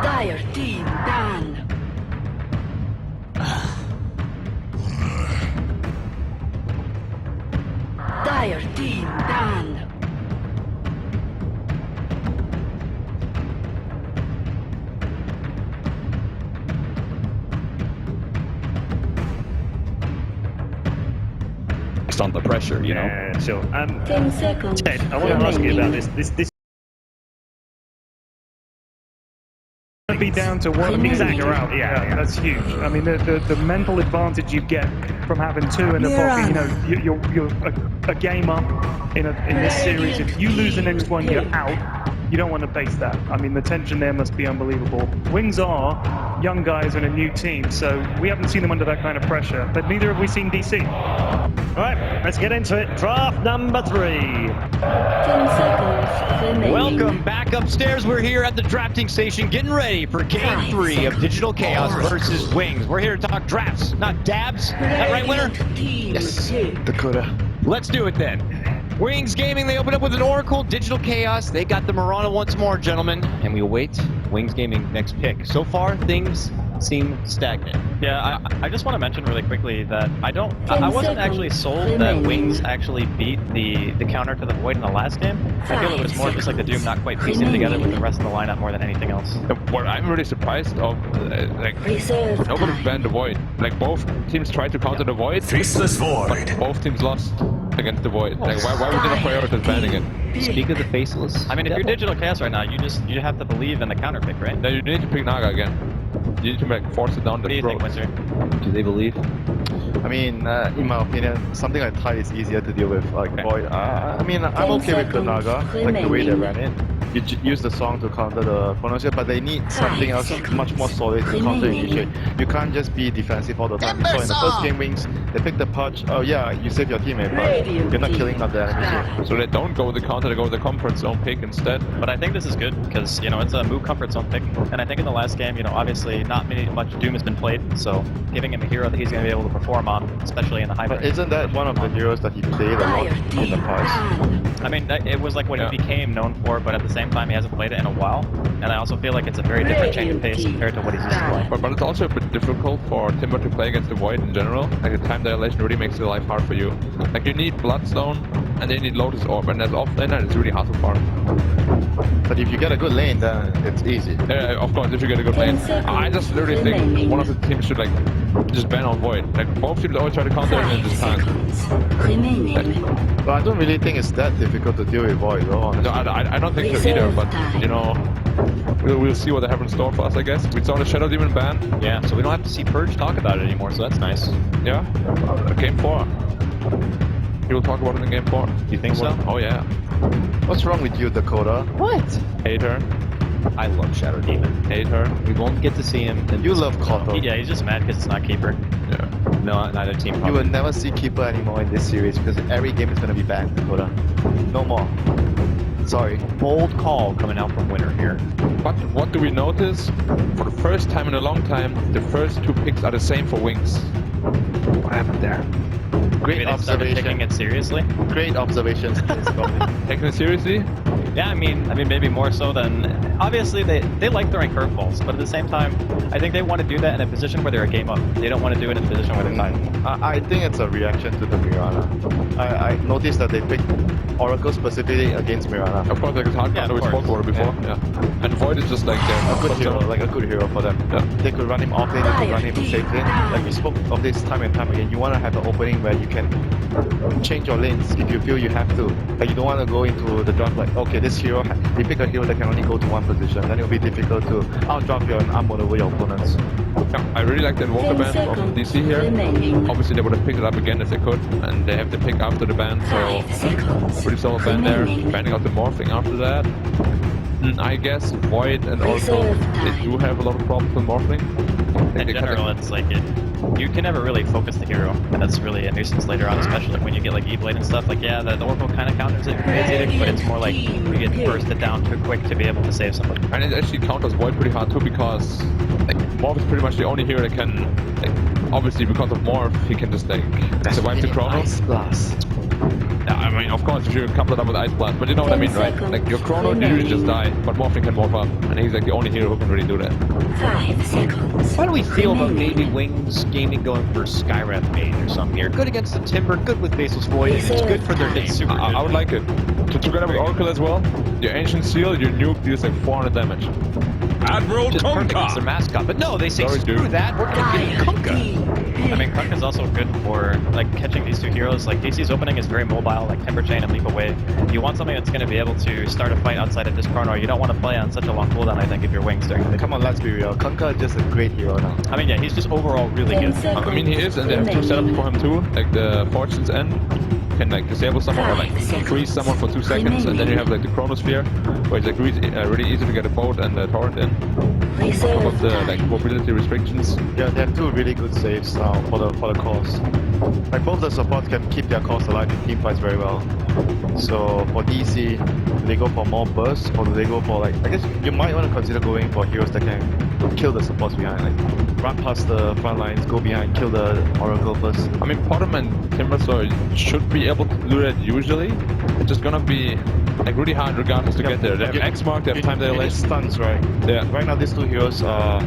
Dire team ban. Dire team ban. Just on the pressure, you know. Yeah, sure. 10 seconds. Ted, I want to ask you about this. This Be down to one figure out. Yeah, that's huge. I mean, the mental advantage you get from having two in the pocket. You know, you're a game up in this series. If you lose the next one, you're out. You don't want to face that. I mean, the tension there must be unbelievable. Wings are young guys in a new team, so we haven't seen them under that kind of pressure. But neither have we seen DC. All right, let's get into it. Draft number 3. 10 seconds remaining. Welcome back upstairs. We're here at the drafting station getting ready for game 3 of Digital Chaos versus Wings. We're here to talk drafts, not dabs. Is that right, winner? Yes, Dakota. Let's do it then. Wings Gaming, they open up with an Oracle. Digital Chaos, they got the Murano once more, gentlemen. And we await Wings Gaming next pick. So far, things seem stagnant. Yeah, I just want to mention really quickly that I wasn't actually sold that Wings actually beat the counter to the Void in the last game. I feel it was more just like the Doom not quite piecing together with the rest of the lineup more than anything else. What I'm really surprised of, nobody banned the Void. Like, both teams tried to counter the Void, Faceless Void. but both teams lost against the Void. Like, why would they not prioritize banning it? Speak of the Faceless. I mean, if you're Digital Chaos right now, you have to believe in the counter pick, right? Then you need to pick Naga again. You need to force it down the What do you think, Windsor? Do they believe? I mean, in my opinion, something like Tide is easier to deal with. Like Void, I mean, I'm okay with the Naga, like the way they ran it. You use the song to counter the Chronosphere, but they need something else much more solid to counter initiate. You can't just be defensive all the time. So in the first game, Wings, they pick the Purge. Oh yeah, you save your teammate, but you're not killing up the enemy. So they don't go with the counter, they go with the comfort zone pick instead. But I think this is good because, you know, it's a move comfort zone pick. And I think in the last game, you know, obviously not much Doom has been played, so giving him a hero that he's going to be able to perform on, especially in the hybrid. But isn't that one of the heroes that he played a lot in the past? I mean, it was like what he became known for, but at the same time, he hasn't played it in a while. And I also feel like it's a very different change of pace compared to what he's used to playing. But it's also a bit difficult for Timber to play against the Void in general. Like, the time dilation really makes the life hard for you. Like, you need Bloodstone, and then you need Lotus Orb, and as off-laner, it's really hard to farm. But if you get a good lane, then it's easy. Yeah, of course, if you get a good lane. I just literally think one of the teams should, like, just ban on Void. Like, both teams always try to counter and just can't. But I don't really think it's that difficult to deal with Void, though, honestly. No, I don't think so either, but, you know, we'll see what they have in store for us, I guess. We saw the Shadow Demon ban. Yeah, so we don't have to see Purge talk about it anymore, so that's nice. Yeah, game 4. He will talk about it in game 4. You think so? Oh, yeah. What's wrong with you, Dakota? What? Hater. I love Shadow Demon. Hater. We won't get to see him. You love Koto. Yeah, he's just mad because it's not Keeper. Yeah. No, neither team. You will never see Keeper anymore in this series because every game is going to be banned, Dakota. No more. Sorry. Bold call coming out from winner here. But what do we notice? For the first time in a long time, the first 2 picks are the same for Wings. What happened there? Great Maybe they started taking observation. it seriously. Great observations. Taking it seriously? Yeah, I mean maybe more so than obviously they like throwing curveballs, but at the same time, I think they want to do that in a position where they're a game up. They don't want to do it in a position where they're tied. I think it's a reaction to the Mirana. I noticed that they picked Oracle specifically against Mirana. Of course, like it's hard counter we spoke about it before. Yeah. And Void is just like A good hero, like a good hero for them. Yeah. They could run him off lane, they could run him safe lane. Like we spoke of this time and time again. You want to have an opening where you can change your lanes if you feel you have to. Like you don't want to go into the draft like, okay, this hero, they pick a hero that can only go to one position. Then it'll be difficult to outdraft you and armor over your opponents. Yeah, I really like the Invoker ban from DC here. Obviously, they would have picked it up again if they could, and they have the pick after the ban, so pretty solid ban there. Banning out the morphing after that. I guess Void and Oracle, they do have a lot of problems with morphing. In general, it's like you can never really focus the hero, and that's really a nuisance later on, especially when you get like E-Blade and stuff. Like, yeah, the Oracle kind of counters it, creates it, but it's more like you get bursted down too quick to be able to save somebody. And it actually counters Void pretty hard too, because like Morph is pretty much the only hero that can, like, obviously because of Morph, he can just like survive the chrono. Yeah, I mean, of course, if you couple it up with Ice Blast, but you know what I mean, right? Like, your chrono, you usually just die, but Morphing can morph up, and he's like the only hero who can really do that. 5 seconds. How do we feel about maybe Wings Gaming going for Skywrath Mage or something here? Good against the Timber, good with Basil's Void, it's good for their name. I would like it. Together with Oracle as well, your Ancient Seal, your nuke deals like 400 damage. Admiral Just perfect against their Kunkka. mascot, but no, they say Sorry, screw dude. that, we're gonna get Kunkka. I mean, Krunk is also good for like catching these two heroes. Like DC's opening is very mobile, like Timber Chain and Leap Away. You want something that's going to be able to start a fight outside of this chrono. You don't want to play on such a long cooldown, I think, if you're Wings during the Come on, let's be real. Kunkka is just a great hero now. I mean, yeah, he's just overall really good. I mean, he is, and they have two setups for him too, like the Fortune's End can like disable someone or like freeze someone for 2 seconds, and then you have like the Chronosphere, where it's like really easy to get a boat and a torrent in. Some of the like mobility restrictions. Yeah, they have two really good saves now for the cause. Like both the supports can keep their cause alive in team fights very well. So for DC, do they go for more bursts, or do they go for like, I guess you might want to consider going for heroes that can kill the supports behind, like run past the front lines, go behind, kill the Oracle first. I mean, Potom and Timbersaw should be able to do that usually. It's just gonna be like really hard regardless to get there. They have X mark, they have time delay. It stuns, right? Yeah. Right now these two heroes are,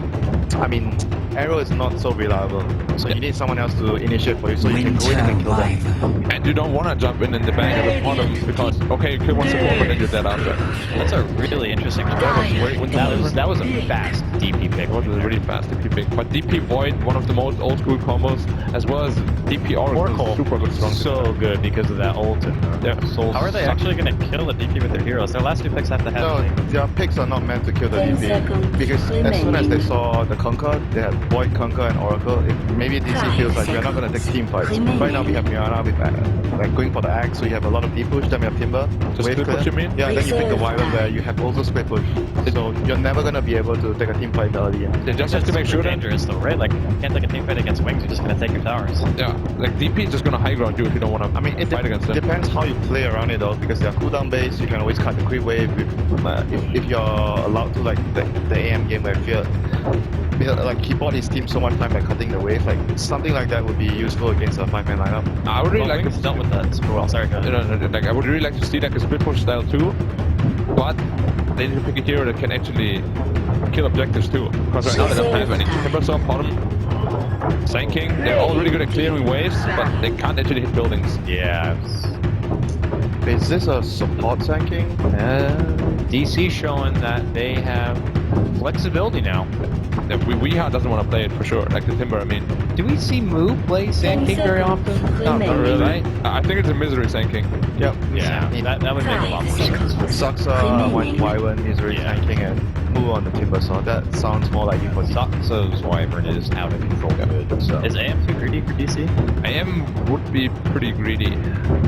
I mean, Arrow is not so reliable, so you need someone else to initiate for you so you can go in and kill them. And you don't want to jump in the bank at the Potom because, okay, you kill one support, but then you're dead after. That's a really interesting choice. That was a fast DP pick. It was a really fast DP pick. But DP Void, one of the most old school combos, as well as DP Oracle, super good strong. So good because of that ult and yeah. How are they actually going to kill the DP with their heroes? Their last 2 picks have to have. No, their picks are not meant to kill the DP. Because as soon as they saw the Kunkka, they had Void, Kunkka, and Oracle. Maybe DC feels like we're not going to take team fights. Right now we have Mirana with like going for the axe, so you have a lot of deep push, then we have Timber. Just split push, you mean? Yeah, then you pick the Wyvern where you have also split push. So you're never going to be able to take a team fight early. They just have to make sure that... dangerous though, right? Like, you can't take a team fight against Wings, you're just going to take your towers. Yeah, like DP is just going to high ground you if you don't want to fight against them. It depends how you play around it though, because they are cooldown based, you can always cut the creep wave if you're allowed to, like the AM game where Fear, like he bought his team so much time by cutting the wave, like something like that would be useful against a 5-man lineup. I would really like Wings dealt with that super well. Sorry, guys. Like I would really like to see like a split push style too, but they need to pick a hero that can actually kill objectives too. Because right now they don't have any. Timbersaw, Potom, Sand King, they're all really good at clearing waves, but they can't actually hit buildings. yeah. Is this a support Sand King? DC showing that they have flexibility now. Yeah, Weeha doesn't want to play it for sure, like the Timber, I mean. Do we see Moo play Sand King very often? No, not really. Right? I think it's a Misery Sand King. Yep. Yeah, that would make a lot more sense. Saxa, Wyvern, Misery, Sand King, and Moo on the Timbersaw. That sounds more like it for DC. Saxa's Wyvern is out of control. Good, so. Is AM too greedy for DC? AM would be pretty greedy,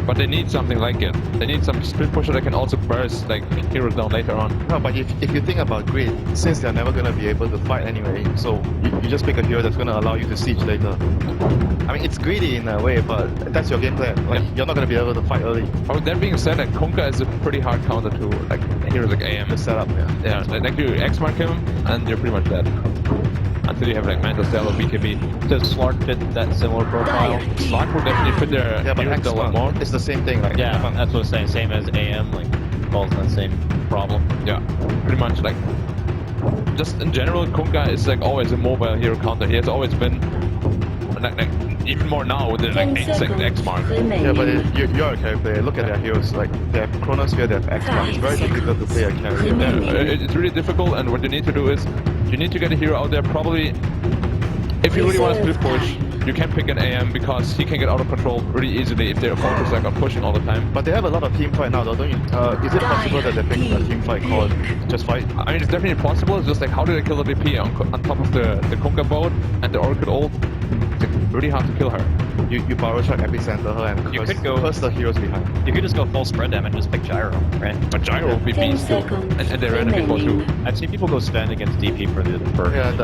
but they need something like it. They need some split pusher that can also burst like heroes down later on. No, but if you think about greed, since they're never going to be able to fight anyway, so you just pick a hero that's going to allow you to siege later. I mean, it's greedy in a way, but that's your game plan. Like, you're not going to be able to fight early. Oh, that being said, like Kunkka is a pretty hard counter to like heroes like AM. The setup, yeah. Yeah, like you X mark him and you're pretty much dead. until you have like Manta Cell or BKB. Does Slark fit that similar profile? Slark will definitely fit their Yeah, but heroes a lot more. it's the same thing. Like Yeah, that's what I was saying. Same as AM, like falls in that same problem. Yeah, pretty much like. Just in general, Kunkka is like always a mobile hero counter. He has always been like even more now with the like X mark. Yeah, but you're a carry player. Look at their heroes. Like they have Chronosphere, they have X mark. It's very difficult to play a carry. It's really difficult, and what you need to do is you need to get a hero out there. Probably, if you really want to split push, you can pick an AM because he can get out of control really easily if their opponent is like on pushing all the time. But they have a lot of team fight now, though, don't you? Is it possible that they pick a team fight called Just Fight? I mean, it's definitely possible. It's just like how do they kill the VP on top of the Kunkka boat and the Oracle ult? It's really hard to kill her. You power shock epicenter her and curse the heroes behind. You could just go full spread damage and just pick Gyro, right? But Gyro will be beast too, and they ran it before too. I've seen people go stand against DP for the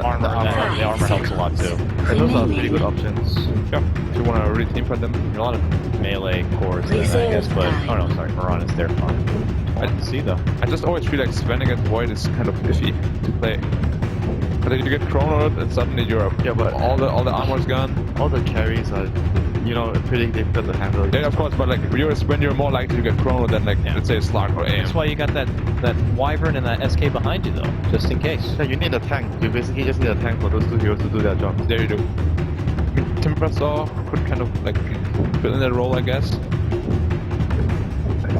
armor. The armor helps a lot too. And those are pretty good options. Yeah, if you want to really team fight them. A lot of melee cores then, I guess, but oh no, sorry, Moran is there. I didn't see though. I just always feel like Sven against Void is kind of iffy to play. But then you get Chronoed and suddenly you're up. Yeah, but all the armor's gone. All the carries are, you know, pretty difficult to handle. Yeah, of course, but like when you're more likely to get Chronoed than like let's say Slark or AM. That's why you got that Wyvern and that SK behind you though, just in case. Yeah, you need a tank. You basically just need a tank for those two heroes to do their job. There you do. Timbersaw could kind of like fill in that role, I guess.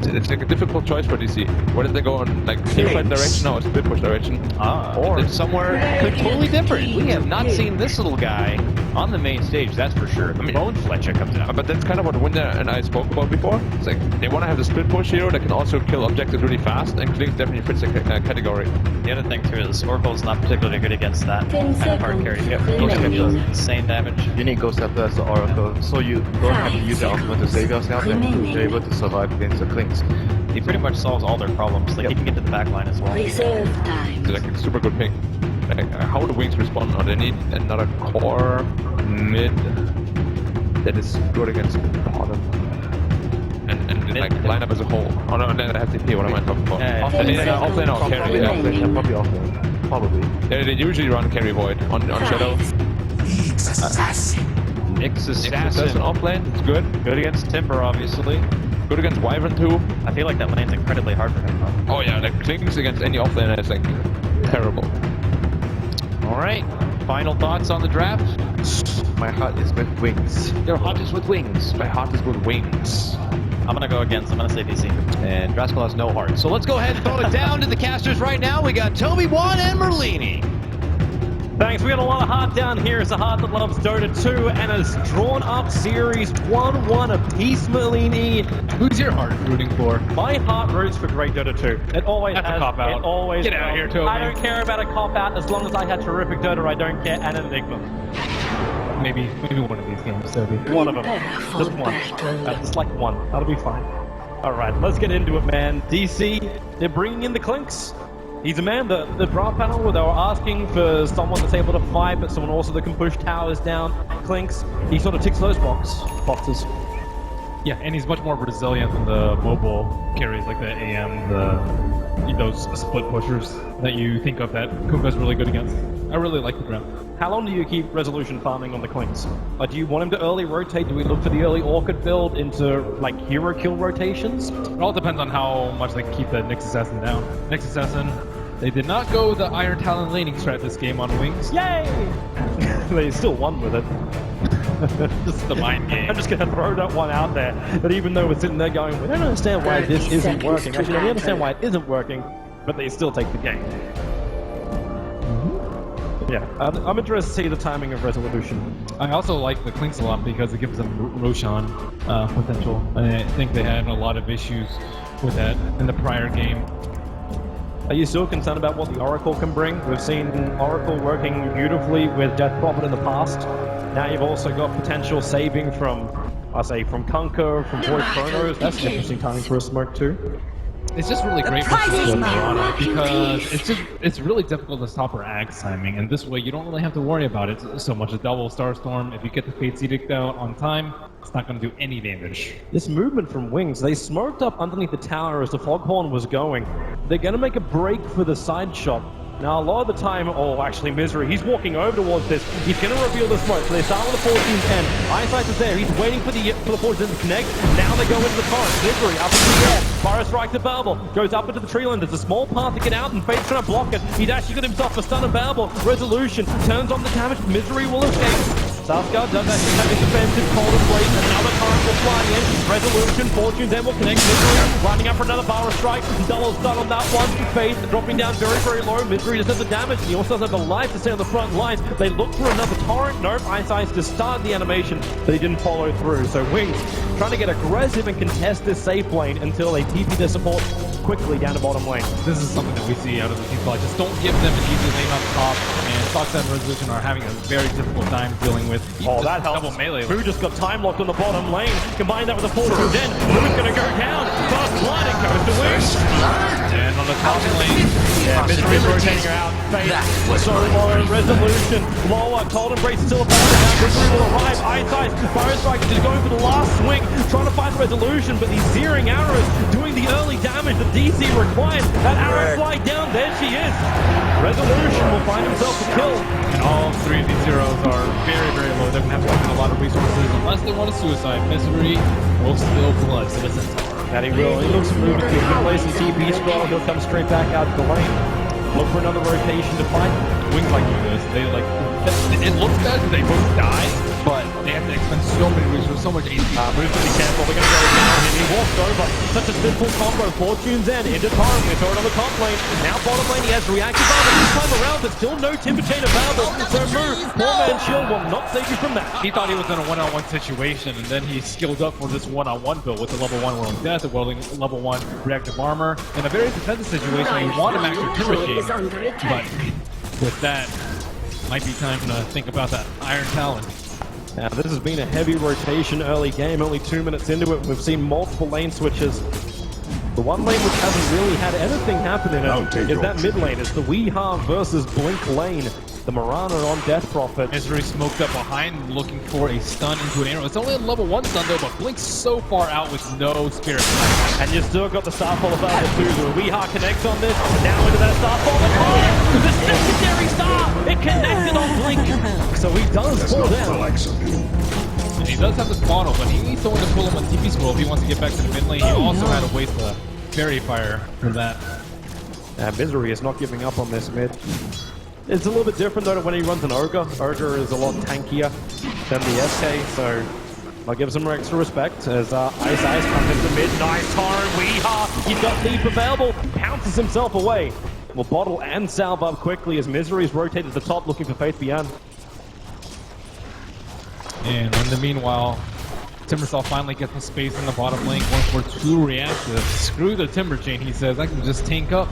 It's like a difficult choice for DC. Whether they go in like team fight direction or split push direction. Or somewhere totally different. We have not seen this little guy on the main stage, that's for sure. I mean, Bone Fletcher comes out. But that's kind of what Winder and I spoke about before. It's like they want to have the split push hero that can also kill objectives really fast, and Klink definitely fits the category. The other thing too is Oracle's not particularly good against that kind of hard carry. Ghost Scepter does insane damage. You need Ghost Scepter as the Oracle, so you don't have to use your ultimate to save yourself, and you're able to survive against the Klinks. He pretty much solves all their problems. Like he can get to the back line as well. It's like a super good pick. Like, how the Wings respond now? They need another core mid that is good against bottom. And like lineup as a whole. Oh no, then I have TP. What am I talking about? Offlane or carry? Yeah, probably offlane. Probably. They usually run carry Void on Shadow. Nyx Assassin offlane. It's good. Good against Timber, obviously. Good against Wyvern too. I feel like that lane's incredibly hard for him though. Oh yeah, like Klinks against any offlaner is like terrible. Alright, final thoughts on the draft? My heart is with Wings. Your heart is with Wings. My heart is with Wings. I'm gonna go against. I'm gonna say DC. And Draskell has no heart. So let's go ahead and throw it down to the casters right now. We got Toby Wan and Merlini. Thanks, we got a lot of heart down here. It's a heart that loves Dota 2 and has drawn up series 1-1 apiece, Merlini. Who's your heart rooting for? My heart roots for great Dota 2. It always That's has. a cop-out. It always Get out of will. here, Toby. I don't care about a cop-out as long as I had terrific Dota. I don't care and an Enigma. Maybe one of these games, Toby. One of them. Just one. Just like one. That'll be fine. Alright, let's get into it, man. DC, they're bringing in the Klinks. He's a man, the draft panel where they were asking for someone that's able to fight, but someone also that can push towers down, Klinks. He sort of ticks those boxes. Yeah, and he's much more resilient than the mobile carries like the AM, those split pushers that you think of that Kunkka's really good against. I really like the draft. How long do you keep resolution farming on the Klinks? Like, do you want him to early rotate? Do we look for the early Orchid build into, like, hero kill rotations? It all depends on how much they can keep the Nyx Assassin down. Nyx Assassin, they did not go the Iron Talon laning strat this game on Wings. Yay! They still won with it. Just the mind game. I'm just gonna throw that one out there. But even though we're sitting there going, we don't understand why this isn't working. Actually, we understand why it isn't working, but they still take the game. Yeah, I'm interested to see the timing of resolution. I also like the Klinks a lot because it gives them Roshan potential. And I think they had a lot of issues with that in the prior game. Are you still concerned about what the Oracle can bring? We've seen Oracle working beautifully with Death Prophet in the past. Now you've also got potential saving from Kunkka, from Void Chronos. That's an interesting timing for a smoke too. It's just really great for Piranha because it's really difficult to stop her Ags timing, and this way you don't really have to worry about it so much. A double Starstorm, if you get the Fate's Edict out on time, it's not going to do any damage. This movement from Wings, they smoked up underneath the tower as the Foghorn was going. They're going to make a break for the side shot. Now, a lot of the time, oh, actually, Misery, he's walking over towards this. He's going to reveal the smoke. So they start with the Fortune's end. Eyesight is there. He's waiting for the Fortune to connect. Now they go into the torrent. Misery up into the air. Fire strike to Babel. Goes up into the tree line. There's a small path to get out, and Fate's trying to block it. He's actually got himself a stun of Babel. Resolution turns on the damage. Misery will escape. Southguard does actually have his defensive cold and blade. Another torrent will fly in. Resolution, Fortune's end will connect. Misery lining up for another Fire strike. Double stun on that one. Fate dropping down very, very low. Misery does have the damage. He also has the life to stay on the front lines. They look for another torrent. Nope, Ice Ice to start the animation, but he didn't follow through. So Wings trying to get aggressive and contest this safe lane until they TP their support quickly down to bottom lane. This is something that we see out of the team fight. Just don't give them an easy lane up top, and Fox and Resolution are having a very difficult time dealing with. Oh, that helps. Double melee. Boo just got time locked on the bottom lane. Combine that with the Fortune, then Boo's gonna go down. First blood, it goes to Wings. And on the top lane, yeah, Misery rotating her out. Fate, so low. Resolution, lower. Cold Embrace still about it. Now Misery will arrive. Ice Ice, Fire Strike is going for the last swing, trying to find Resolution, but these zeroing arrows doing the early damage that DC requires. That arrow fly down, there she is. Resolution will find himself a kill. and all three of these heroes are very, very low. They're going to have to spend a lot of resources unless they want a suicide. Misery will spill blood to the centaur. That he will. He looks moving. He's going to play some TP scroll. He'll come straight back out to the lane. Look for another rotation to fight. Wings like do this. They like. It looks bad because they both die, but they have to expend so many resources, so much HP. Move to be careful. They're going to go down. And he walks over. Such a simple combo. Fortune's end into Torrent. They throw it on the top lane. Now bottom lane. He has reactive armor this time around, but still no Timber Chain available. So move. Poor man Shield will not save you from that. He thought he was in a one-on-one situation, and then he skilled up for this one-on-one build with the level 1 Whirling Death, the level 1 Reactive Armor. In a very defensive situation, you want to max your Timber Chain, but with that, might be time to think about that Iron Talon. Now this has been a heavy rotation early game, only 2 minutes into it. We've seen multiple lane switches. The one lane which hasn't really had anything happen in it is that mid lane. It's the Weehaw versus Blink lane. The Mirana on Death Prophet. Misery smoked up behind, looking for a stun into an arrow. It's only a level 1 stun though, but Blink's so far out with no Spirit. And you've still got the Starfall available too. The Weehaw connects on this. Now into that Starfall. Oh, the secondary star! It connected on Blink. So he does fall down. And he does have the spawnal, but he needs someone to pull him on TP scroll if he wants to get back to the mid lane. He also had to waste the Fairy Fire for that. Misery is not giving up on this mid. It's a little bit different though when he runs an Ogre. Ogre is a lot tankier than the SK, so I'll give some extra respect as Ice Ice comes into mid. Nice Torrent, Weehaw, he's got Leap available, pounces himself away. Will bottle and salve up quickly as Misery's rotated to the top looking for Faith Beyond. And in the meanwhile, Timbersaw finally gets the space in the bottom lane, going for 2 reactive. Screw the Timber Chain, he says, I can just tank up.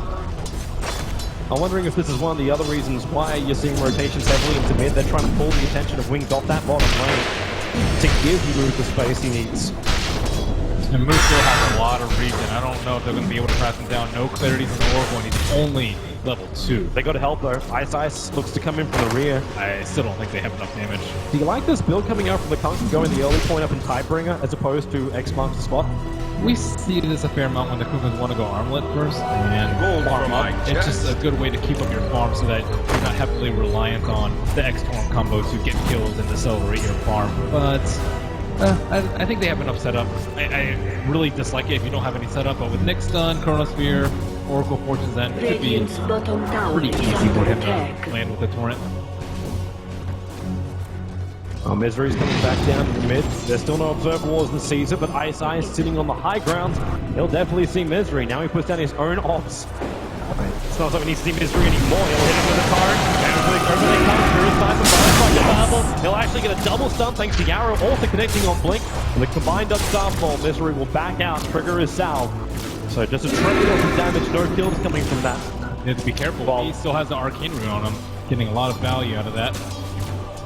I'm wondering if this is one of the other reasons why you're seeing rotations heavily into mid. They're trying to pull the attention of Wings off that bottom lane to give Moose the space he needs. And Moose still has a lot of regen. I don't know if they're going to be able to press him down. No clarities in the Oracle, and he's only level 2. They got to help though. Ice Ice looks to come in from the rear. I still don't think they have enough damage. Do you like this build coming out from the Kunk and going the early point up in Tidebringer as opposed to X marks the spot? We see this a fair amount when the Kukas want to go Armlet first, and farm up. It's just a good way to keep up your farm so that you're not heavily reliant on the X-Torn combo to get kills and accelerate your farm. But I think they have enough setup. I really dislike it if you don't have any setup, but with Nick Stun, Chronosphere, Oracle Fortune's End, it could be pretty easy for him to land with the Torrent. Misery's coming back down to the mid. There's still no Observer Wars in Caesar, but Ice Ice sitting on the high ground. He'll definitely see Misery. Now he puts down his own ops. It's not like we need to see Misery anymore. He'll hit him with a card. Over they come. Spirit Sniper, Firefly available. He'll actually get a double stun thanks to Yarrow also connecting on Blink. And the combined up Starfall, Misery will back out. Trigger is salve. So just a trade off of damage. No kills coming from that. You have to be careful. He still has the Arcane Rune on him. Getting a lot of value out of that.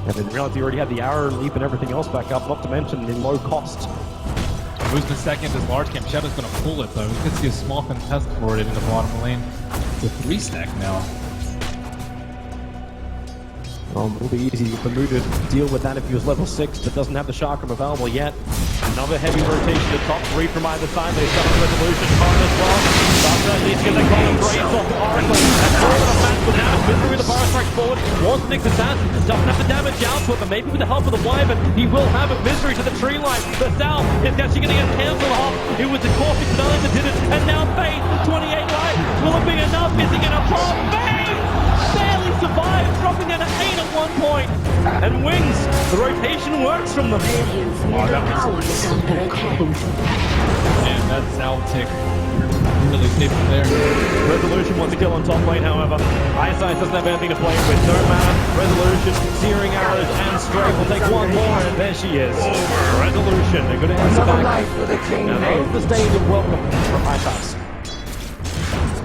And then realize he already had the arrow, leap, and everything else back up, not to mention the low cost. Moves the second as large camp. Shadow's gonna pull it though. You can see a small contest for it in the bottom lane. It's a 3-stack now. It'll be easy for Mu to deal with that if he was level 6, but doesn't have the Chakram available yet. Another heavy rotation to top 3 from either side. They start with Resolution, Con as well. Starts at least get the Con Embrace off Oracle. That's all the match with that. forward, wants Nick's assassin, doesn't have the damage out to it, but maybe with the help of the Wyvern, he will have a Misery to the tree line. The South is actually going to get cancelled off. It was the Caustic Finale that did it, and now Fate, 28 life, will it be enough? Missing in a pop, Fate barely survived, dropping down to 8 at one point. And Wings, the rotation works from them. Oh, that was so close. And that Zaltic really saved him there. Resolution wants to kill on top lane, however. Eyesight doesn't have anything to play with. No matter. Resolution, searing arrows, and Strafe will take one more, and there she is. Resolution, they're going to answer back. Now, those the stadium welcome from Eyesight.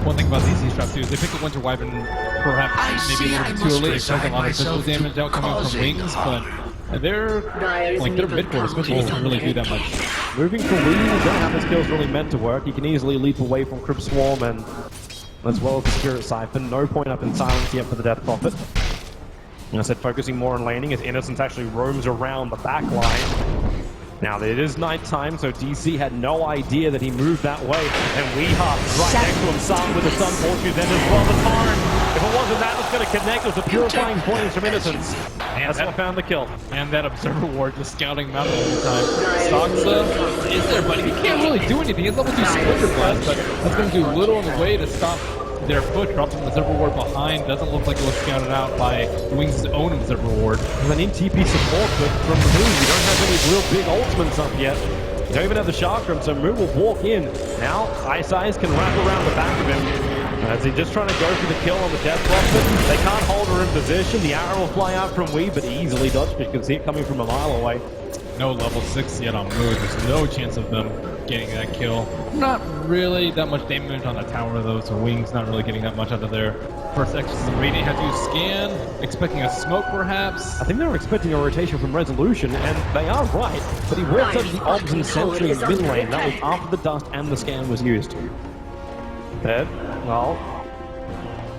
One thing about DC Strap too is they picked the Winter Wyvern perhaps maybe a little bit too early. They took a lot of physical damage out coming from Wings, but their mid-court especially doesn't really do that much. Moving for Lee, we don't have his skills really meant to work. He can easily leap away from Crypt Swarm and as well as the Spirit Siphon. No point up in silence yet for the Death Prophet. And I said focusing more on laning as Innocence actually roams around the back line. Now, it is nighttime, so DC had no idea that he moved that way. And Weeha right next to him, Sam with the Sun Fortune then as well. The Tarn, if it wasn't that, was going to connect with the Purifying Flames from Innocence. And that's what found the kill. And that Observer Ward just scouting him out all the time. Stoxa is there, but he can't really do anything. He's level 2 Splinter Blast, but that's going to do little in the way to stop their foot. Drops an Observer Ward behind. Doesn't look like it was scouted out by Wings' own Observer Ward. And then in TP support, but from Moo, you don't have any real big ultimates up yet. You don't even have the Chakram, so Moo will walk in. Now, Ice Eyes can wrap around the back of him. As he's just trying to go for the kill on the Death Prophet. They can't hold her in position. The arrow will fly out from Wee, but easily dodged. You can see it coming from a mile away. No level 6 yet on Moo. There's no chance of them getting that kill. Not really that much damage on the tower though, so Wings not really getting that much out of their first exorcism. Radiant had to scan, expecting a smoke perhaps. I think they were expecting a rotation from Resolution, and they are right, but he walked out of the Obs and Sentry in mid lane. That was after the dust and the scan was used.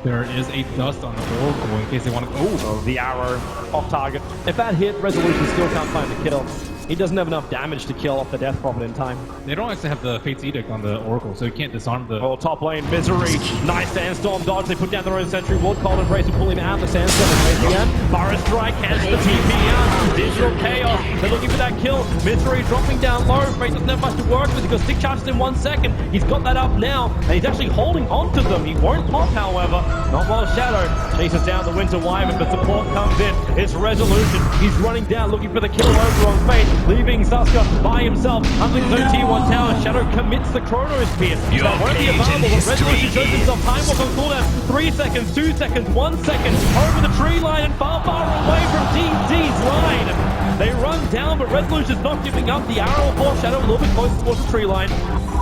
There is a dust on the Oracle in case they want to. Oh, the arrow off target. If that hit, Resolution still can't find the kill. He doesn't have enough damage to kill off the Death Prophet in time. They don't actually have the Fate's Edict on the Oracle, so you can't disarm the... Oh, top lane, Misery. Nice Sandstorm dodge. They put down their own sentry. Cold Embrace will pull him out. The Sandstorm is facing out. Burrow Strike cancels the TP out. Digital Chaos. They're looking for that kill. Misery dropping down low. Fate doesn't have much to work with. He's got stick charges in 1 second. He's got that up now, and he's actually holding on to them. He won't pop, however. Not while Shadow chases down the Winter Wyvern, but support comes in. It's Resolution. He's running down, looking for the kill over on Fate, leaving Saska by himself under his own T1 tower. Shadow commits the Chronos Pierce. That won't be available, but Resolution shows himself. Time walk on cooldown. 3 seconds, 2 seconds, 1 second. Over the tree line and far, far away from DC's line. They run down, but Resolution's not giving up. The arrow will force Shadow a little bit closer towards the tree line.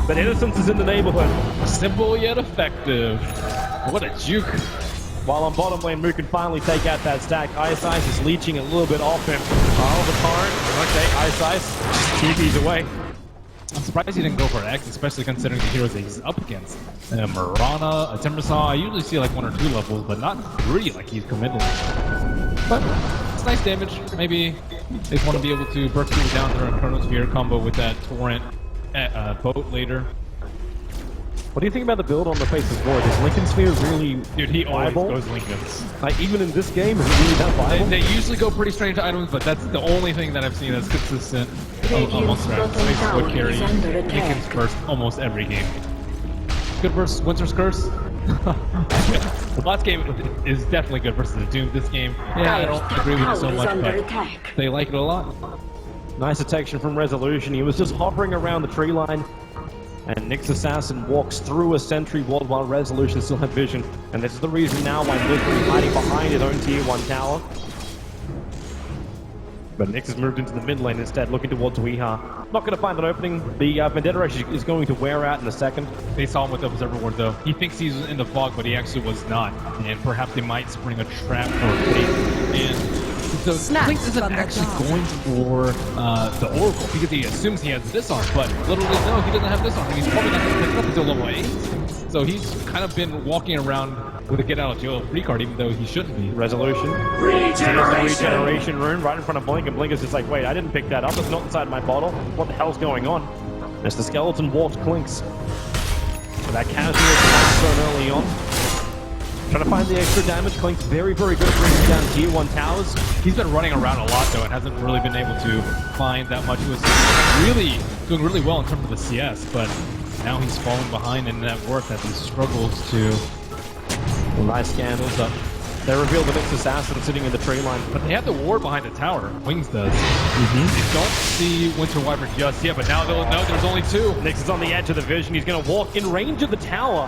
But Innocence is in the neighborhood. Simple yet effective. What a juke. While on bottom lane, Moo can finally take out that stack. Ice Ice is leeching a little bit off him. Oh, the Tarn. Okay, Ice Ice just TP's away. I'm surprised he didn't go for X, especially considering the heroes that he's up against. Marana, a Timbersaw, I usually see like 1 or 2 levels, but not 3 like he's committed. But it's nice damage. Maybe they want to be able to burst people down their Chronosphere combo with that Torrent boat later. What do you think about the build on the face of Void? Is Lincoln Sphere really Dude, he viable? always goes Lincolns. Like, even in this game, is it really that viable? They usually go pretty strange items, but that's the only thing that I've seen that's consistent amongst rounds. Face would carry Lincoln's first almost every game. Good versus Winter's Curse. The last game is definitely good versus the Doom. This game, yeah, I don't agree with it so much, but they like it a lot. Nice detection from Resolution. He was just hovering around the tree line. And Nyx Assassin walks through a sentry wall while Resolution still had vision. And this is the reason now why Misery is hiding behind his own tier 1 tower. But Nyx has moved into the mid lane instead, looking towards Weeha. Not going to find an opening. The Vendetta Rush is going to wear out in a second. They saw him with the Observer Ward though. He thinks he's in the fog, but he actually was not. And perhaps they might spring a trap for Fate. And so Link isn't actually going for the Oracle because he assumes he has Disarm, but literally no, he doesn't have Disarm, and he's probably not going to pick it up until level 8. So he's kind of been walking around with a get out of jail free card, even though he shouldn't be. Resolution. Regeneration rune right in front of Blink, and Blink is just like, wait, I didn't pick that up. It's not inside my bottle. What the hell's going on? As the skeleton walks Clinks. So that casual attack thrown early on. Trying to find the extra damage. Clink's very, very good at bringing down tier 1 towers. He's been running around a lot though and hasn't really been able to find that much. He was really doing really well in terms of the CS, but now he's falling behind in that work as he struggles to. Well, nice scandals up. They reveal the next assassin sitting in the tree line. But they have the ward behind the tower. Wings does. They don't see Winter Wyvern just yet, but now they'll know there's only two. Nyx is on the edge of the vision. He's going to walk in range of the tower.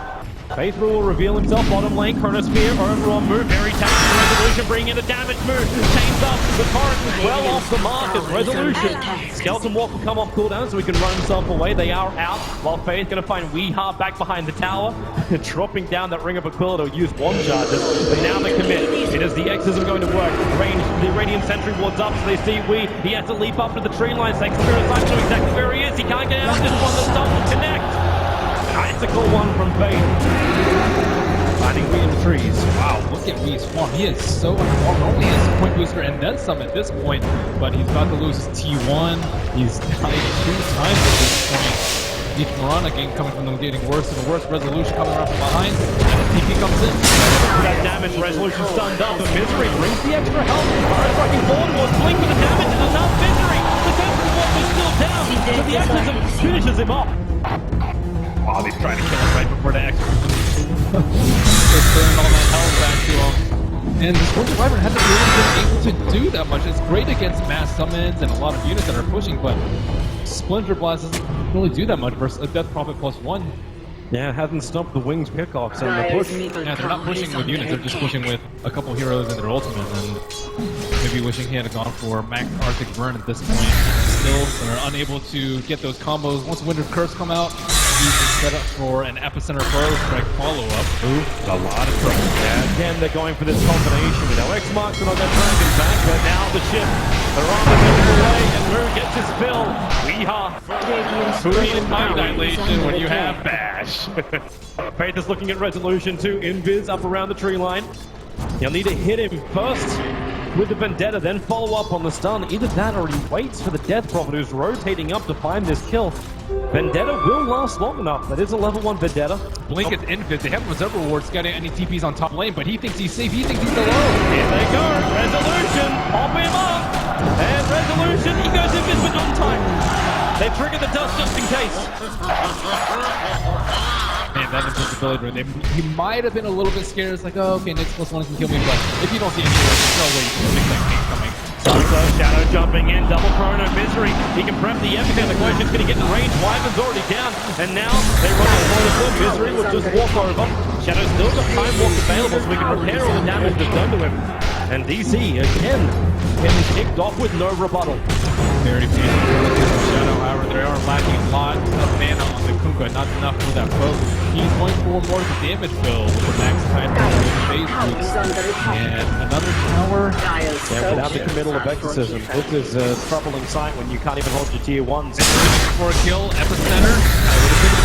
Faithful will reveal himself bottom lane. Chronosphere over on move. Very talented Resolution bringing in the damage move. Chains up. The torrent is well off the mark as Resolution. Skeleton Walk will come off cooldown so he can run himself away. They are out. While Faith going to find Weeha back behind the tower. Dropping down that Ring of Aquila to use one charges. But now they commit. It is the exorcism going to work. Range, the Radiant Sentry wards up so they see Wee. He has to leap up to the tree line. Sakes Spirit Life know exactly where he is. He can't get out. This one that doesn't connect. Icicle one from Faith. Finding Wee in the trees. Wow, look at Wee's form. He is so unformed. Only his point booster and then some at this point, but he's about to lose his T1. He's died 2 times at this point. Deep Mirana game coming from them getting worse and worse. Resolution coming around from behind. And the TP comes in. That damage, Resolution stunned up, but Misery brings the extra help. Alright, fucking forward was blink with the damage and enough Misery. The temporary walk is still down, but the exorcism finishes him off. Oh, he's trying to kill him right before the exorcism. Just throwing all that health back to him. And this Winter Wyvern hasn't really been able to do that much. It's great against mass summons and a lot of units that are pushing, but Splinter Blast doesn't really do that much versus a Death Prophet +1. Yeah, it hasn't stopped the Wings pickoffs and the push. Yeah, they're not pushing with units, they're just pushing with a couple heroes and their ultimate, and maybe wishing he had gone for Max Arctic Burn at this point. Still, they're unable to get those combos. Once Winter's Curse come out, he's set up for an Epicenter Burrow Strike follow-up. Ooh, a lot of trouble. Yeah, again, they're going for this combination. You know, X-Mark's not going to drag him back, but now the ship, they're on the middle way, and Moon gets his fill. Weeha! Who needs time dilation when you have Bash? Faith is looking at Resolution too. Invis up around the tree line. You'll need to hit him first with the Vendetta, then follow up on the stun. Either that or he waits for the Death Prophet who's rotating up to find this kill. Vendetta will last long enough. That is a level 1 Vendetta. Blink is invis. They have reserve rewards getting any TPs on top lane, but he thinks he's safe. He thinks he's alone. Here they go. Resolution. Pop him up. And Resolution. He goes invis but not in time. They trigger the dust just in case. Man, that invisibility, he might have been a little bit scared. It's like, oh, okay, Nyx +1 can kill me, but if you don't see anything, there's no way you can predict that game coming. Sansa, Shadow jumping in, double chrono, Misery. He can prep the Epic, and the question's going to get in range. Wyvern's already down, and now they run on one of them. Misery will just walk over. Shadow's still got Time Walk available, so we can repair all the damage that's done to him. And DC, again, getting kicked off with no rebuttal. Very painful for Shadow, however, they are lacking a lot of mana on the Kunkka, not enough for that poke. He's going for more of the damage bill with the max time phase boost. And another tower. Yeah, without the committal of Exorcism, this is a troubling sight when you can't even hold your tier 1s. For a kill, Epicenter.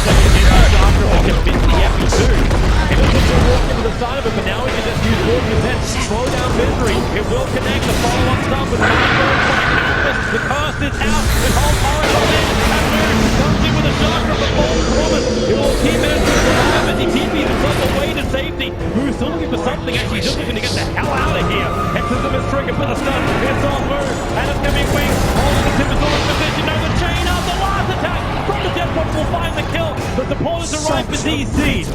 He can beat the Epi too. He doesn't just walk into the side of it, but now he can just use Walk his head, slow down Misery. It will connect the follow-up stuff with the curse is out. The whole Oracle in. And Moon comes in with a chakra for False Promise. It will keep it alive as he TPs himself away to safety. Moon's still looking for something. Actually, just looking to get the hell out of here. Exorcism is triggered for the stun. It's on Moon. And it's going to be Wings. Holding the Timbersaw in position. Now the chain up. The last attack from the Death Prophet will find the kill. The supporters arrive for DC.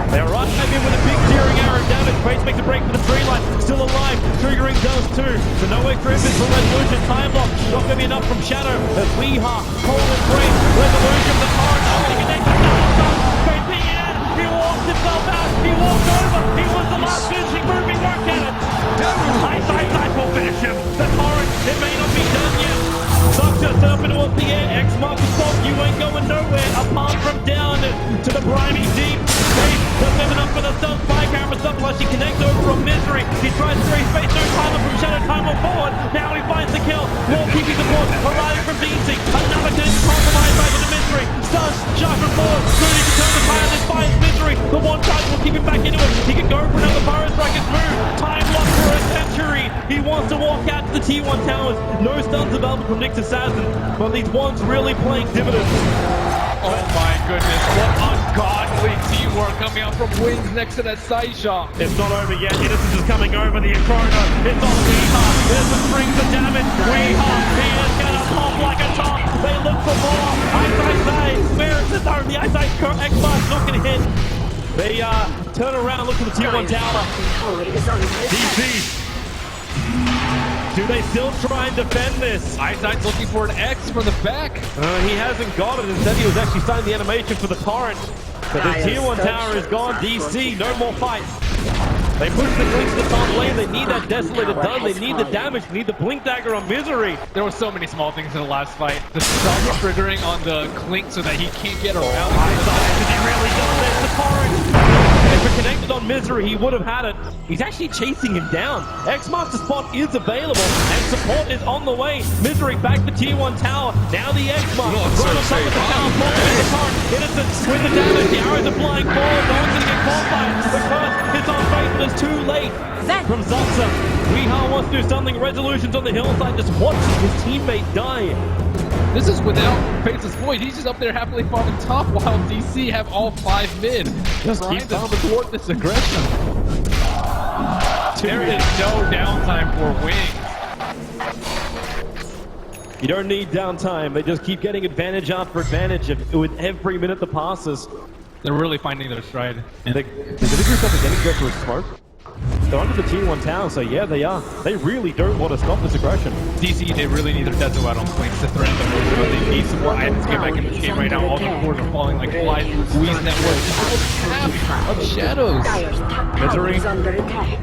They're right in with a big tearing arrow damage. Faith makes a break for the tree line. Still alive. Triggering those two. So no extra invis for Resolution. Time lock. Not going to be enough from Shadow. As Weeha. Cold and great. Resolution for the torrent. Only connected. Faith being in. He walks himself out. He walked over. He was the last finishing move. He worked at it. Side will finish him. The torrent. It may not be done yet. Sucks us up and towards the air. X marks the spot. You ain't going nowhere apart from down to the briny deep. Faith doesn't have enough for the stun. Spy camera stuff unless she connects over from Misery. He tries to raise face. No time from Shadow. Time on forward. Now he finds the kill. More TP support arriving from DC. Another connection compromised by the Misery. Stun. Chakra forward. Mooney can turn the fire. This finds Misery. The one charge will keep him back into it. He can go for another Burrow Strike. His move. Time lock for a century. He wants to walk out to the T1 towers. No stuns available from Nyx Assassin. But these ones really playing dividends. Oh my goodness, what a Godly teamwork coming out from Wings next to that side shot. It's not over yet. Innocence is coming over the Chrono. It's on Weeha. There's the strings of damage. Weeha, he is gonna pop like a top. They look for more. Eyesight say, where is the zone? The Eyesight X-Mar's not gonna hit. They turn around and look for the tier 1 tower. DC. Do they still try and defend this? Eyesight's looking for an X from the back. He hasn't got it. Instead, he was actually starting the animation for the torrent. But the tier 1 tower is gone. DC, no more fights. They push the Clinks to the top lane. They need that Desolator done. They need the damage. They need the Blink Dagger on Misery. There were so many small things in the last fight. The stun triggering on the Clink so that he can't get around. He really does this. The torrent. If it connected on Misery, he would have had it. He's actually chasing him down. X-Master spot is available, and support is on the way. Misery back to tier 1 tower. Now the X-Master. Right on top of the tower. The torrent. Innocent with the damage. The arrows are flying forward. No one's going to get caught by it. The curse is on Faith, but it's too late. From Zuxa. Weeha wants to do something. Resolution's on the hillside, just watching his teammate die. This is without Faceless Void. He's just up there happily farming top while DC have all 5 mid. Just trying to thwart this aggression. There is no downtime for Wings. You don't need downtime. They just keep getting advantage after advantage with every minute that passes. They're really finding their stride. And the visitors are getting go through smoke. They're under the tier 1 tower, so yeah, they are. They really don't want to stop this aggression. DC, they really need their Deso out on Clinks to threaten them. But they need some more items to get back in this game right now. All the cores are falling like flies. Wee's network is half of shadows. Misery.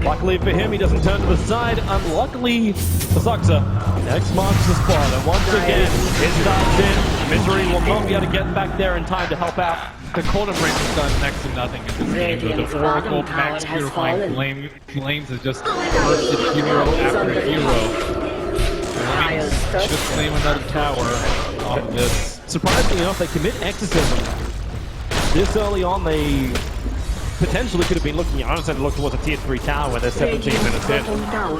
Luckily for him, he doesn't turn to the side. Unluckily for Zuxa. X marks the spot, and once again, it starts in. Misery will not be able to get back there in time to help out. The Cold Embrace has done next to nothing in this game. The Oracle, Max Purifying Flames is just bursted hero after hero. Just claim another tower on this. Surprisingly enough, they commit Exorcism. This early on, they potentially could have been looking, I understand, look towards a tier 3 tower where they're 17 minutes in.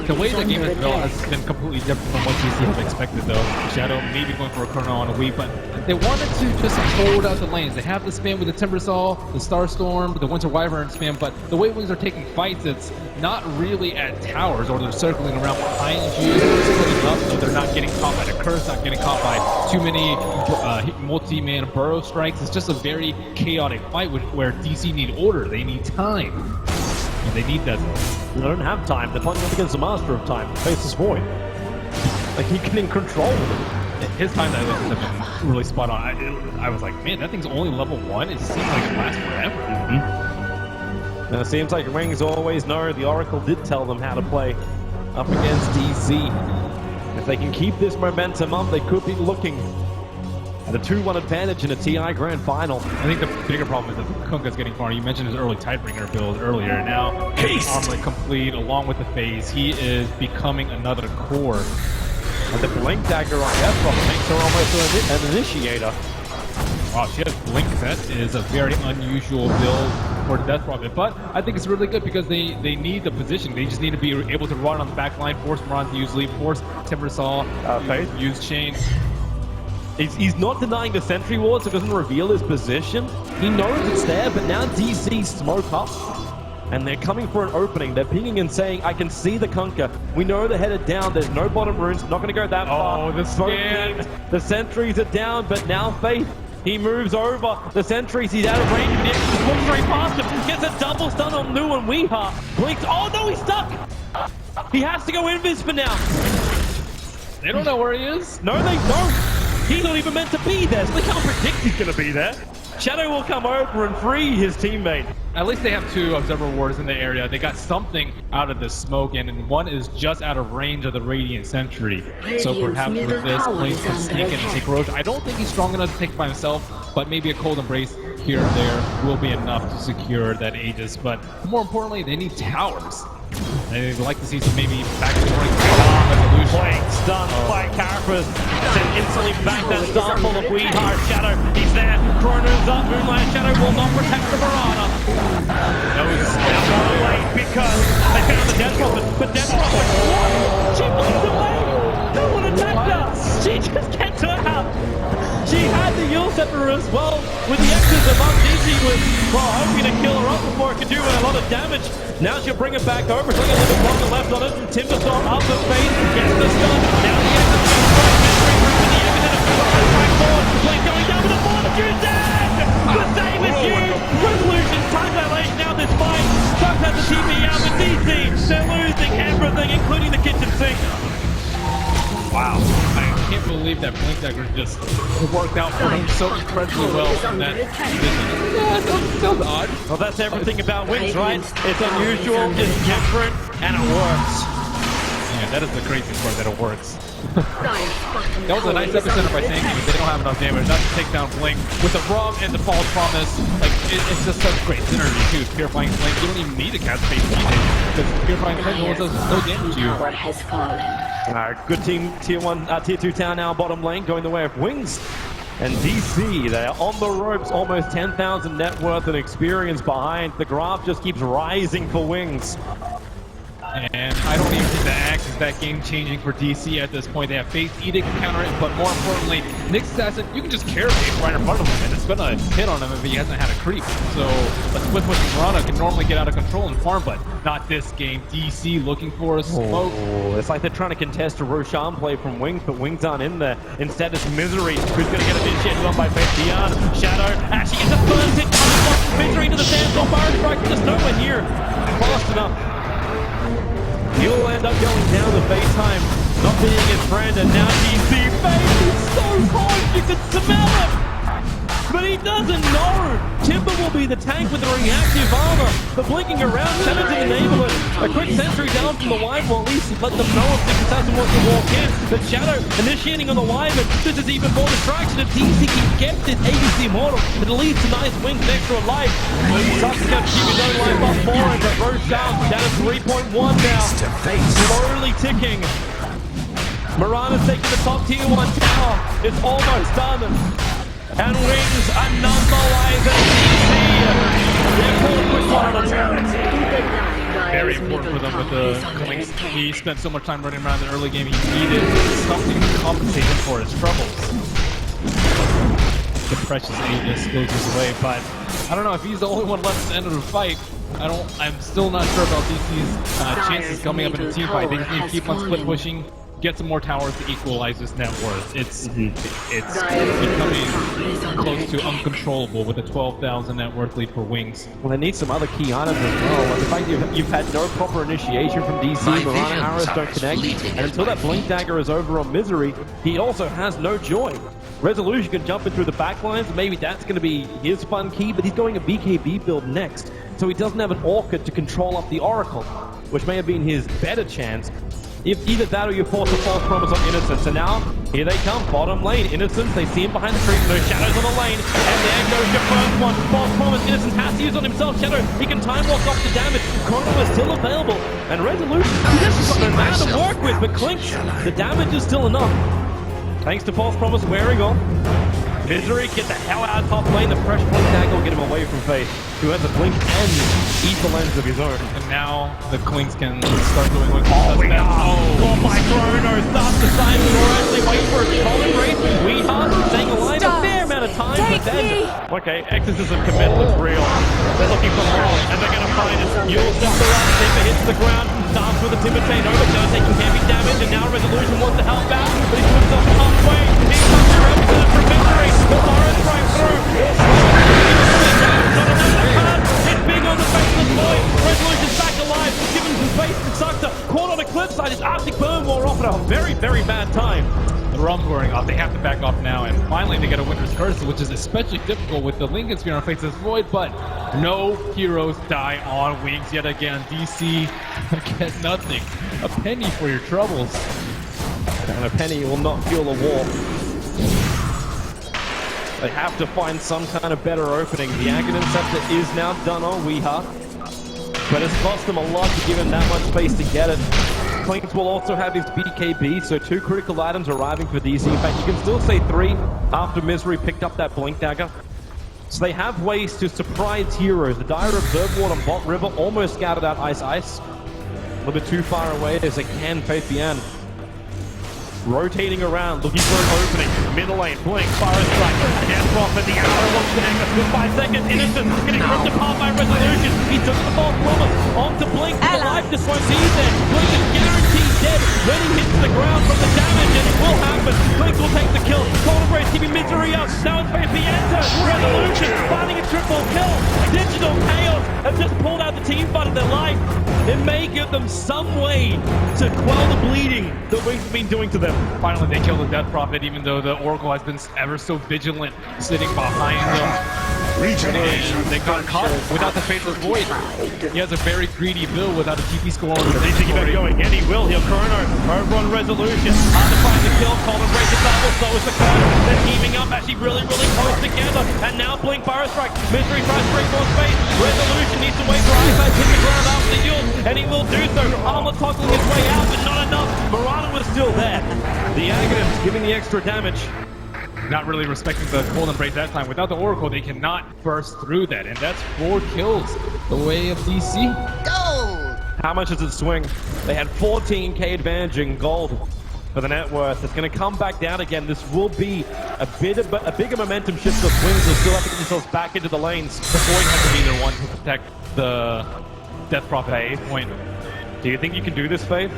The way the game has developed has been completely different from what DC have expected though. Shadow maybe going for a Chrono on a Wii, but they wanted to just hold out the lanes. They have the spam with the Timbersaw, the Starstorm, the Winter Wyvern spam, but the way Wings are taking fights, it's not really at towers or they're circling around behind you, splitting up so they're not getting caught by the curse, not getting caught by too many multi-man burrow strikes. It's just a very chaotic fight where DC need order. They need time. And they need that. They don't have time. They're playing up against the Master of Time, Faceless Void. Like, he can in control of it. His time dilations have been really spot on. I was like, man, that thing's only level 1. It seems like it lasts forever. And it seems like Wings always know. The Oracle did tell them how to play up against DC. If they can keep this momentum up, they could be looking at a 2-1 advantage in a TI Grand Final. I think the bigger problem is that Kunkka's getting far. You mentioned his early Tidebringer build earlier. Now, armament complete along with the phase. He is becoming another core. And the Blink Dagger on Deathrock makes her almost an initiator. Wow, she has Blink. That is a very unusual build for Death Prophet, but I think it's really good because they need the position. They just need to be able to run on the back line, force Moran to use Leap, force Timbersaw, use Chain. He's not denying the Sentry Ward, so it doesn't reveal his position. He knows it's there, but now DC smoke up. And they're coming for an opening. They're pinging and saying, I can see the Kunkka. We know they're headed down. There's no bottom runes. Not going to go that far. Oh, the scan. The sentries are down, but now Faith, he moves over. The sentries, he's out of range. The Exorcist looks straight past him. Gets a double stun on Nu and Weeha. Blinks. Oh, no, he's stuck. He has to go invis for now. They don't know where he is. No, they don't. He's not even meant to be there, so they can't predict he's going to be there. Shadow will come over and free his teammate. At least they have 2 Observer Wards in the area. They got something out of the smoke, and one is just out of range of the Radiant Sentry. So perhaps with this, Blaze can sneak in and take Roach. I don't think he's strong enough to take it by himself, but maybe a Cold Embrace here and there will be enough to secure that Aegis. But more importantly, they need towers. They'd like to see some maybe back-scoring resolution. Playing stun by Carapace. Then instantly back that starfall of Weeha. Shadow, he's there. Chrono's up. Moonlight Shadow will not protect the Marana. No, it's now late because they found the Death Prophet. But Death Prophet, what? She moves away. No one attacked her. She just gets her out. She had the Yule set River as well. With the X's above, DC was hoping to kill her up before it could do a lot of damage. Now she'll bring it back over. She'll get a little bit longer left on it. Timberstorm up the face, gets the stun. Now the X's Blink going down with the fortune dead! The save is huge! Resolution, time dilation, now this fight. Chuck has the TV out, but DC, they're losing everything, including the kitchen sink. Wow, I can't believe that Blink Dagger just worked out for him so incredibly well in that position. Yeah, that sounds odd. Well, that's everything about Wings, right? It's unusual, it's different, and it works. Yeah, that is the craziest part, that it works. That was a nice epicenter by Sanky, but they don't have enough damage not to take down Blink. With the ROM and the false promise, like it's just such great synergy too. Purifying Flame, you don't even need to cast Face Heating, because Purifying Flame does no damage to you. Alright, good team, tier 2 town now, bottom lane, going the way of Wings. And DC, they are on the ropes, almost 10,000 net worth and experience behind. The graph just keeps rising for Wings. And I don't even think the Axe is that game-changing for DC at this point. They have Faith Edict to counter it, but more importantly, Nick's Assassin, you can just carry it right in front of him, and it's gonna hit on him if he hasn't had a creep. So a split push Mirana can normally get out of control and farm, but not this game. DC looking for a smoke. Oh, it's like they're trying to contest a Roshan play from Wings, but Wings aren't in there. Instead, it's Misery who's gonna get initiated on by Faith Dion. Shadow actually gets the first hit, Misery into the sandstorm, fire strike, just nowhere near fast enough. He'll end up going down to FaceTime, not being his friend, and now DC Face is so close, you can smell it! But he doesn't know! Timber will be the tank with the reactive armor, but blinking around, Shadow to enable it. A quick sentry down from the Wyvern will at least let them know if the assassin wants to walk in. But Shadow initiating on the Wyvern, this is even more distraction if DC can get this ABC Immortal, it at least denies Wings extra life. Sucks to keep his own life up for him, but Roshan down to 3.1 now. Slowly ticking. Mirana's taking the top tier 1 tower. It's almost done. And Wings are nonetheless at DC. Very important for them with the Wings. He spent so much time running around in the early game, he needed something to compensate him for his troubles. The precious Aegis goes his way, but I don't know if he's the only one left at the end of the fight. I'm still not sure about DC's chances coming up in a team fight. They just need to keep on split pushing, get some more towers to equalize this net worth. It's becoming close to uncontrollable with a 12,000 net worth lead for Wings. Well, they need some other key items as well. Like the fact you've had no proper initiation from DC, Mirana arrows don't connect, and until that Blink Dagger is over on Misery, he also has no joy. Resolution can jump in through the backlines, maybe that's going to be his fun key, but he's going a BKB build next, so he doesn't have an Orchid to control up the Oracle, which may have been his better chance. If either that or you force a false promise on Innocence. And now, here they come, bottom lane. Innocence, they see him behind the trees, no shadows on the lane. And there goes your first one. False promise, Innocence has to use on himself. Shadow, he can time walk off the damage. Chrono is still available. And Resolution, he just got no man to work with. But Clink, the damage is still enough. Thanks to false promise wearing off. Misery, get the hell out of top lane. The fresh Blink Dagger will get him away from Faith, who has a Blink and Ether Lens of his own. And now the Clinks can start doing what Oh my Chrono starts to side or actually wait for a solid race. We are staying alive a fair amount of time, but then... Okay, Exorcism committal is real. They're looking for more, and they're going to find it. You'll step the right, Timber hits the ground, starts with a Timber chain over, taking heavy damage, and now Resolution wants to help out, but he's put himself halfway. He's coming around with it from Misery. The Lawrence right through. It's big on the faceless boy. Resolution's back alive, giving some space to Sucta. Caught on a cliffside, his Arctic Burn wore off at a very, very bad time. The rum's wearing off, they have to back off now, and finally they get a Winter's Curse, which is especially difficult with the Lincoln Spear on Faceless Void, but no heroes die on Wings yet again. DC get nothing. A penny for your troubles. And a penny will not fuel a war. They have to find some kind of better opening. The Aghanim Scepter is now done on Weeha, but it's cost them a lot to give him that much space to get it. Clinks will also have his BKB, so 2 critical items arriving for DC. In fact, you can still say 3 after Misery picked up that Blink Dagger. So they have ways to surprise heroes. The Dire Observe Ward on bot river almost scouted out Ice. A little bit too far away as they can face the end. rotating around, looking for an opening. Middle lane, Blink, Fire Strike, Death Prophet, the arrow looks to hang us with 5 seconds. Innocent getting ripped apart by Resolution. He took the ball from us onto Blink. The life just won't be there. Blink is guaranteed dead when he hits the ground from the damage, and it will happen. Blink will take the kill. Golden Race keeping Misery up. Now it's face the enter. Resolution finding a triple kill. Digital Chaos have just pulled out the team fight of their life. It may give them some way to quell the bleeding that Wings have been doing to them. Finally, they killed the Death Prophet, even though the Oracle has been ever so vigilant, sitting behind them. And they got caught without the Faceless Void. He has a very greedy build without a TP score on the They think about going, and he will. He'll Chrono over on Resolution. Hard to find the kill. Colin breaks the double, so is the Chrono. They're teaming up, actually really close together. And now Blink Fire Strike. Misery tries to break more space. Resolution needs to wait for Eyesight to hit the ground after the ult, and he will do so. Armor toggling his way out, but not enough. Marana was still there. The Aghanim's giving the extra damage. not really respecting the Golden Braid that time. Without the Oracle, they cannot burst through that, and that's 4 kills the way of DC. Gold! How much does it swing? They had 14k advantage in gold for the net worth. It's going to come back down again. This will be a bigger momentum shift for Wings. They'll still have to get themselves back into the lanes. The Void has to be the one to protect the Death Prophet at this point. Do you think you can do this, Faith?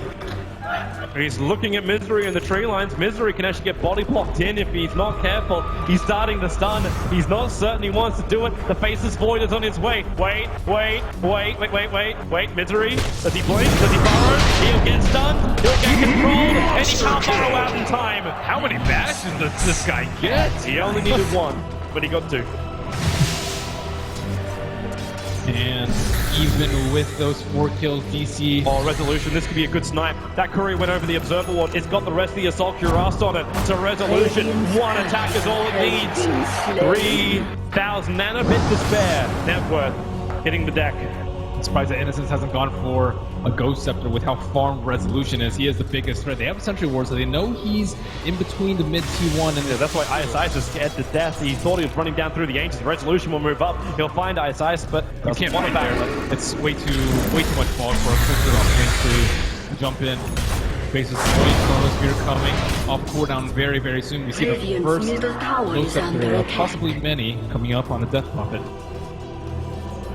He's looking at Misery in the tree lines. Misery can actually get body blocked in if he's not careful. He's starting to stun. He's not certain he wants to do it. The Faceless Void is on his way. Wait. Misery. Does he blink? Does he burrow? He'll get stunned. He'll get controlled. And he can't burrow out in time. How many bashes does this guy get? He only needed 1, but he got 2. And even with those 4 kills, DC... Oh, Resolution, this could be a good snipe. That courier went over the Observer Ward. It's got the rest of the Assault Cuirassed on it. So Resolution, 1 attack is all it needs. 3,000 and a bit to spare. Net worth hitting the deck. I'm surprised that Innocence hasn't gone for a Ghost Scepter with how farmed Resolution is. He is the biggest threat. They have a Sentry Ward, so they know he's in between the mid T1 and... Yeah, that's why ISIS is scared to death. He thought he was running down through the Ancients. Resolution will move up. He'll find ISIS, but you can't want to back it. It's way too much fog for a Crystal on to jump in. Faces Void, Chronosphere coming off cooldown very, very soon. We see the first Ghost Scepter, possibly many, coming up on the Death Prophet.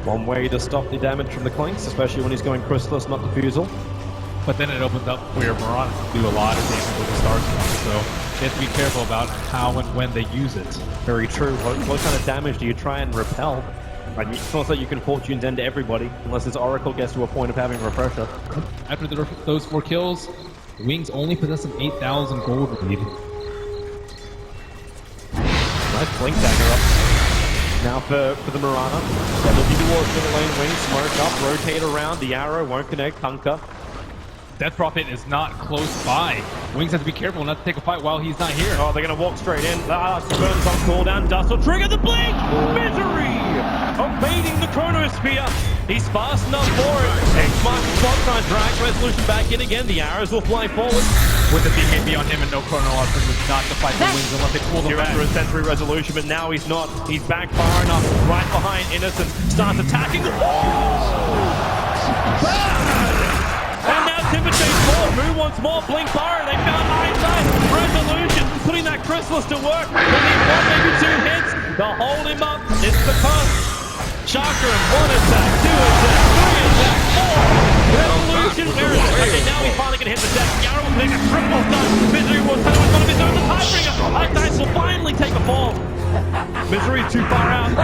One way to stop the damage from the Clinks, especially when he's going Chrysalis, not Diffusal. But then it opens up where Marana can do a lot of damage with the Star Storm, so they have to be careful about how and when they use it. Very true. What kind of damage do you try and repel? Like, it's not that you can Fortune's End to everybody, unless this Oracle gets to a point of having Refresher. After those 4 kills, Wings only possess an 8,000 gold lead. Nice Blink Dagger up. Now for the Marana. They're looking towards middle lane. Wings smoke up, rotate around. The arrow won't connect. Punka. Death Prophet is not close by. Wings has to be careful not to take a fight while he's not here. Oh, they're going to walk straight in. Burns on cooldown. Dust will trigger the blink. Misery! Evading the Chronosphere. He's fast enough for it. X-Mark spot trying to drag Resolution back in again. The arrows will fly forward. With the BKB on him and no Chrono option, not to fight the Wings unless they pull them back. Under a Sentry Resolution, but now he's not. He's back far enough. Right behind Innocent. Starts attacking. And now Timothy's more. Moo wants more. Blink Fire. They found Ironside. Resolution putting that Chrysalis to work. They need 1, maybe 2 hits. They'll hold him up. It's the cost. Chakram, 1 attack, 2 attack, 3 attack, 4. Resolution, where is it? Okay, now we finally can hit the deck. Yarrow will take a triple stun. Misery will settle with one of his own. The Tidebringer. Ice will finally take a fall. Misery's too far out.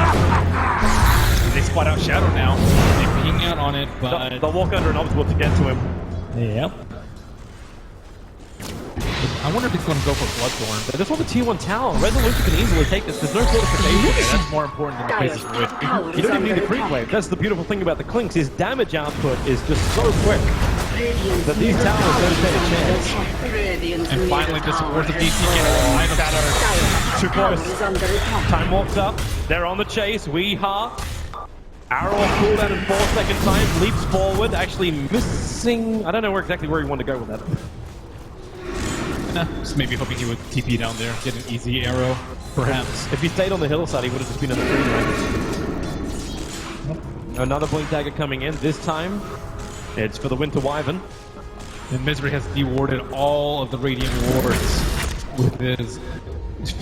They spot out Shadow now. They're peeking out on it, but... They'll walk under an obstacle to get to him. Yep. I wonder if he's going to go for Bloodthorn. This one's a T1 tower. Resolution can easily take this. There's no fortification. Yeah, that's more important than the Faceless Void. You don't even need the creep wave. That's the beautiful thing about the Clinks. His damage output is just so quick that these towers don't stand a chance. And finally, this force of DC getting line of shadow. Too close. Time walks up. They're on the chase. Weehaw. Arrow off cooldown in 4-second time. Leaps forward. Actually missing. I don't know exactly where he wanted to go with that. Just maybe hoping he would TP down there, get an easy arrow, perhaps. If he stayed on the hillside, he would have just been in the free range. Another Blink Dagger coming in. This time, it's for the Winter Wyvern. And Misery has dewarded all of the Radiant wards with his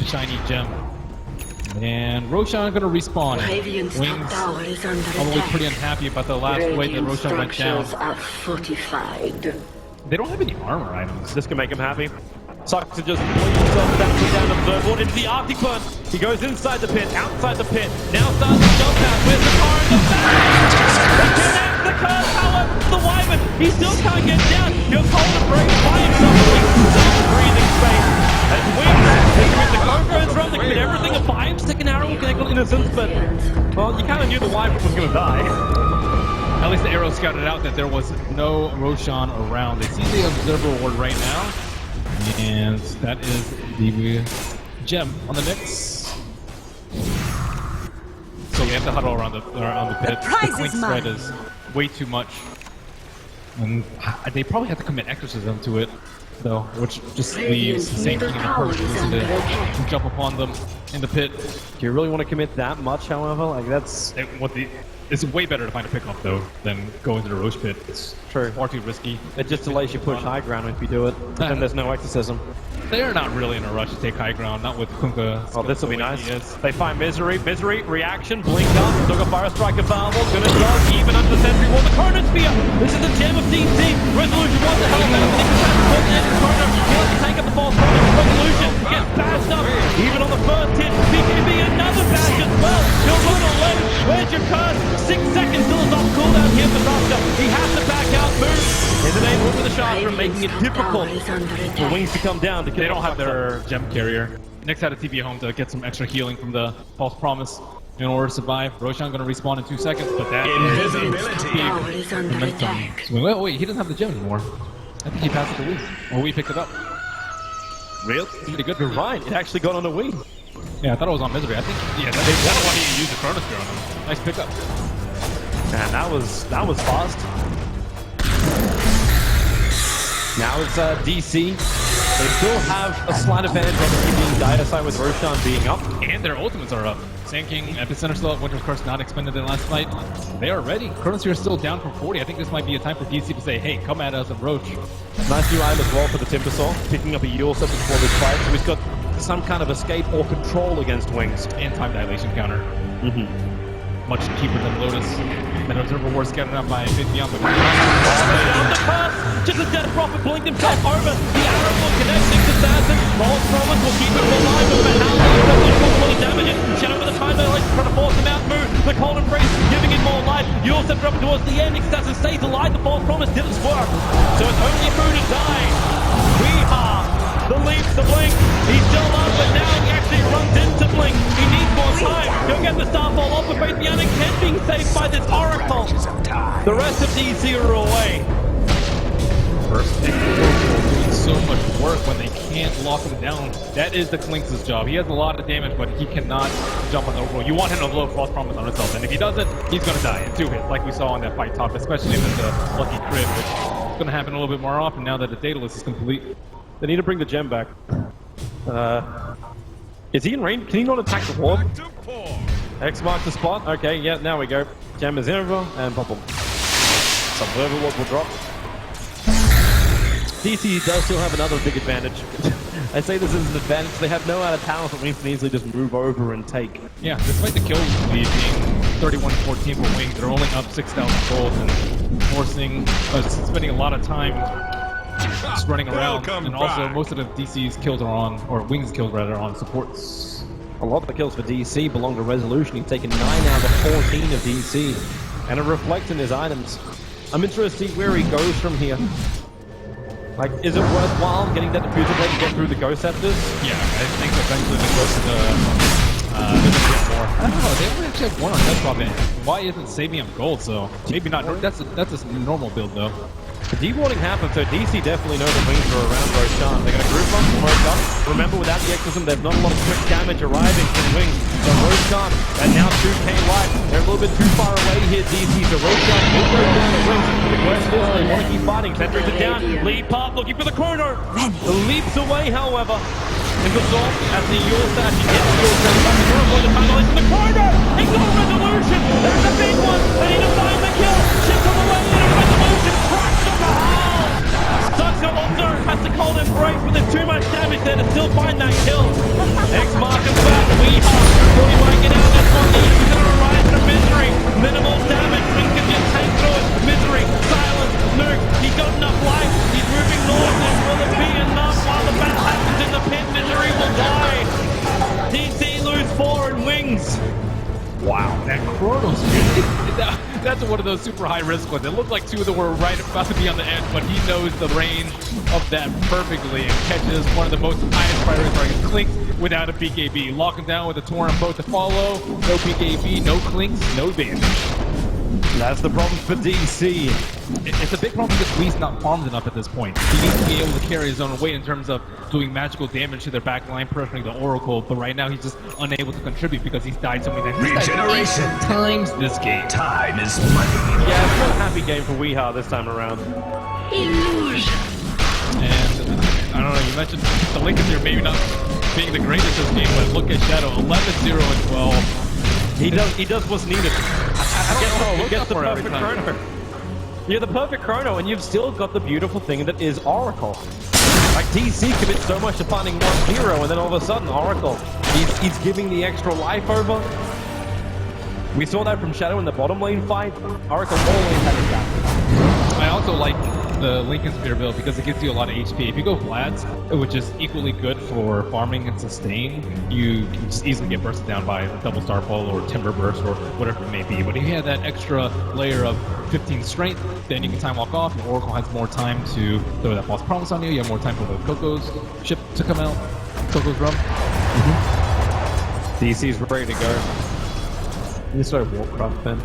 shiny gem. And Roshan gonna respawn. Wings probably pretty unhappy about the last way that Roshan went down. They don't have any armor items. This can make him happy. Sucks to just pull himself down observable into the Arctic burn. He goes inside the pit, outside the pit. Now starts to jump out. Where's the car in the back? He connects the curse, however, the Wyvern. He still can't get down. He'll hold a break by himself. He's breathing space. And Wings, the car goes from the pit. Everything a 5-second arrow will connect on Innocence, but, well, you kind of knew the Wyvern was going to die. At least the arrow scouted out that there was no Roshan around. They see the observer ward right now. And that is the gem on the mix. So we have to huddle around the pit. The Queen spread is way too much. And they probably have to commit exorcism to it, though, which just leaves the same king in the perfect position to jump upon them in the pit. Do you really want to commit that much, however? Like, that's... It's way better to find a pickup, though, than go into the Roche pit. It's far too risky. It just delays you push high ground if you do it, and there's no exorcism. They're not really in a rush to take high ground, not with Kunkka. Oh, this will be nice. They find Misery, reaction, blink up, still got Fire Strike available, gonna dodge, even under the sentry wall, the Corner Spear! This is the gem of DC! Resolution wants to help out, Nick tries to put in the corner, he wants to take up the false promise, Resolution gets bashed up, even on the first hit, BKB another bash as well, he'll run away, where's your curse? 6 seconds still is off cooldown here for Doctor, he has to back out, move, in the name of the Shastra, making it difficult for Wings to come down. They don't have their gem carrier. Next had a TV home to get some extra healing from the false promise in order to survive. Roshan gonna respawn in 2 seconds, but that is momentum. So, wait, he doesn't have the gem anymore. I think he passed it to Wing. Or we picked it up. Real? Pretty good. You're right. It actually got on the Wing. Yeah, I thought it was on Misery. I think, yeah, that's why he used the Chronosphere on him. Nice pickup. Man, that was fast. Now it's DC. They still have a slight advantage on the being Dire side with Roshan being up. And their ultimates are up. Sand King, Epicenter still up, Winter's Curse not expended in last fight. They are ready. Chronosphere is still down from 40. I think this might be a time for DC to say, hey, come at us and Roach. Nice new item as well for the Timbersaw, picking up a Yule set before this fight. So he's got some kind of escape or control against Wings. And time dilation counter. Much cheaper than Lotus. That Observer War scattered out by Beyond, but just a dead prophet blinked himself over. The arrow will connect Nick's assassin. False promise will keep him alive, but for how long does it fully damage it? Shadow with the time dilation trying to force him out, move. The cold embrace giving it more life. You also drop towards the end. Nick's assassin stays alive. The false promise didn't work. So it's only Fu to die. The leap, the blink, he's still up, but now he actually runs into blink. He needs more time. He'll get the Starfall off, but both Yannick and being saved by this Oracle. The rest of DC are away. First pick doing so much work when they can't lock him down. That is the Clinks' job. He has a lot of damage, but he cannot jump on the overall. You want him to blow Frost Promise on himself, and if he doesn't, he's going to die in 2 hits, like we saw on that fight top, especially if it's a lucky crit, which is going to happen a little bit more often now that the data list is complete. They need to bring the gem back. Is he in range? Can he not attack the ward? X marks the spot. Okay, yeah, now we go. Gem is over and pop him. Observer ward will drop. DC does still have another big advantage. I say this is an advantage. They have no other talent that Wings can easily just move over and take. Yeah, despite the kill lead being 31-14 for Wings, they're only up 6,000 gold and forcing, spending a lot of time just running around, and also most of the DC's kills are on, or Wings kills rather, are on supports. A lot of the kills for DC belong to Resolution. He's taken 9 out of 14 of DC, and it reflects in his items. I'm interested to see where he goes from here. Like, is it worthwhile getting that diffuser blade to get through the Ghost Scepters? Yeah, I think eventually the Ghost there's a bit more. I don't know, they only actually have 1 on Death Drop, and why isn't Sabium gold, so maybe not. That's a normal build though. The dewarding happened, so DC definitely know the Wings are around Roshan. They're going to group up and work up. Remember, without the Exorcism, there's not a lot of quick damage arriving from Wings. So Roshan, and now 2k life. They're a little bit too far away here, DC. So Roshan will go down to Wings. The question is, they want to keep fighting. Centric it down. Leap up, looking for the corner. The leaps away, however. In the zone, as the Yule Sash, he hits the Yule Sash. Back to Europe, the final is in the corner. He's got a Resolution. There's a big one. They need to find the kill. Chips on the way in. Resolution cracks on the hull. So That's one of those super high risk ones. It looked like two of them were right about to be on the edge, but he knows the range of that perfectly and catches one of the most highest priority targets. Clinks without a BKB. Lock him down with a Torrent boat to follow. No BKB, no Clinks, no damage. That's the problem for DC. It's a big problem because Wee's not farmed enough at this point. He needs to be able to carry his own weight in terms of doing magical damage to their backline, pressuring the Oracle, but right now he's just unable to contribute because he's died so many times. Regeneration. Times this game. Time is money. Yeah, it's not a happy game for Weeha this time around. Illusion. And I don't know, you mentioned the Lincolns here maybe not being the greatest this game, but look at Shadow, 11-0 and 12. He does what's needed. He gets the perfect chrono. You're the perfect chrono, and you've still got the beautiful thing that is Oracle. Like, DC commits so much to finding one hero, and then all of a sudden, Oracle, he's giving the extra life over. We saw that from Shadow in the bottom lane fight. Oracle always had his back. I also like the Lincoln Spear build because it gives you a lot of HP. If you go Vlad's, which is equally good for farming and sustain, you can just easily get bursted down by a double Starfall or Timber Burst or whatever it may be. But if you have that extra layer of 15 strength, then you can time walk off, and Oracle has more time to throw that false promise on you. You have more time for the Coco's ship to come out, Coco's rum. DC's ready to go. You start Warcraft then.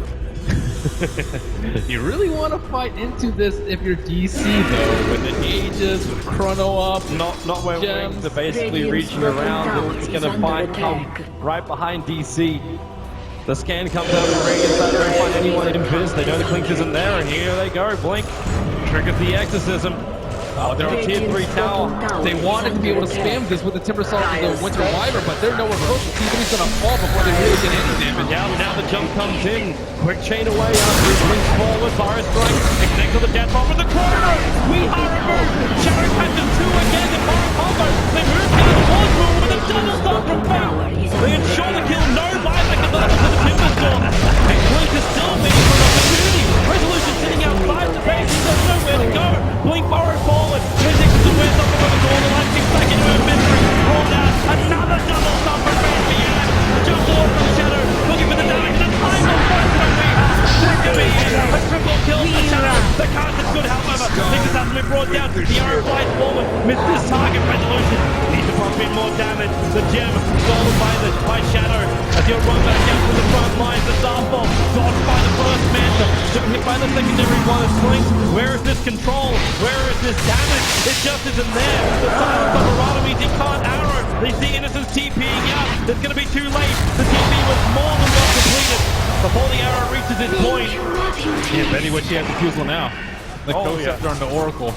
You really want to fight into this if you're DC though, with the Aegis, with Chrono up, not where Wings are basically reaching around. It's gonna come right behind DC. The scan comes out of the ring inside to find anyone in Fizz. They know the Clink isn't there, and here they go. Blink triggers the exorcism. Oh, they're on tier 3 tower. They wanted to be able to spam this with the Timber Salt and the Winter Wyvern, but they're nowhere close. T3's gonna fall before they really get any damage. Now the jump comes in. Quick chain away after it brings forward. Fire Strike. It connects to the death bomb with the corner. We are removed. Shadow catches 2 again. The fire combo. They move down towards Moon with a double stop from back. They ensure the kill. No buyback at the level to the Timber Storm. And Blink is still waiting for an opportunity. Resolution sitting outside the base. He does nowhere to go. Blink borrowed forward. Physics to win something with the door. The light kicks back into a misery. Rolled out. Another double stop from Van. Jump forward from Shadow. Looking for the damage. And the time on both from a triple kill for Shadow. The cast is good, however. Nixus has been brought down. Tiara flies forward. Missed this target. Resolution needs to pump in more damage. The gem stolen by Shadow. As he'll run back out to the front lines. The Starfall dodged by the first Manta. Hit by the secondary one of Slings. Where is this control? Where is this damage? It just isn't there. The silence of Murata means he can't arrow. They see Innocence TPing out. It's going to be too late. The TP was more than well completed before the arrow reaches its point. Yeah, Betty, what she has refusal now. The Co-Scepter on the Oracle.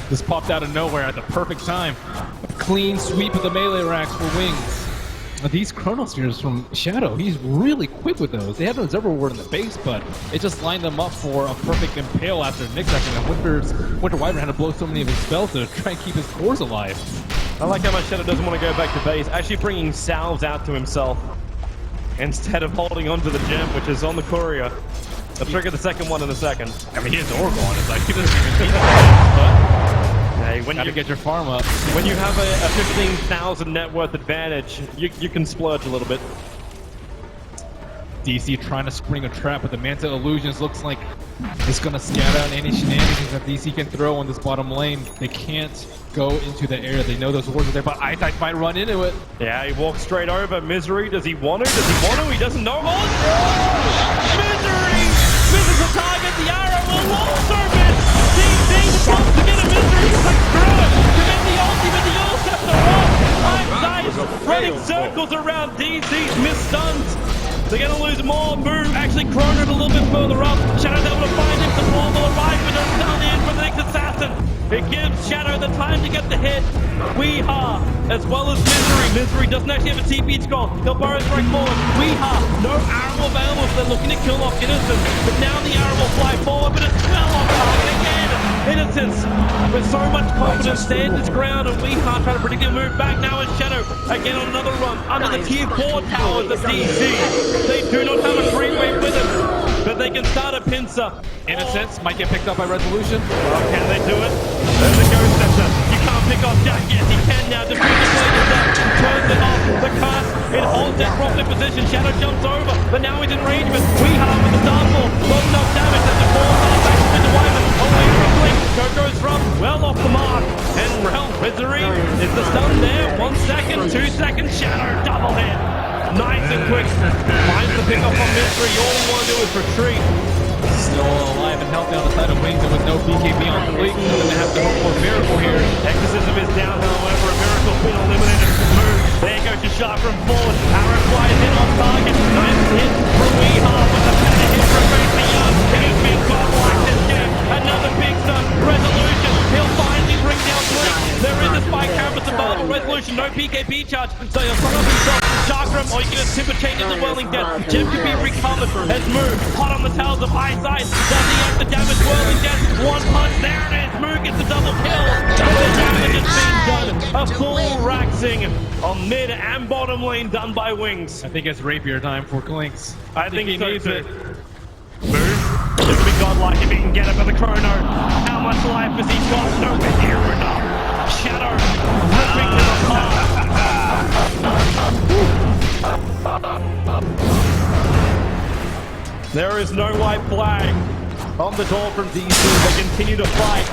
Just popped out of nowhere at the perfect time. A clean sweep of the melee racks for Wings. These Chronospheres from Shadow, he's really quick with those. They have no Observer Ward in the base, but it just lined them up for a perfect impale after Nick second. And Winter Wyvern had to blow so many of his spells to try and keep his cores alive. I like how much Shadow doesn't want to go back to base, actually bringing salves out to himself instead of holding onto the gem, which is on the courier. I'll trigger the second one in a second. I mean, he has Oracle on his side. He doesn't even need that. Hey, when you get your farm up. When you have a 15,000 net worth advantage, you can splurge a little bit. DC trying to spring a trap, but the Manta Illusions looks like it's going to scatter out any shenanigans that DC can throw on this bottom lane. They can't go into the area. They know those wards are there, but Eyesight might run into it. Yeah, he walks straight over. Misery, does he want to? Does he want to? He doesn't know. Oh, Misery! Misses the target. The arrow will also miss. DC wants to get a Misery. He's like, screw it. Commit the ultimate. The All Scepter off. Eyesight running circles around DC's missed stuns. They're going to lose more. Move actually Chronoed a little bit further up. Shadow's able to find him. The ball will arrive with a stun in for the next assassin. It gives Shadow the time to get the hit. Weeha, as well as Misery. Misery doesn't actually have a TP scroll. They'll borrow strike forward. Weeha, no arrow available, so they're looking to kill off Innocence. But now the arrow will fly forward, but it's well off target again. Innocence, with so much confidence, stands his ground, and Weeha trying to predict a move back now as Shadow. Again on another run, under the tier 4 towers of DC. They do not have a three-way with him, but they can start a pincer. Innocence might get picked up by Resolution. Well, can they do it? There's the Ghost Scepter. You can't pick off Jack? Yes, he can now. Defuse the blade is up. Turns it off. The curse. It holds that proper position. Shadow jumps over, but now he's in range. But Weehaw with the starfall. Low enough damage that the falls off. Back to the Wyvern. Away from Blink. Coco's from well off the mark. And Realm Misery is the stun there. 1 second, 2 seconds. Shadow double hit. Nice and quick. Finds the pickup on Misery. All you want to do is retreat. Still alive and healthy on the side of Wings, and with no BKB on the Blink, they're going to have to hope for a miracle here. Exorcism is down, however. A miracle's been eliminated. Move. There goes to Chakram forward. Arrow flies in on target. Nice hit from Weehaw with the better hit from Racing Young. He's been godlike this game. Another big stun. Resolution. He'll finally bring down Blink. There is a spike canvas above. Resolution. No PKP charge. So he'll start off himself. Chakram, or you can simple change into Whirling Death. Gem can be recovered. Has moved. Hot on the tails of Ice. Does he have the damage? Whirling Death. One punch. There it is. Moo gets the double kill. The damage has been done. A full Raxing on mid and bottom lane done by Wings. I think it's rapier time for Clinks. I think he needs it. Move. Just be godlike if he can get it for the chrono. How much life has he got? Nowhere near enough. Shadow ripping to the heart. There is no white flag on the door from DC. They continue to fight.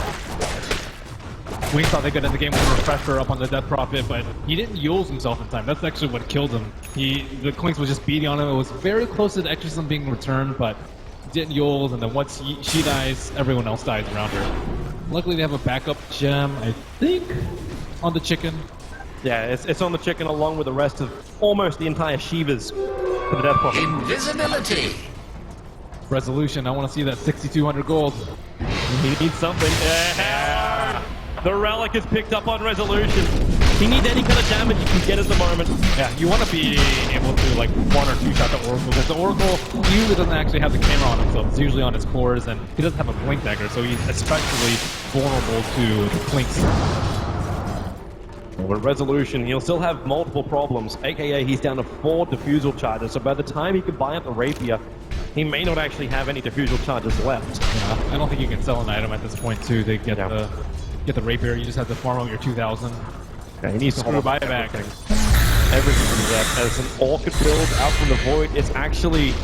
Wings thought they could end the game with a refresher up on the Death Prophet, but he didn't Yules himself in time. That's actually what killed him. The Clinks was just beating on him. It was very close to the Exorcism being returned, but didn't Yules, and then once she dies, everyone else dies around her. Luckily, they have a backup gem, I think, on the chicken. Yeah, it's on the chicken along with the rest of almost the entire Shivas for the Death Prophet. Invisibility. Resolution, I want to see that 6,200 gold. He needs something. Yeah. The relic is picked up on Resolution. He needs any kind of damage he can get at the moment. Yeah, you want to be able to like 1 or 2 shot the Oracle, because the Oracle usually doesn't actually have the camera on himself. It's usually on his cores, and he doesn't have a blink dagger, so he's especially vulnerable to the Clinks. With Resolution, he'll still have multiple problems, aka he's down to 4 diffusal charges, so by the time he can buy up the Rapier, he may not actually have any diffusal charges left. Yeah, I don't think you can sell an item at this point too to get the Rapier. You just have to farm out your 2,000. Yeah, he needs to screw buyback. Everything from that. As an Orchid build out from the Void, it's actually,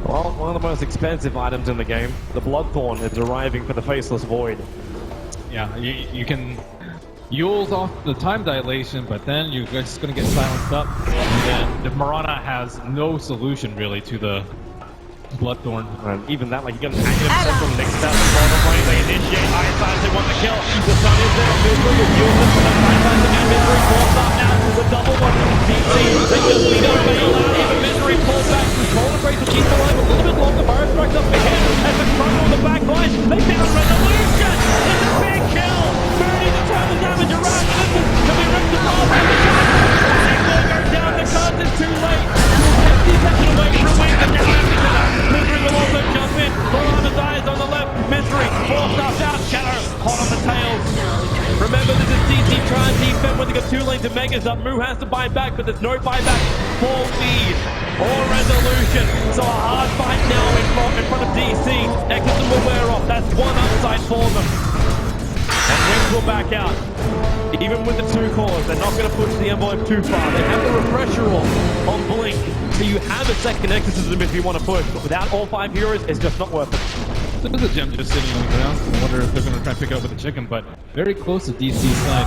well, one of the most expensive items in the game. The Bloodthorn is arriving for the Faceless Void. Yeah, you can Yules off the time dilation, but then you're just going to get silenced up. And then the Marana has no solution really to the Bloodthorn. And even that, like, you get an active from next to the bottom lane. They initiate Iron they want the kill. The sun is there. Misery is Yules for the Iron again. Misery falls up now. The double one from DC. They just beat up Bail out. Even Misery pulls back. Cold Grace will keep alive a little bit longer. Fire strikes up ahead. As the front on the back line. They found Resolution. It's a big kill. 30 to turn the damage around. This is to be ripped apart. They go down. The card is too late. He's taken away from Wings and now after that. Misery will also jump in. Marana dies on the left. Misery forced us out. Shadow hot on the tails. Remember, this is DC trying to defend when they got 2 lanes of Megas up. Moo has to buy back, but there's no buyback for feed or Resolution. So a hard fight now in front of DC. Exorcism will wear off. That's one upside for them. And Wings will back out. Even with the 2 cores, they're not going to push the envelope too far. They have the refresher on Blink. So you have a second Exorcism if you want to push. But without all 5 heroes, it's just not worth it. There's a gem just sitting on the ground. I wonder if they're going to try and pick it up with the chicken, but very close to DC's side.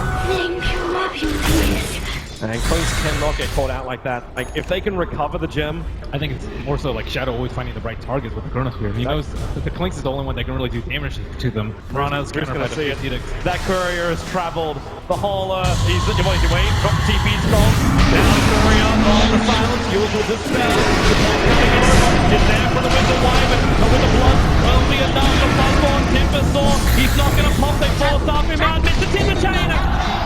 And Clinks cannot get caught out like that. Like, if they can recover the gem... I think it's more so like Shadow always finding the right targets with the Chronosphere. He knows that the Clinks is the only one that can really do damage to them. Marana's going to see it. That courier has traveled the whole he's wait, drop the TP scroll. Now the courier on the silence, Yules will dispel. The ball coming over. Is there for the Winter Wyvern. But with the blood will be enough. The Bloodborne Timbersaw. He's not going to pop. They force off him out. Mr. Timber Chainer.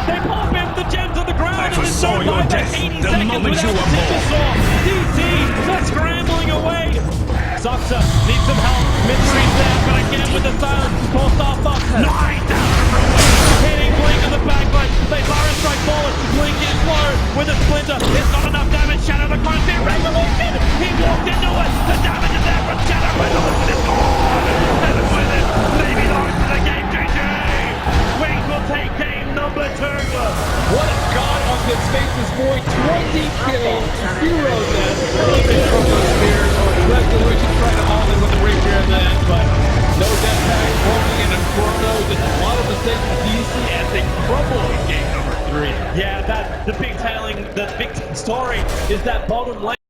They pop him. The gems on the ground. I foresaw your death the moment you were born. DC, they're scrambling away. Zuxa needs some help. Misery's there, but again with the silence. Forced off up. 9 down from Wings. Hitting Blink on the backline. They fire and strike forward. Blink is slow with a splinter. It's not enough damage. Shadow the Chronosphere. Resolution. He walked into it. The damage is there from Shadow. Resolution is gone. And with it, maybe the rest of the game, GG. Wings will take game number What a god on good spaces for 20 kills. 0 deaths. Perfect from those spears. Resolution trying to haul in with the rapier in the end, but no death tag. Rolling in a chrono. Just a lot of mistakes from DC as they crumble in game number 3. Yeah, the big story is that bottom lane.